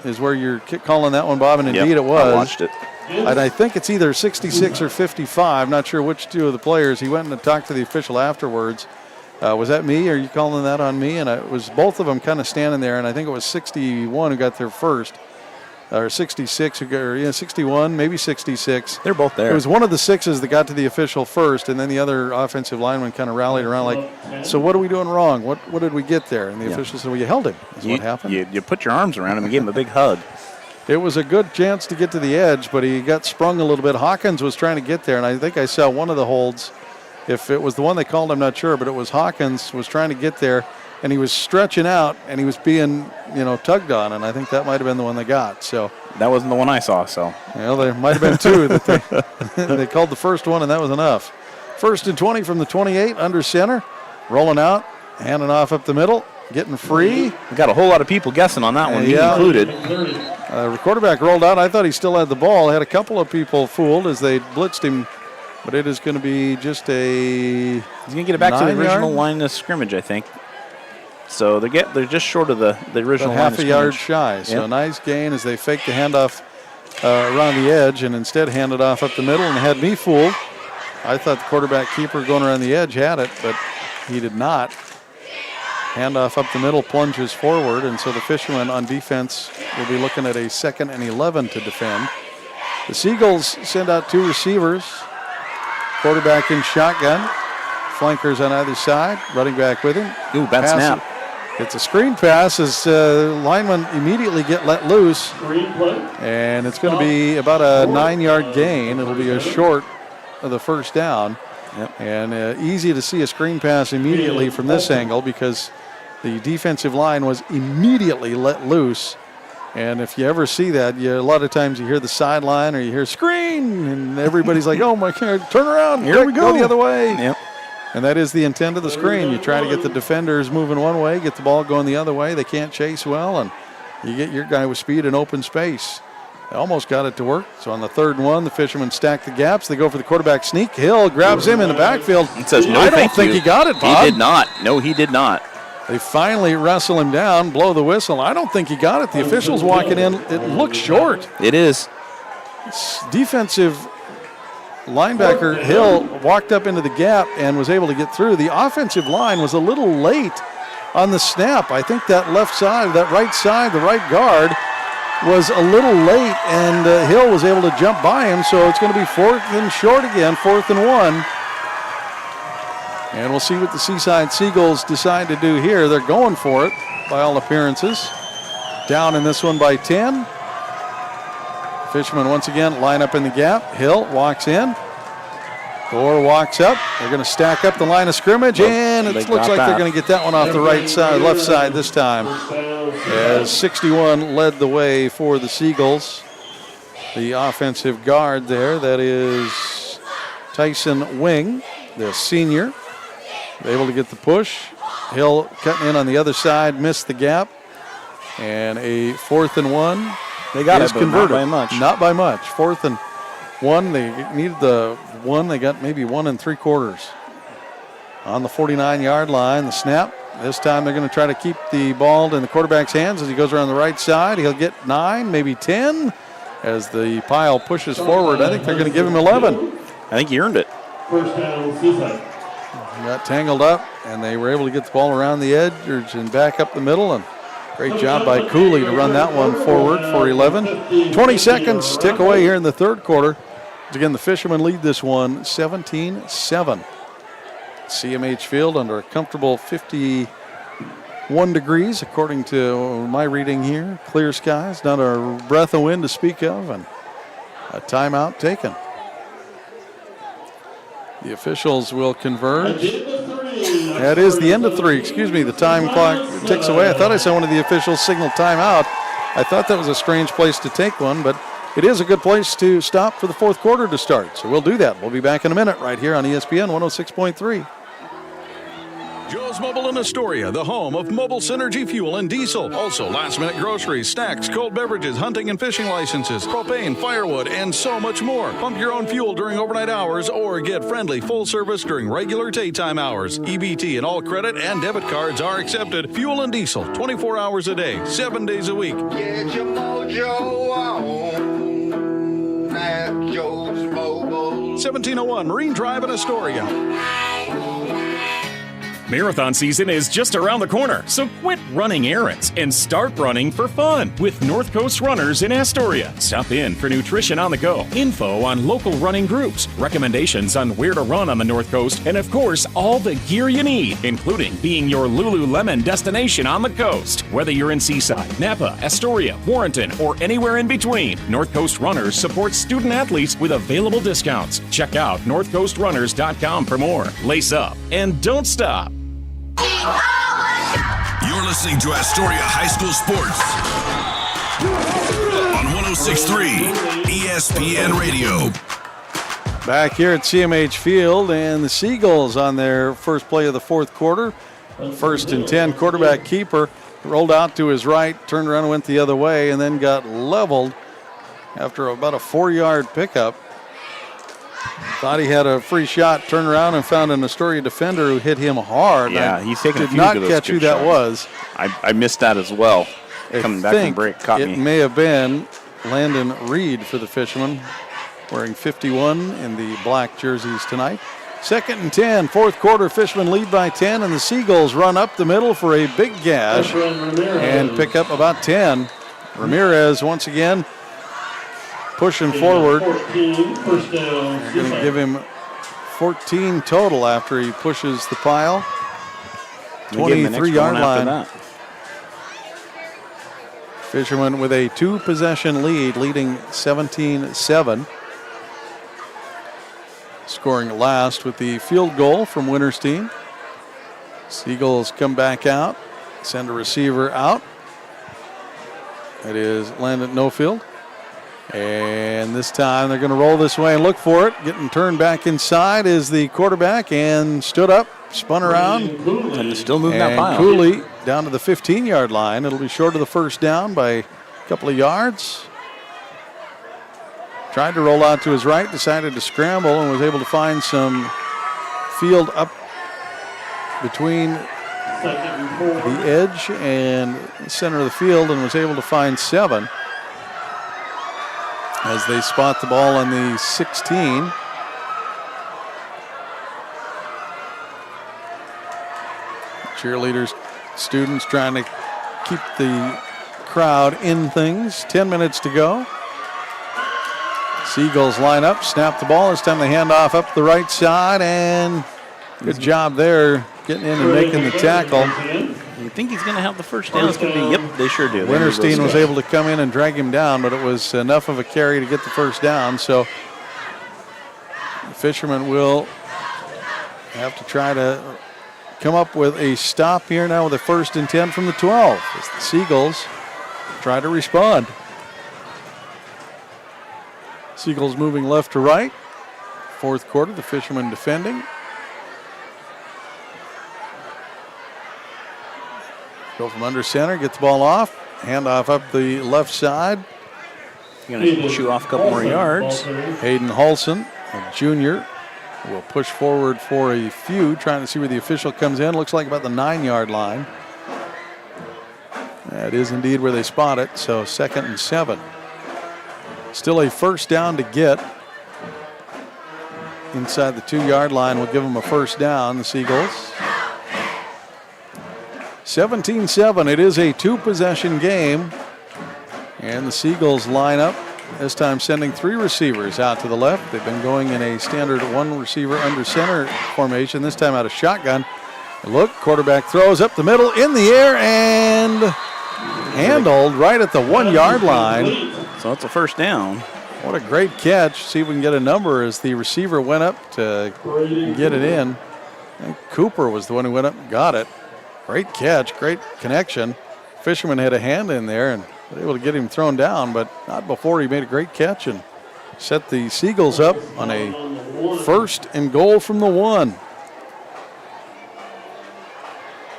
is where you're calling that one, Bob, and indeed it was. I watched it. And I think it's either 66 or 55. Not sure which two of the players. He went and talked to the official afterwards. Was that me? Are you calling that on me? And it was both of them kind of standing there, and I think it was 61 who got there first. Or 66, who got, 61, maybe 66. They're both there. It was one of the sixes that got to the official first, and then the other offensive lineman kind of rallied around like, so what are we doing wrong? What did we get there? And the official said, well, you held him, is what happened. You put your arms around him and gave him a big hug. It was a good chance to get to the edge, but he got sprung a little bit. Hawkins was trying to get there, and I think I saw one of the holds. If it was the one they called, I'm not sure, but it was Hawkins was trying to get there, and he was stretching out, and he was being, tugged on, and I think that might have been the one they got. So that wasn't the one I saw. So there might have been two that they called the first one, and that was enough. 1st and 20 from the 28, under center, rolling out, handing off up the middle, getting free. We got a whole lot of people guessing on that one, me included. The quarterback rolled out. I thought he still had the ball. Had a couple of people fooled as they blitzed him. But it is going to be just He's going to get it back to the original line of scrimmage, I think. So they're just short of the original line of scrimmage. Half a yard shy. So a nice gain as they faked the handoff around the edge and instead handed off up the middle and had me fooled. I thought the quarterback keeper going around the edge had it, but he did not. Handoff up the middle, plunges forward, and so the Fishermen on defense will be looking at a 2nd and 11 to defend. The Seagulls send out two receivers. Quarterback in shotgun. Flankers on either side. Running back with him. Ooh, bad snap. It's a screen pass as linemen immediately get let loose. And it's going to be about a 9-yard gain. It'll be a short of the first down. Yep. And easy to see a screen pass immediately from this angle because the defensive line was immediately let loose. And if you ever see that, a lot of times you hear the sideline or you hear screen, and everybody's like, oh my God, turn around, here we go the other way. Yep. And that is the intent of the screen. You try to get the defenders moving one way, get the ball going the other way. They can't chase well, and you get your guy with speed and open space. They almost got it to work. So on the 3rd and 1, the Fishermen stack the gaps. They go for the quarterback sneak. Hill grabs him in the backfield. It says no, I don't think he got it, Bob. He did not. No, he did not. They finally wrestle him down, blow the whistle. I don't think he got it. The official's walking in. It looks short. It is. Defensive linebacker Hill walked up into the gap and was able to get through. The offensive line was a little late on the snap. I think that left side, that right side, the right guard was a little late, and Hill was able to jump by him, so it's going to be 4th and short again, 4th and 1. And we'll see what the Seaside Seagulls decide to do here. They're going for it, by all appearances. Down in this one by 10. Fishermen once again line up in the gap. Hill walks in. Gore walks up. They're going to stack up the line of scrimmage, and it looks like they're going to get that one off the right side, left side this time. As 61 led the way for the Seagulls. The offensive guard there, that is Tyson Wing, the senior. Able to get the push. Hill cutting in on the other side, missed the gap. And a 4th and 1. They got it, converted. Not by much. Not by much. 4th and 1. They needed the 1. They got maybe 1 3/4. On the 49-yard line, the snap. This time they're going to try to keep the ball in the quarterback's hands as he goes around the right side. He'll get 9, maybe 10. As the pile pushes forward, I think they're going to give him 11. I think he earned it. First down, Seaside. Got tangled up, and they were able to get the ball around the edge and back up the middle. And Great job by Cooley to run that one forward for 11. 20 seconds tick away here in the third quarter. Again, the Fishermen lead this one 17-7. CMH Field under a comfortable 51 degrees, according to my reading here. Clear skies, not a breath of wind to speak of, and a timeout taken. The officials will converge. That is the end of three. Excuse me, the time clock ticks away. I thought I saw one of the officials signal timeout. I thought that was a strange place to take one, but it is a good place to stop for the fourth quarter to start. So we'll do that. We'll be back in a minute right here on ESPN 106.3. Joe's Mobile in Astoria, the home of mobile synergy fuel and diesel. Also, last-minute groceries, snacks, cold beverages, hunting and fishing licenses, propane, firewood, and so much more. Pump your own fuel during overnight hours or get friendly full service during regular daytime hours. EBT and all credit and debit cards are accepted. Fuel and diesel, 24 hours a day, 7 days a week. Get your mojo on at Joe's Mobile. 1701 Marine Drive in Astoria. Marathon season is just around the corner, so quit running errands and start running for fun with North Coast Runners in Astoria. Stop in for nutrition on the go, info on local running groups, recommendations on where to run on the North Coast, and of course, all the gear you need, including being your Lululemon destination on the coast. Whether you're in Seaside, Napa, Astoria, Warrenton, or anywhere in between, North Coast Runners supports student athletes with available discounts. Check out northcoastrunners.com for more. Lace up and don't stop. You're listening to Astoria High School Sports on 106.3 ESPN Radio. Back here at CMH Field, and the Seagulls on their first play of the fourth quarter. 1st and 10, quarterback keeper rolled out to his right, turned around and went the other way, and then got leveled after about a 4-yard pickup. Thought he had a free shot, turned around and found an Astoria defender who hit him hard. Yeah, he's taking a few of those. Did not catch who that shots. was. I missed that as well. Coming back from break, caught me. It may have been Landon Reed for the Fishermen, wearing 51 in the black jerseys tonight. 2nd and 10, fourth quarter, Fishermen lead by 10, and the Seagulls run up the middle for a big gash and pick up about 10. Ramirez once again pushing forward. They're going to give him 14 total after he pushes the pile. 23-yard line. Fishermen with a 2-possession lead, leading 17-7. Scoring last with the field goal from Winterstein. Seagulls come back out, send a receiver out. It is Landon Nofield. And this time they're going to roll this way and look for it. Getting turned back inside is the quarterback and stood up, spun around. And still moving that pile. Cooley down to the 15-yard line. It'll be short of the first down by a couple of yards. Tried to roll out to his right, decided to scramble, and was able to find some field up between the edge and the center of the field, and was able to find 7 as they spot the ball on the 16. Cheerleaders, students trying to keep the crowd in things. 10 minutes to go. Seagulls line up, snap the ball. This time they hand off up the right side, and good job there getting in and making the tackle. You think he's going to have the first down? It's going to be, yep, they sure do. Winterstein was able to come in and drag him down, but it was enough of a carry to get the first down. So the Fishermen will have to try to come up with a stop here now with a 1st and 10 from the 12 as the Seagulls try to respond. Seagulls moving left to right. Fourth quarter, the Fishermen defending. Go from under center, get the ball off, hand off up the left side. Going to chew off a couple more yards. Hayden Halson, a junior, will push forward for a few, trying to see where the official comes in. Looks like about the 9-yard line. That is indeed where they spot it, so 2nd and 7. Still a first down to get. Inside the 2-yard line will give them a first down, the Seagulls. 17-7. It is a two-possession game. And the Seagulls line up, this time sending 3 receivers out to the left. They've been going in a standard 1 receiver under center formation, this time out of shotgun. Look, quarterback throws up the middle, in the air, and handled right at the 1-yard line. So it's a first down. What a great catch. See if we can get a number as the receiver went up to get it in. I think Cooper was the one who went up and got it. Great catch, great connection. Fisherman had a hand in there and was able to get him thrown down, but not before he made a great catch and set the Seagulls up on a 1st and goal from the 1.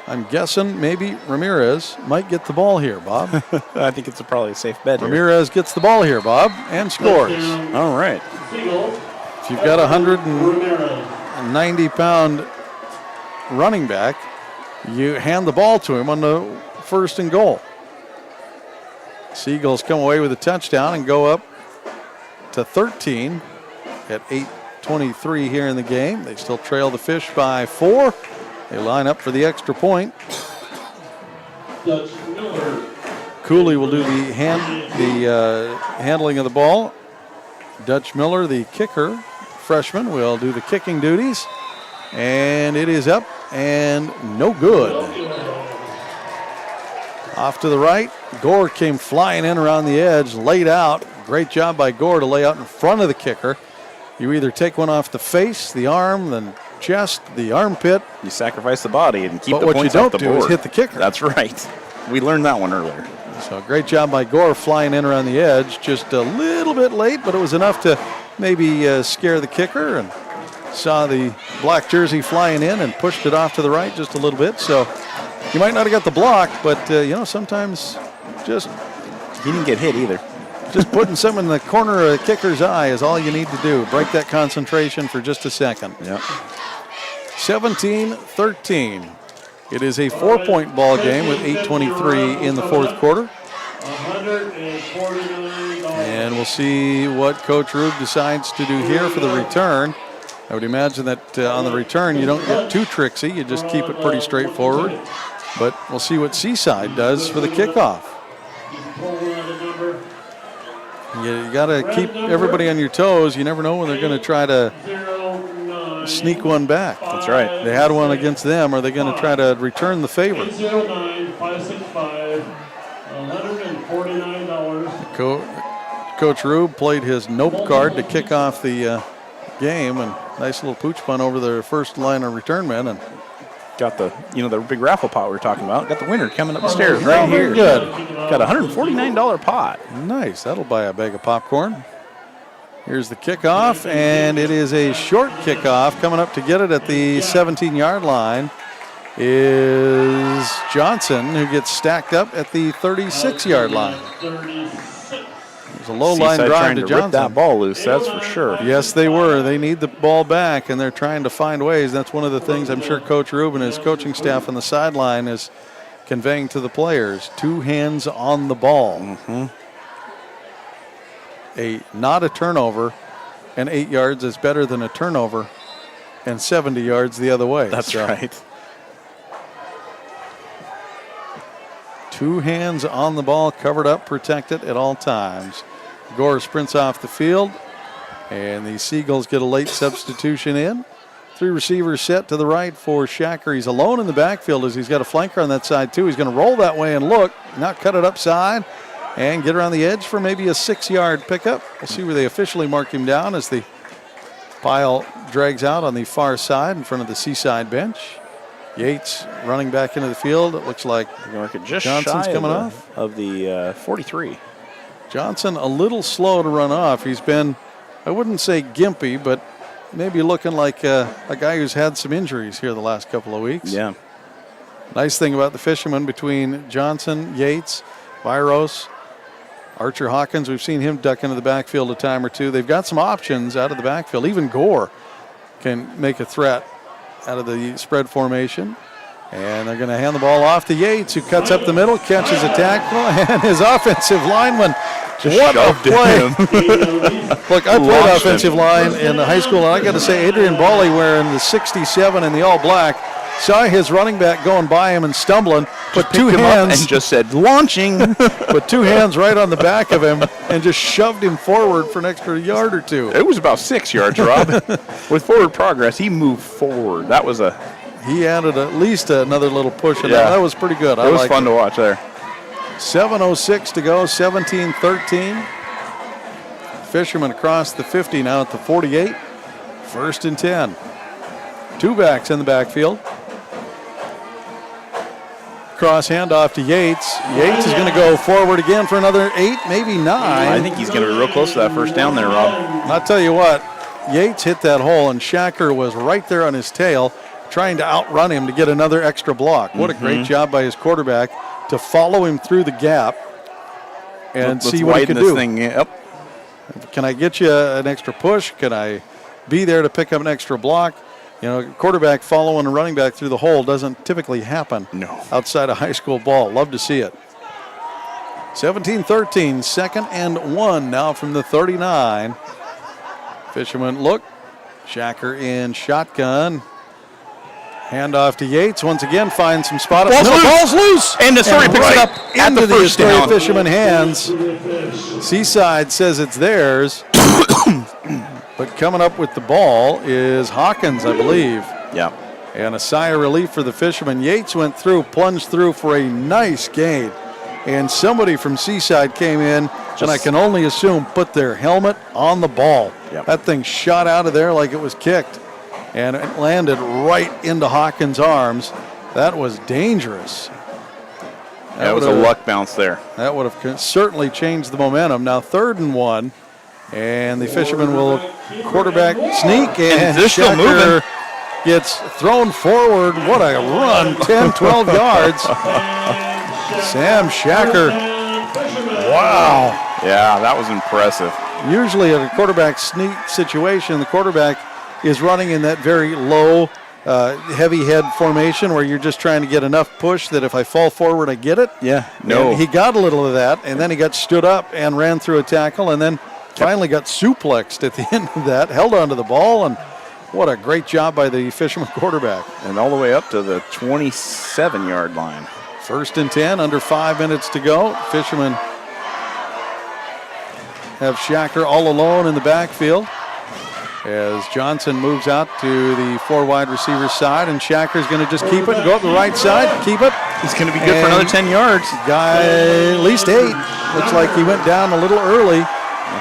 I'm guessing maybe Ramirez might get the ball here, Bob. I think it's probably a safe bet here. Ramirez gets the ball here, Bob, and scores. All right. If you've got a 190-pound running back, you hand the ball to him on the 1st and goal. Seagulls come away with a touchdown and go up to 13 at 8:23 here in the game. They still trail the Fish by 4. They line up for the extra point. Cooley will do the handling of the ball. Dutch Miller, the kicker, freshman, will do the kicking duties. And it is up and no good. Off to the right, Gore came flying in around the edge, laid out. Great job by Gore to lay out in front of the kicker. You either take one off the face, the arm, the chest, the armpit. You sacrifice the body and keep the what points you off don't the do board. is hit the kicker. That's right. We learned that one earlier. So great job by Gore flying in around the edge. Just a little bit late, but it was enough to maybe scare the kicker, and saw the black jersey flying in and pushed it off to the right just a little bit. So you might not have got the block, but sometimes just he didn't get hit either. Just putting something in the corner of the kicker's eye is all you need to do. Break that concentration for just a second. Yep. 17-13. It is a 4-point ball game with 8:23 in the 4th quarter. And we'll see what Coach Rube decides to do here for the return. I would imagine that on the return you don't get too tricksy. You just keep it pretty straightforward. But we'll see what Seaside does for the kickoff. You got to keep everybody on your toes. You never know when they're going to try to sneak one back. That's right. They had one against them. Are they going to try to return the favor? Coach Rube played his nope card to kick off the game, and nice little pooch punt over the first line of return men, and got the the big raffle pot we were talking about. Got the winner coming up the stairs right here. Good. Got a $149 pot. Nice. That'll buy a bag of popcorn. Here's the kickoff, and it is a short kickoff. Coming up to get it at the 17-yard line is Johnson, who gets stacked up at the 36-yard line. There's a low line drive to Johnson. Rip that ball loose, that's for sure. Yes, they were. They need the ball back, and they're trying to find ways. That's one of the things I'm sure Coach Rube and his coaching staff on the sideline is conveying to the players. 2 hands on the ball. Mm-hmm. Not a turnover, and 8 yards is better than a turnover and 70 yards the other way. That's right. 2 hands on the ball, covered up, protected at all times. Gore sprints off the field, and the Seagulls get a late substitution in. 3 receivers set to the right for Shacker. He's alone in the backfield as he's got a flanker on that side too. He's going to roll that way and look, not cut it upside, and get around the edge for maybe a 6-yard pickup. We'll see where they officially mark him down as the pile drags out on the far side in front of the Seaside bench. Yates running back into the field. It looks like just Johnson's shy coming of the 43. Johnson a little slow to run off. He's been, I wouldn't say gimpy, but maybe looking like a guy who's had some injuries here the last couple of weeks. Yeah. Nice thing about the Fishermen between Johnson, Yates, Viros, Archer Hawkins, we've seen him duck into the backfield a time or two. They've got some options out of the backfield. Even Gore can make a threat out of the spread formation. And they're going to hand the ball off to Yates, who cuts up the middle, catches a tackle, and his offensive lineman, what a play. Look, I played offensive line in high school, and I got to say, Adrian Bawley wearing the 67 and the all black saw his running back going by him and stumbling, put two hands and just said, launching. put two hands right on the back of him and just shoved him forward for an extra yard or two. It was about 6 yards, Rob. With forward progress, he moved forward. That was he added at least another little push in that. That was pretty good. It was fun to watch there. 7:06 to go, 17-13. Fishermen across the 50 now at the 48. 1st and 10. Two backs in the backfield. Cross handoff to Yates. Yates is going to go forward again for another 8, maybe 9. I think he's going to be real close to that first down there, Rob. I'll tell you what, Yates hit that hole, and Shacker was right there on his tail trying to outrun him to get another extra block. What a great job by his quarterback to follow him through the gap and see what he can do. Can I get you an extra push? Can I be there to pick up an extra block? You know, quarterback following a running back through the hole doesn't typically happen outside of high school ball. Love to see it. 17-13, 2nd and 1 now from the 39. Fishermen look. Shacker in shotgun. Handoff to Yates. Once again, finds some spot. Ball's loose. And Astoria picks it up into the Astoria Fishermen hands. Seaside says it's theirs. But coming up with the ball is Hawkins, I believe. Yeah. And a sigh of relief for the Fishermen. Yates went through, plunged through for a nice gain. And somebody from Seaside came in, and I can only assume put their helmet on the ball. Yep. That thing shot out of there like it was kicked. And it landed right into Hawkins' arms. That was dangerous. That was a luck bounce there. That would have certainly changed the momentum. Now 3rd and 1, and the Fishermen will quarterback sneak, and they're still moving. Gets thrown forward. What a run, 10, 12 yards. Sam Shacker. Wow. Yeah, that was impressive. Usually at a quarterback sneak situation, the quarterback is running in that very low, heavy head formation where you're just trying to get enough push that if I fall forward, I get it. Yeah, no. And he got a little of that, and then he got stood up and ran through a tackle, and then finally got suplexed at the end of that, held onto the ball, and what a great job by the Fisherman quarterback. And all the way up to the 27-yard line. 1st and 10, under 5 minutes to go. Fishermen have Shacker all alone in the backfield as Johnson moves out to the 4 wide receiver side, and Shacker's going to just keep it and go up the right side, keep it. He's going to be good for another 10 yards. Guy, at least 8. Looks like he went down a little early.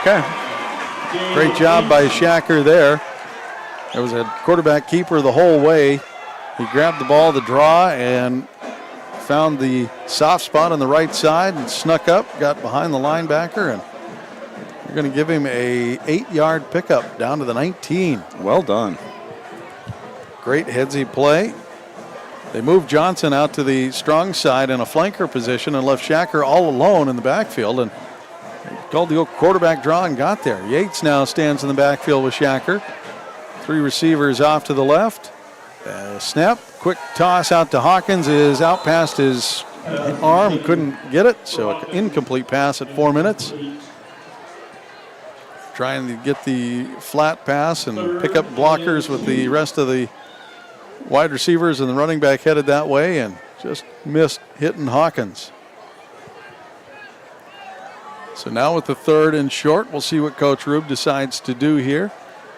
Okay. Great job by Shacker there. There was a quarterback keeper the whole way. He grabbed the ball, the draw, and found the soft spot on the right side and snuck up, got behind the linebacker, and we're going to give him a 8-yard pickup down to the 19. Well done. Great headsy play. They moved Johnson out to the strong side in a flanker position and left Shacker all alone in the backfield, and called the old quarterback draw and got there. Yates now stands in the backfield with Shacker. 3 receivers off to the left. Snap, quick toss out to Hawkins is out past his arm, couldn't get it, so an incomplete pass at 4 minutes. Trying to get the flat pass and pick up blockers with the rest of the wide receivers, and the running back headed that way and just missed hitting Hawkins. So now with the 3rd and short, we'll see what Coach Rube decides to do here.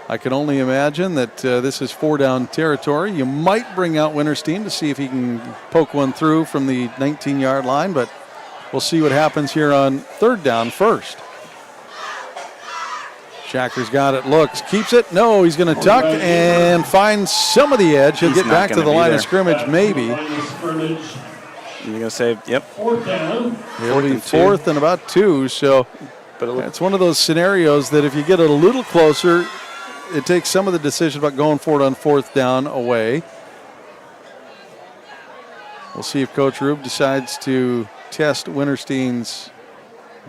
I can only imagine that this is 4-down territory. You might bring out Winterstein to see if he can poke one through from the 19-yard line, but we'll see what happens here on 3rd down first. Shacker's got it, looks, keeps it. No, he's going to tuck and find some of the edge. He'll get back to the line of scrimmage, maybe. You're going to say, yep. It'll be 4th and about 2, so it's one of those scenarios that if you get it a little closer, it takes some of the decision about going forward on 4th down away. We'll see if Coach Rube decides to test Winterstein's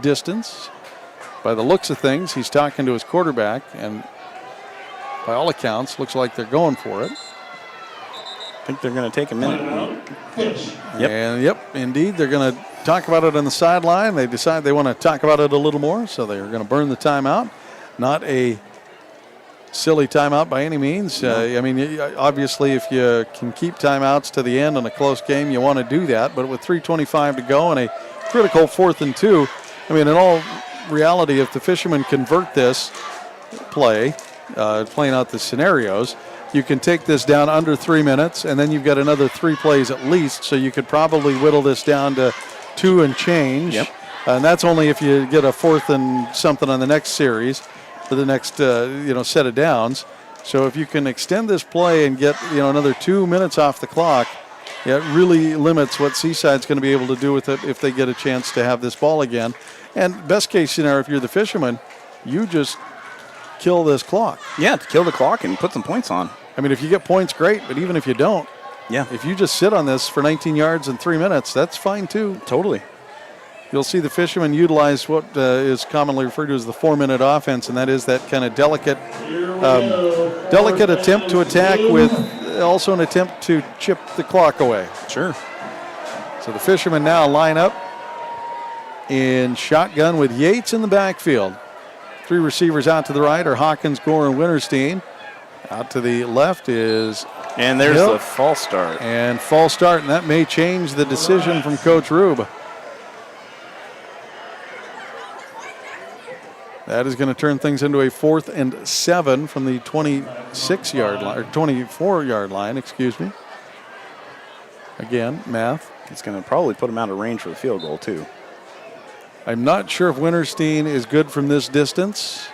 distance. By the looks of things, he's talking to his quarterback, and by all accounts, looks like they're going for it. I think they're going to take a minute. Yep. And indeed, they're going to talk about it on the sideline. They decide they want to talk about it a little more, so they're going to burn the timeout. Not a silly timeout by any means. I mean, obviously, if you can keep timeouts to the end in a close game, you want to do that. But with 3:25 to go and a critical 4th and 2, I mean, in all reality, if the Fishermen convert this play, playing out the scenarios, you can take this down under 3 minutes, and then you've got another 3 plays at least, so you could probably whittle this down to 2 and change. Yep. And that's only if you get a 4th and something on the next series, for the next set of downs. So if you can extend this play and get another 2 minutes off the clock, it really limits what Seaside's going to be able to do with it if they get a chance to have this ball again. And best case scenario, if you're the Fishermen, you just kill this clock. Yeah, to kill the clock and put some points on. I mean, if you get points, great, but even if you don't, if you just sit on this for 19 yards in 3 minutes, that's fine too. Totally. You'll see the Fishermen utilize what is commonly referred to as the 4-minute offense, and that is that kind of delicate attempt to attack with also an attempt to chip the clock away. Sure. So the Fishermen now line up in shotgun with Yates in the backfield. 3 receivers out to the right are Hawkins, Gore, and Winterstein. Out to the left is And there's Hill. the false start. And false start, and that may change the decision from Coach Rube. That is going to turn things into a 4th and 7 from the 26-yard line, or 24-yard line, excuse me. Again, math. It's going to probably put them out of range for the field goal, too. I'm not sure if Winterstein is good from this distance.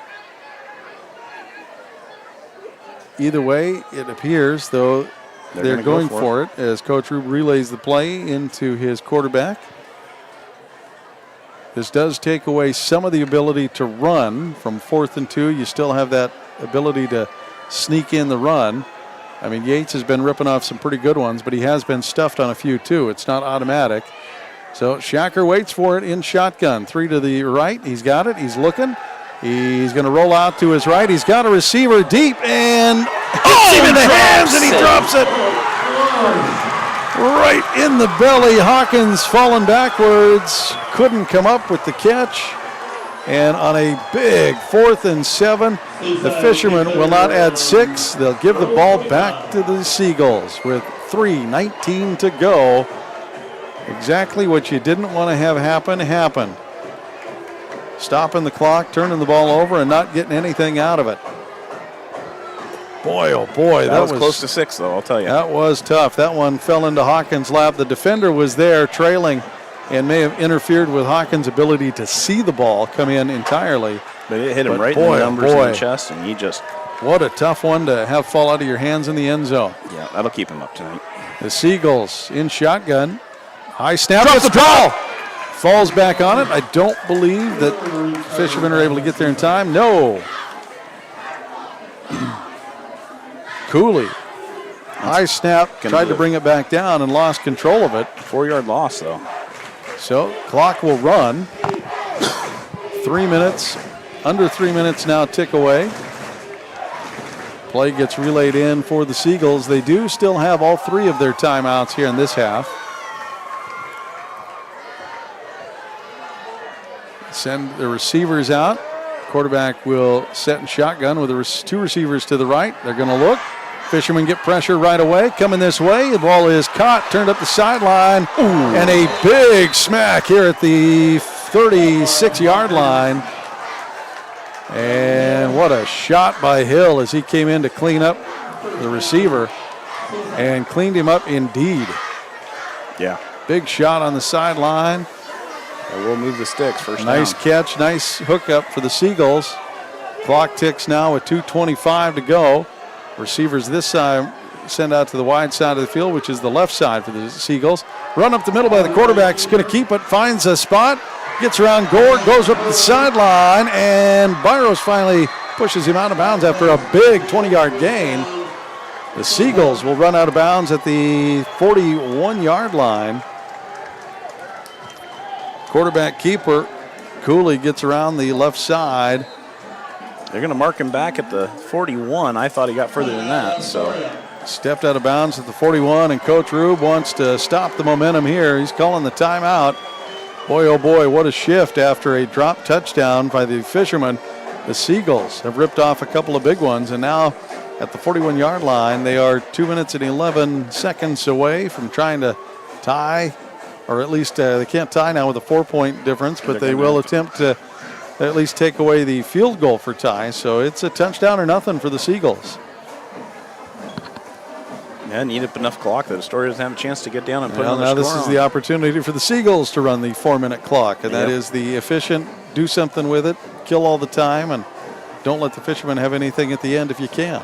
Either way, it appears, though, they're going for it as Coach Rube relays the play into his quarterback. This does take away some of the ability to run from 4th and 2. You still have that ability to sneak in the run. I mean, Yates has been ripping off some pretty good ones, but he has been stuffed on a few too. It's not automatic. So Shacker waits for it in shotgun. 3 to the right. He's got it. He's looking. He's going to roll out to his right. He's got a receiver deep and hits him in the hands, and he drops it right in the belly. Hawkins falling backwards. Couldn't come up with the catch. And on a big 4th and 7, the Fishermen will not add 6. They'll give the ball back to the Seagulls with 3:19 to go. Exactly what you didn't want to have happen happened. Stopping the clock, turning the ball over, and not getting anything out of it. Boy, oh boy. That was close to 6, though, I'll tell you. That was tough. That one fell into Hawkins' lap. The defender was there trailing and may have interfered with Hawkins' ability to see the ball come in entirely. But it hit him right in the numbers in the chest, and he just... What a tough one to have fall out of your hands in the end zone. Yeah, that'll keep him up tonight. The Seagulls in shotgun. High snap. Drops the ball. Falls back on it. I don't believe that Fishermen are able to get there in time. No. Cooley. High snap. Tried to bring it back down and lost control of it. 4-yard loss, though. So clock will run. 3 minutes. Under 3 minutes now tick away. Play gets relayed in for the Seagulls. They do still have all 3 of their timeouts here in this half. Send the receivers out. Quarterback will set in shotgun with the 2 receivers to the right. They're going to look. Fishermen get pressure right away. Coming this way. The ball is caught, turned up the sideline. And a big smack here at the 36-yard line. And what a shot by Hill as he came in to clean up the receiver. And cleaned him up indeed. Yeah. Big shot on the sideline. And we'll move the sticks first Nice down. catch, nice hookup for the Seagulls. Clock ticks now with 2:25 to go. Receivers this side send out to the wide side of the field, which is the left side for the Seagulls. Run up the middle by the quarterback. He's going to keep it, finds a spot, gets around Gore, goes up the sideline, and Byros finally pushes him out of bounds after a big 20-yard gain. The Seagulls will run out of bounds at the 41-yard line. Quarterback keeper, Cooley gets around the left side. They're going to mark him back at the 41. I thought he got further than that, so. Stepped out of bounds at the 41, and Coach Rube wants to stop the momentum here. He's calling the timeout. Boy, oh boy, what a shift after a drop touchdown by the Fishermen. The Seagulls have ripped off a couple of big ones, and now at the 41-yard line, they are 2 minutes and 11 seconds away from trying to tie, or at least they can't tie now with a 4-point difference, but they will attempt to at least take away the field goal for tie. So it's a touchdown or nothing for the Seagulls. Yeah, need up enough clock that Astoria doesn't have a chance to get down and put another now score this is on. the opportunity for the Seagulls to run the 4-minute clock, and that is the efficient, do something with it, kill all the time, and don't let the Fishermen have anything at the end if you can.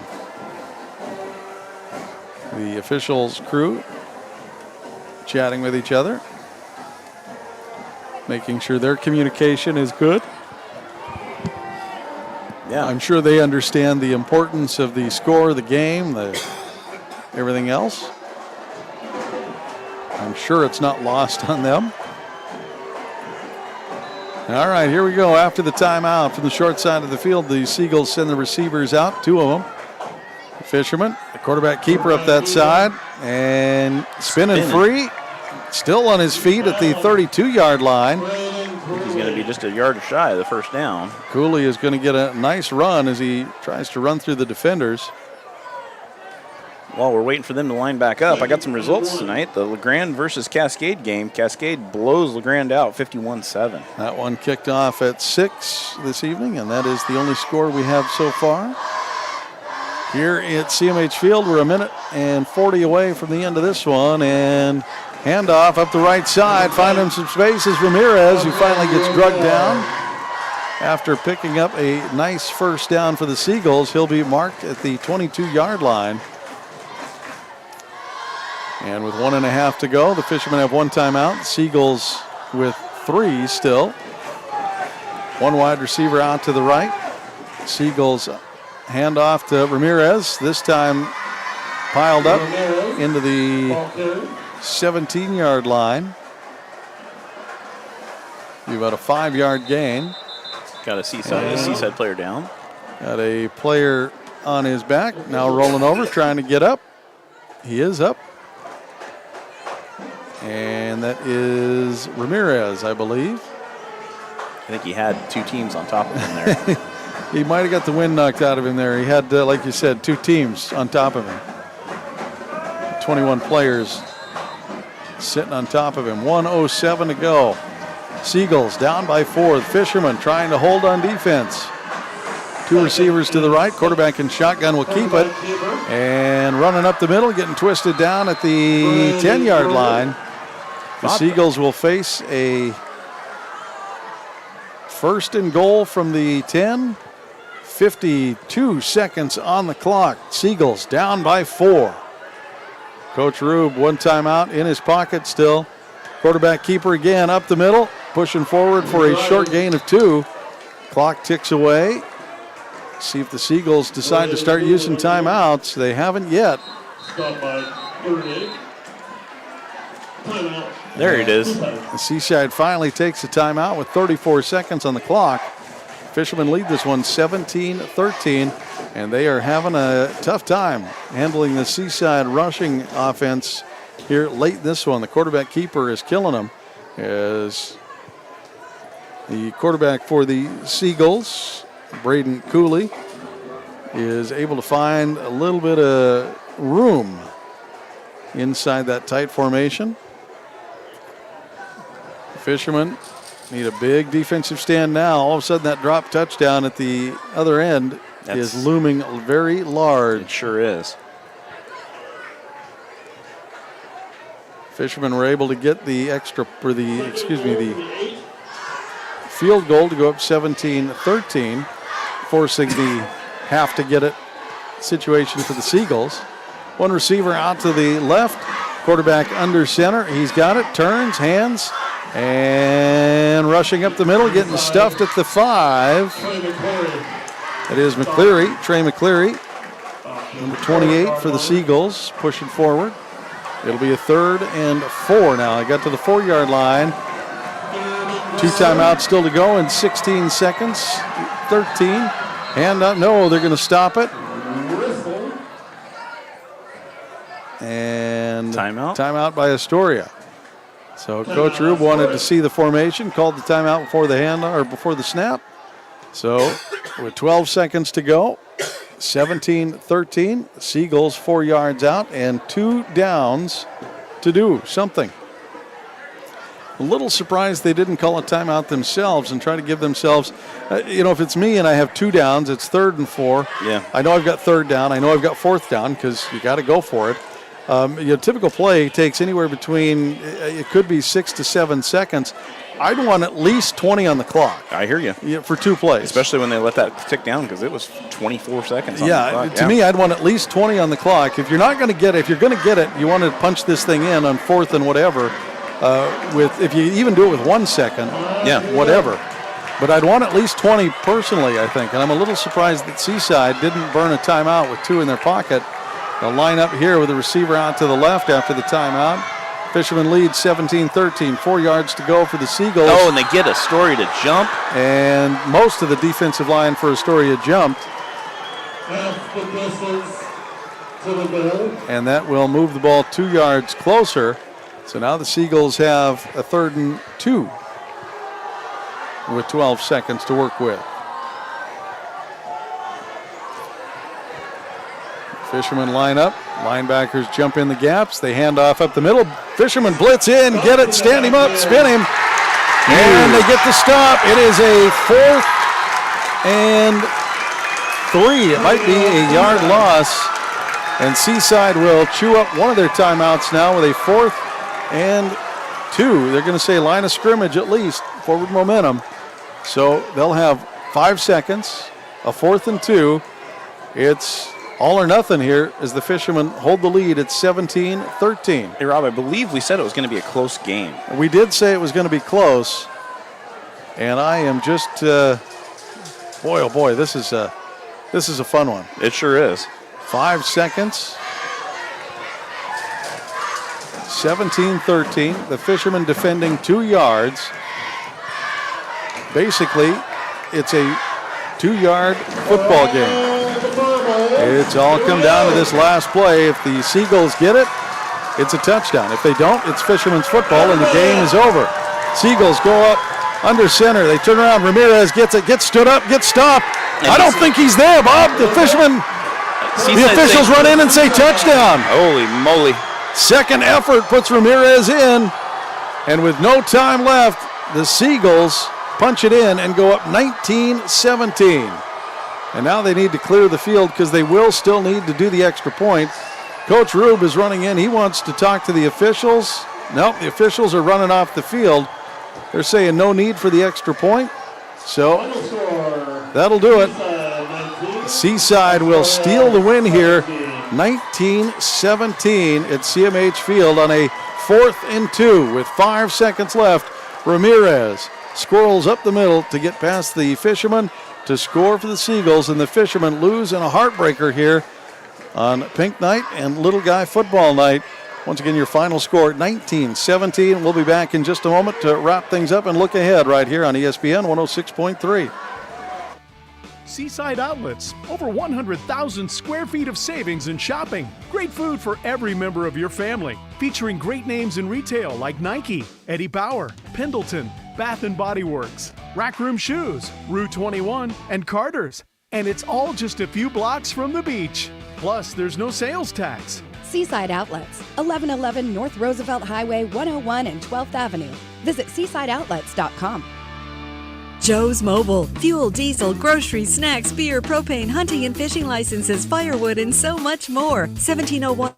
The officials' crew chatting with each other, making sure their communication is good. Yeah, I'm sure they understand the importance of the score, the game, everything else. I'm sure it's not lost on them. All right, here we go. After the timeout from the short side of the field, the Seagulls send the receivers out, 2 of them. The Fishermen, the quarterback keeper up that side, and spinning free. Still on his feet at the 32-yard line. He's going to be just a yard shy of the first down. Cooley is going to get a nice run as he tries to run through the defenders. While we're waiting for them to line back up, I got some results tonight. The LeGrand versus Cascade game. Cascade blows LeGrand out 51-7. That one kicked off at 6 this evening, and that is the only score we have so far. Here at CMH Field, we're 1 minute and 40 away from the end of this one, and handoff up the right side, finding some space is Ramirez, who finally gets drugged down. After picking up a nice first down for the Seagulls, he'll be marked at the 22-yard line. And with 1.5 to go, the Fishermen have 1 timeout. The Seagulls with 3 still. 1 wide receiver out to the right. Seagulls handoff to Ramirez. This time piled up into the 17-yard line. Be about a 5-yard gain. Got a Seaside player down. Got a player on his back. Now rolling over, trying to get up. He is up. And that is Ramirez, I believe. I think he had 2 teams on top of him there. He might have got the wind knocked out of him there. He had, like you said, 2 teams on top of him. 21 players sitting on top of him. 1:07 to go. Seagulls down by 4. The Fishermen trying to hold on defense. 2 receivers to the right. Quarterback and shotgun will keep it. And running up the middle, getting twisted down at the 10-yard line. The Seagulls will face a 1st and goal from the 10. 52 seconds on the clock. Seagulls down by 4. Coach Rube, 1 timeout in his pocket still. Quarterback keeper again up the middle, pushing forward for a short gain of 2. Clock ticks away. See if the Seagulls decide to start using timeouts. They haven't yet. There it is. The Seaside finally takes a timeout with 34 seconds on the clock. Fishermen lead this one 17-13, and they are having a tough time handling the Seaside rushing offense here late in this one. The quarterback keeper is killing them. As the quarterback for the Seagulls, Braden Cooley, is able to find a little bit of room inside that tight formation. Fishermen need a big defensive stand now. All of a sudden, that drop touchdown at the other end is looming very large. It sure is. Fishermen were able to get the the field goal to go up 17-13, forcing the have to get it situation for the Seagulls. 1 receiver out to the left, quarterback under center. He's got it, turns, hands, and rushing up the middle, getting stuffed at the 5. It is McCleary, Trey McCleary, number 28 for the Seagulls, pushing forward. It'll be a 3rd and 4 now. I got to the 4-yard line. 2 timeouts still to go in 16 seconds. 13. Hand up. No, they're going to stop it. And timeout by Astoria. So Coach Rube wanted to see the formation, called the timeout before the snap. So with 12 seconds to go. 17-13. Seagulls 4 yards out and 2 downs to do something. A little surprised they didn't call a timeout themselves and try to give themselves, if it's me and I have 2 downs, it's 3rd and 4. Yeah. I know I've got 3rd down. I know I've got 4th down because you got to go for it. Typical play takes anywhere between, it could be 6 to 7 seconds. I'd want at least 20 on the clock. I hear you. For 2 plays. Especially when they let that tick down because it was 24 seconds on the clock. To me, I'd want at least 20 on the clock. If you're not going to get it, if you're going to get it, you want to punch this thing in on 4th and whatever. If you even do it with 1 second, whatever. But I'd want at least 20 personally, I think. And I'm a little surprised that Seaside didn't burn a timeout with 2 in their pocket. They'll line up here with the receiver out to the left after the timeout. Fishermen lead 17-13, 4 yards to go for the Seagulls. Oh, and they get Astoria to jump. And most of the defensive line for Astoria jumped. And that will move the ball 2 yards closer. So now the Seagulls have a 3rd and 2 with 12 seconds to work with. Fishermen line up. Linebackers jump in the gaps. They hand off up the middle. Fishermen blitz in, get it, stand him up, spin him. And they get the stop. It is a 4th and 3. It might be a yard loss. And Seaside will chew up one of their timeouts now with a 4th and 2. They're going to say line of scrimmage at least, forward momentum. So they'll have 5 seconds, a 4th and 2. It's all or nothing here as the Fishermen hold the lead at 17-13. Hey, Rob, I believe we said it was going to be a close game. We did say it was going to be close. And I am just, boy, oh boy, this is a fun one. It sure is. 5 seconds. 17-13. The Fishermen defending 2 yards. Basically, it's a 2-yard football game. It's all come down to this last play. If the Seagulls get it, it's a touchdown. If they don't, it's Fishermen's football, and the game is over. Seagulls go up under center. They turn around. Ramirez gets it, gets stood up, gets stopped. I don't think he's there, Bob. The Fishermen, the officials run in and say touchdown. Holy moly. Second effort puts Ramirez in, and with no time left, the Seagulls punch it in and go up 19-17. And now they need to clear the field because they will still need to do the extra point. Coach Rube is running in. He wants to talk to the officials. Nope, the officials are running off the field. They're saying no need for the extra point. So that'll do it. Seaside will steal the win here, 19-17 at CMH Field on a 4th and 2 with 5 seconds left. Ramirez squirrels up the middle to get past the Fishermen to score for the Seagulls, and the Fishermen lose in a heartbreaker here on Pink Night and Little Guy Football Night. Once again, your final score, 19-17. We'll be back in just a moment to wrap things up and look ahead right here on ESPN 106.3. Seaside Outlets, over 100,000 square feet of savings and shopping. Great food for every member of your family, featuring great names in retail like Nike, Eddie Bauer, Pendleton, Bath & Body Works, Rack Room Shoes, Rue 21, and Carter's. And it's all just a few blocks from the beach. Plus, there's no sales tax. Seaside Outlets, 1111 North Roosevelt Highway 101 and 12th Avenue. Visit seasideoutlets.com. Joe's Mobile. Fuel, diesel, groceries, snacks, beer, propane, hunting and fishing licenses, firewood, and so much more. 1701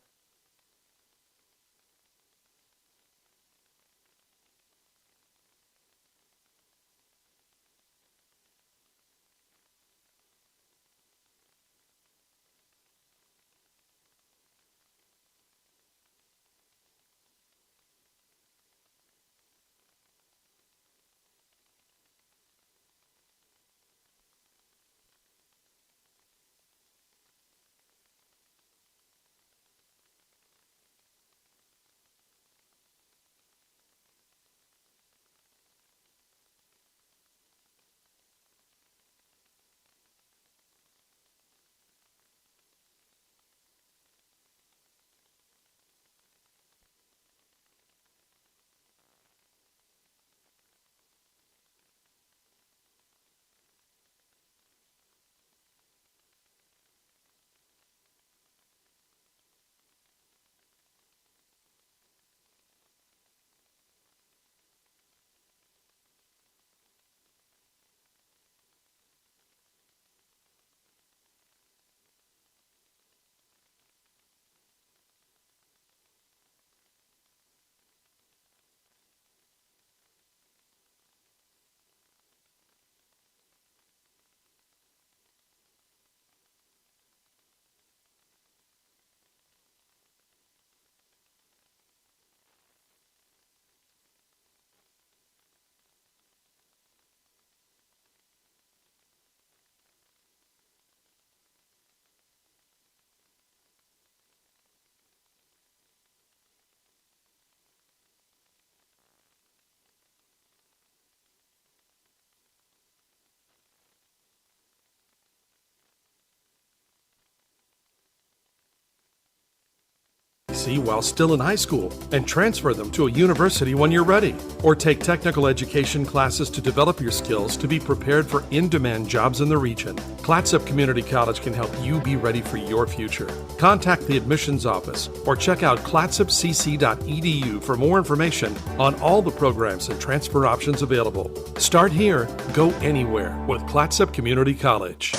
CCC while still in high school and transfer them to a university when you're ready. Or take technical education classes to develop your skills to be prepared for in-demand jobs in the region. Clatsop Community College can help you be ready for your future. Contact the admissions office or check out clatsopcc.edu for more information on all the programs and transfer options available. Start here, go anywhere with Clatsop Community College.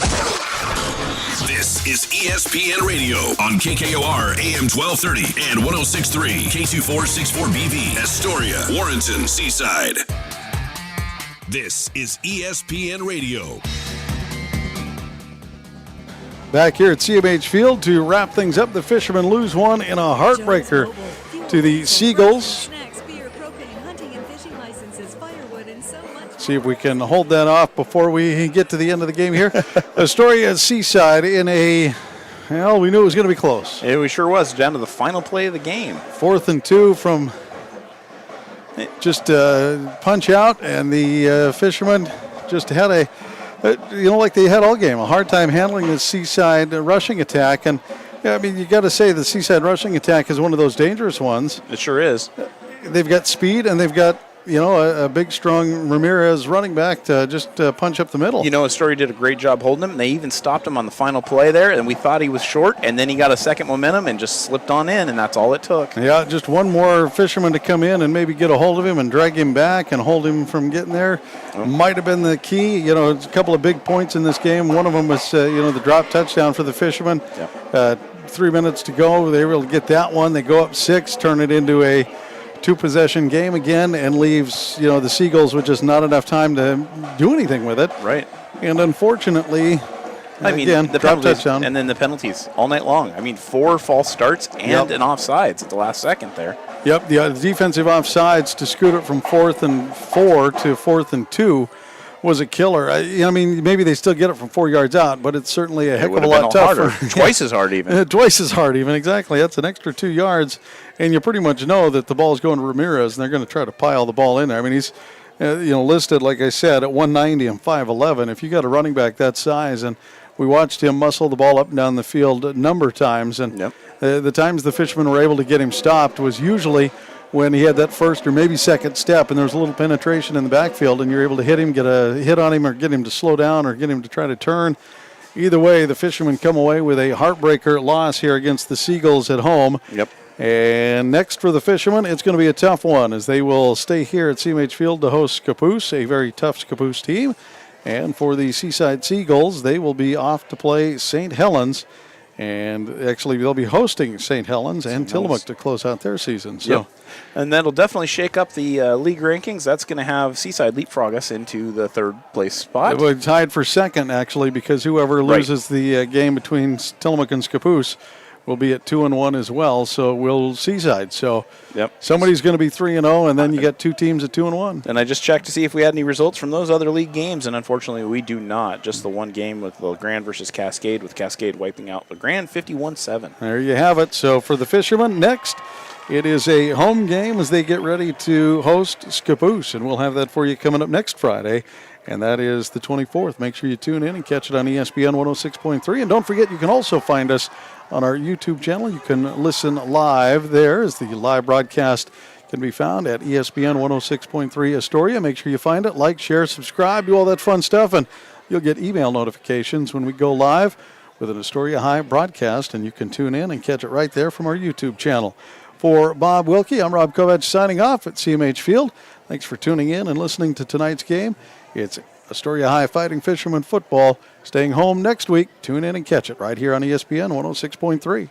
This is ESPN Radio on KKOR AM 1230 and 106.3 K2464BV, Astoria, Warrenton, Seaside. This is ESPN Radio. Back here at CMH Field to wrap things up, the Fishermen lose one in a heartbreaker to the Seagulls. See if we can hold that off before we get to the end of the game here. Astoria Seaside in a, well, we knew it was going to be close. Yeah, we sure was, down to the final play of the game. 4th and 2 from just punch out, and the Fishermen just had a, like they had all game, a hard time handling the Seaside rushing attack. And yeah, I mean, you got to say the Seaside rushing attack is one of those dangerous ones. It sure is. They've got speed, and they've got, a big, strong Ramirez running back to just punch up the middle. Astoria did a great job holding him. They even stopped him on the final play there, and we thought he was short, and then he got a second momentum and just slipped on in, and that's all it took. Yeah, just one more Fisherman to come in and maybe get a hold of him and drag him back and hold him from getting there. Might have been the key. A couple of big points in this game. One of them was, the drop touchdown for the Fishermen. Yep. 3 minutes to go. They were able to get that one. They go up 6, turn it into a 2-possession game again, and leaves the Seagulls with just not enough time to do anything with it. Right. And unfortunately, again, the drop penalties, touchdown. and then the penalties all night long. 4 false starts and an offsides at the last second there. Yep, the defensive offsides to scoot it from 4th and 4 to 4th and 2 was a killer. Maybe they still get it from 4 yards out, but it's certainly a heck of a lot tougher. Twice as hard even. Twice as hard even, exactly. That's an extra 2 yards, and you pretty much know that the ball is going to Ramirez, and they're going to try to pile the ball in there. He's listed, like I said, at 190 and 5'11". If you got a running back that size, and we watched him muscle the ball up and down the field a number of times, and the times the Fishermen were able to get him stopped was usually when he had that first or maybe second step and there's a little penetration in the backfield and you're able to hit him, get a hit on him, or get him to slow down or get him to try to turn. Either way, the Fishermen come away with a heartbreaker loss here against the Seagulls at home. Yep. And next for the Fishermen, it's going to be a tough one as they will stay here at CMH Field to host Scappoose, a very tough Scappoose team. And for the Seaside Seagulls, they will be off to play St. Helens. And actually, they'll be hosting St. Helens and Tillamook to close out their season. So, and that'll definitely shake up the league rankings. That's going to have Seaside leapfrog us into the 3rd place spot. We're tied for 2nd, actually, because whoever loses the game between Tillamook and Scappoose will be at 2-1 as well. So will Seaside. So somebody's going to be 3-0, and then you got 2 teams at 2-1. And I just checked to see if we had any results from those other league games, and unfortunately we do not. Just the one game with LeGrand versus Cascade, with Cascade wiping out LeGrand 51-7. There you have it. So for the Fishermen, next it is a home game as they get ready to host Scappoose, and we'll have that for you coming up next Friday. And that is the 24th. Make sure you tune in and catch it on ESPN 106.3. And don't forget, you can also find us on our YouTube channel. You can listen live there as the live broadcast can be found at ESPN 106.3 Astoria. Make sure you find it, like, share, subscribe, do all that fun stuff, and you'll get email notifications when we go live with an Astoria High broadcast, and you can tune in and catch it right there from our YouTube channel. For Bob Wilkie, I'm Rob Kovach signing off at CMH Field. Thanks for tuning in and listening to tonight's game. It's Astoria High Fighting Fishermen football. Staying home next week. Tune in and catch it right here on ESPN 106.3.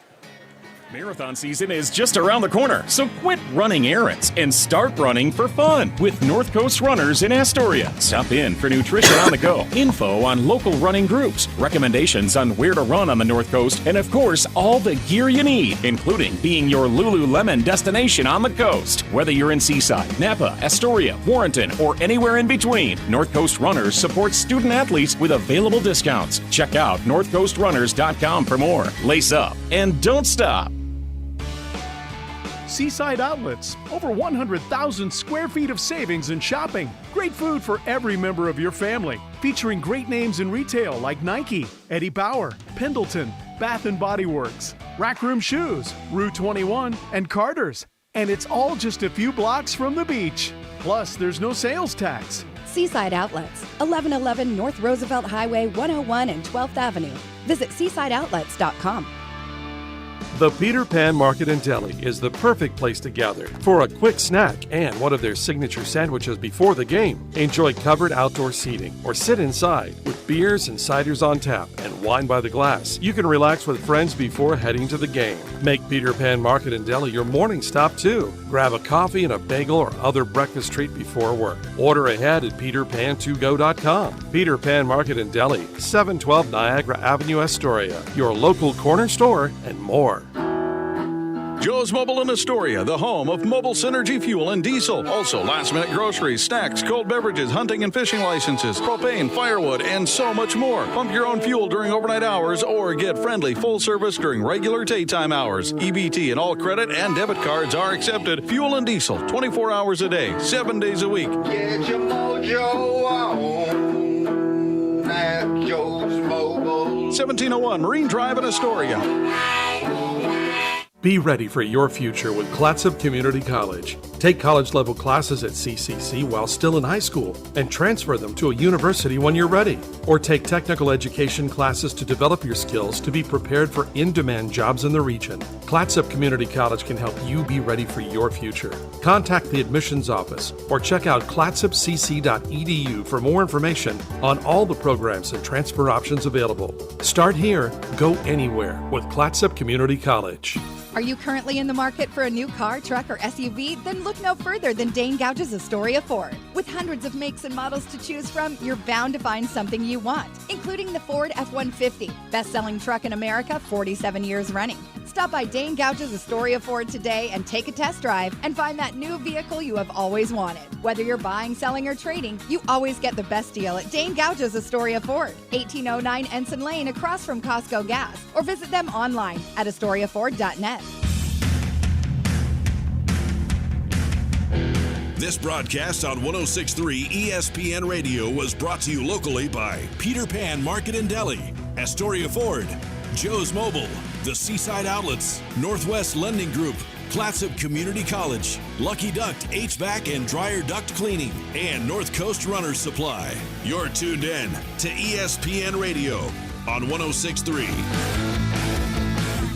Marathon season is just around the corner, so quit running errands and start running for fun with North Coast Runners in Astoria. Stop in for nutrition on the go, info on local running groups, recommendations on where to run on the North Coast, and of course, all the gear you need, including being your Lululemon destination on the coast. Whether you're in Seaside, Napa, Astoria, Warrenton, or anywhere in between, North Coast Runners supports student athletes with available discounts. Check out northcoastrunners.com for more. Lace up and don't stop. Seaside Outlets, over 100,000 square feet of savings and shopping. Great food for every member of your family. Featuring great names in retail like Nike, Eddie Bauer, Pendleton, Bath & Body Works. Rack Room Shoes, Rue 21, and Carter's. And it's all just a few blocks from the beach. Plus, there's no sales tax. Seaside Outlets, 1111 North Roosevelt Highway 101 and 12th Avenue. Visit seasideoutlets.com. The Peter Pan Market and Deli is the perfect place to gather for a quick snack and one of their signature sandwiches before the game. Enjoy covered outdoor seating or sit inside with beers and ciders on tap and wine by the glass. You can relax with friends before heading to the game. Make Peter Pan Market and Deli your morning stop too. Grab a coffee and a bagel or other breakfast treat before work. Order ahead at peterpan2go.com. Peter Pan Market and Deli, 712 Niagara Avenue, Astoria. Your local corner store and more. Joe's Mobile in Astoria, the home of mobile synergy fuel and diesel. Also, last-minute groceries, snacks, cold beverages, hunting and fishing licenses, propane, firewood, and so much more. Pump your own fuel during overnight hours or get friendly full service during regular daytime hours. EBT and all credit and debit cards are accepted. Fuel and diesel, 24 hours a day, 7 days a week. Get your mojo on at Joe's Mobile. 1701 Marine Drive in Astoria. Be ready for your future with Clatsop Community College. Take college-level classes at CCC while still in high school and transfer them to a university when you're ready. Or take technical education classes to develop your skills to be prepared for in-demand jobs in the region. Clatsop Community College can help you be ready for your future. Contact the admissions office or check out clatsopcc.edu for more information on all the programs and transfer options available. Start here, go anywhere with Clatsop Community College. Are you currently in the market for a new car, truck, or SUV? Then look no further than Dane Gouge's Astoria Ford. With hundreds of makes and models to choose from, you're bound to find something you want, including the Ford F-150, best-selling truck in America, 47 years running. Stop by Dane Gouge's Astoria Ford today and take a test drive and find that new vehicle you have always wanted. Whether you're buying, selling, or trading, you always get the best deal at Dane Gouge's Astoria Ford, 1809 Ensign Lane across from Costco Gas, or visit them online at astoriaford.net. This broadcast on 106.3 ESPN Radio was brought to you locally by Peter Pan Market and Deli, Astoria Ford, Joe's Mobile, the Seaside Outlets, Northwest Lending Group, Clatsop Community College, Lucky Duct HVAC and Dryer Duct Cleaning, and North Coast Runners Supply. You're tuned in to ESPN Radio on 106.3.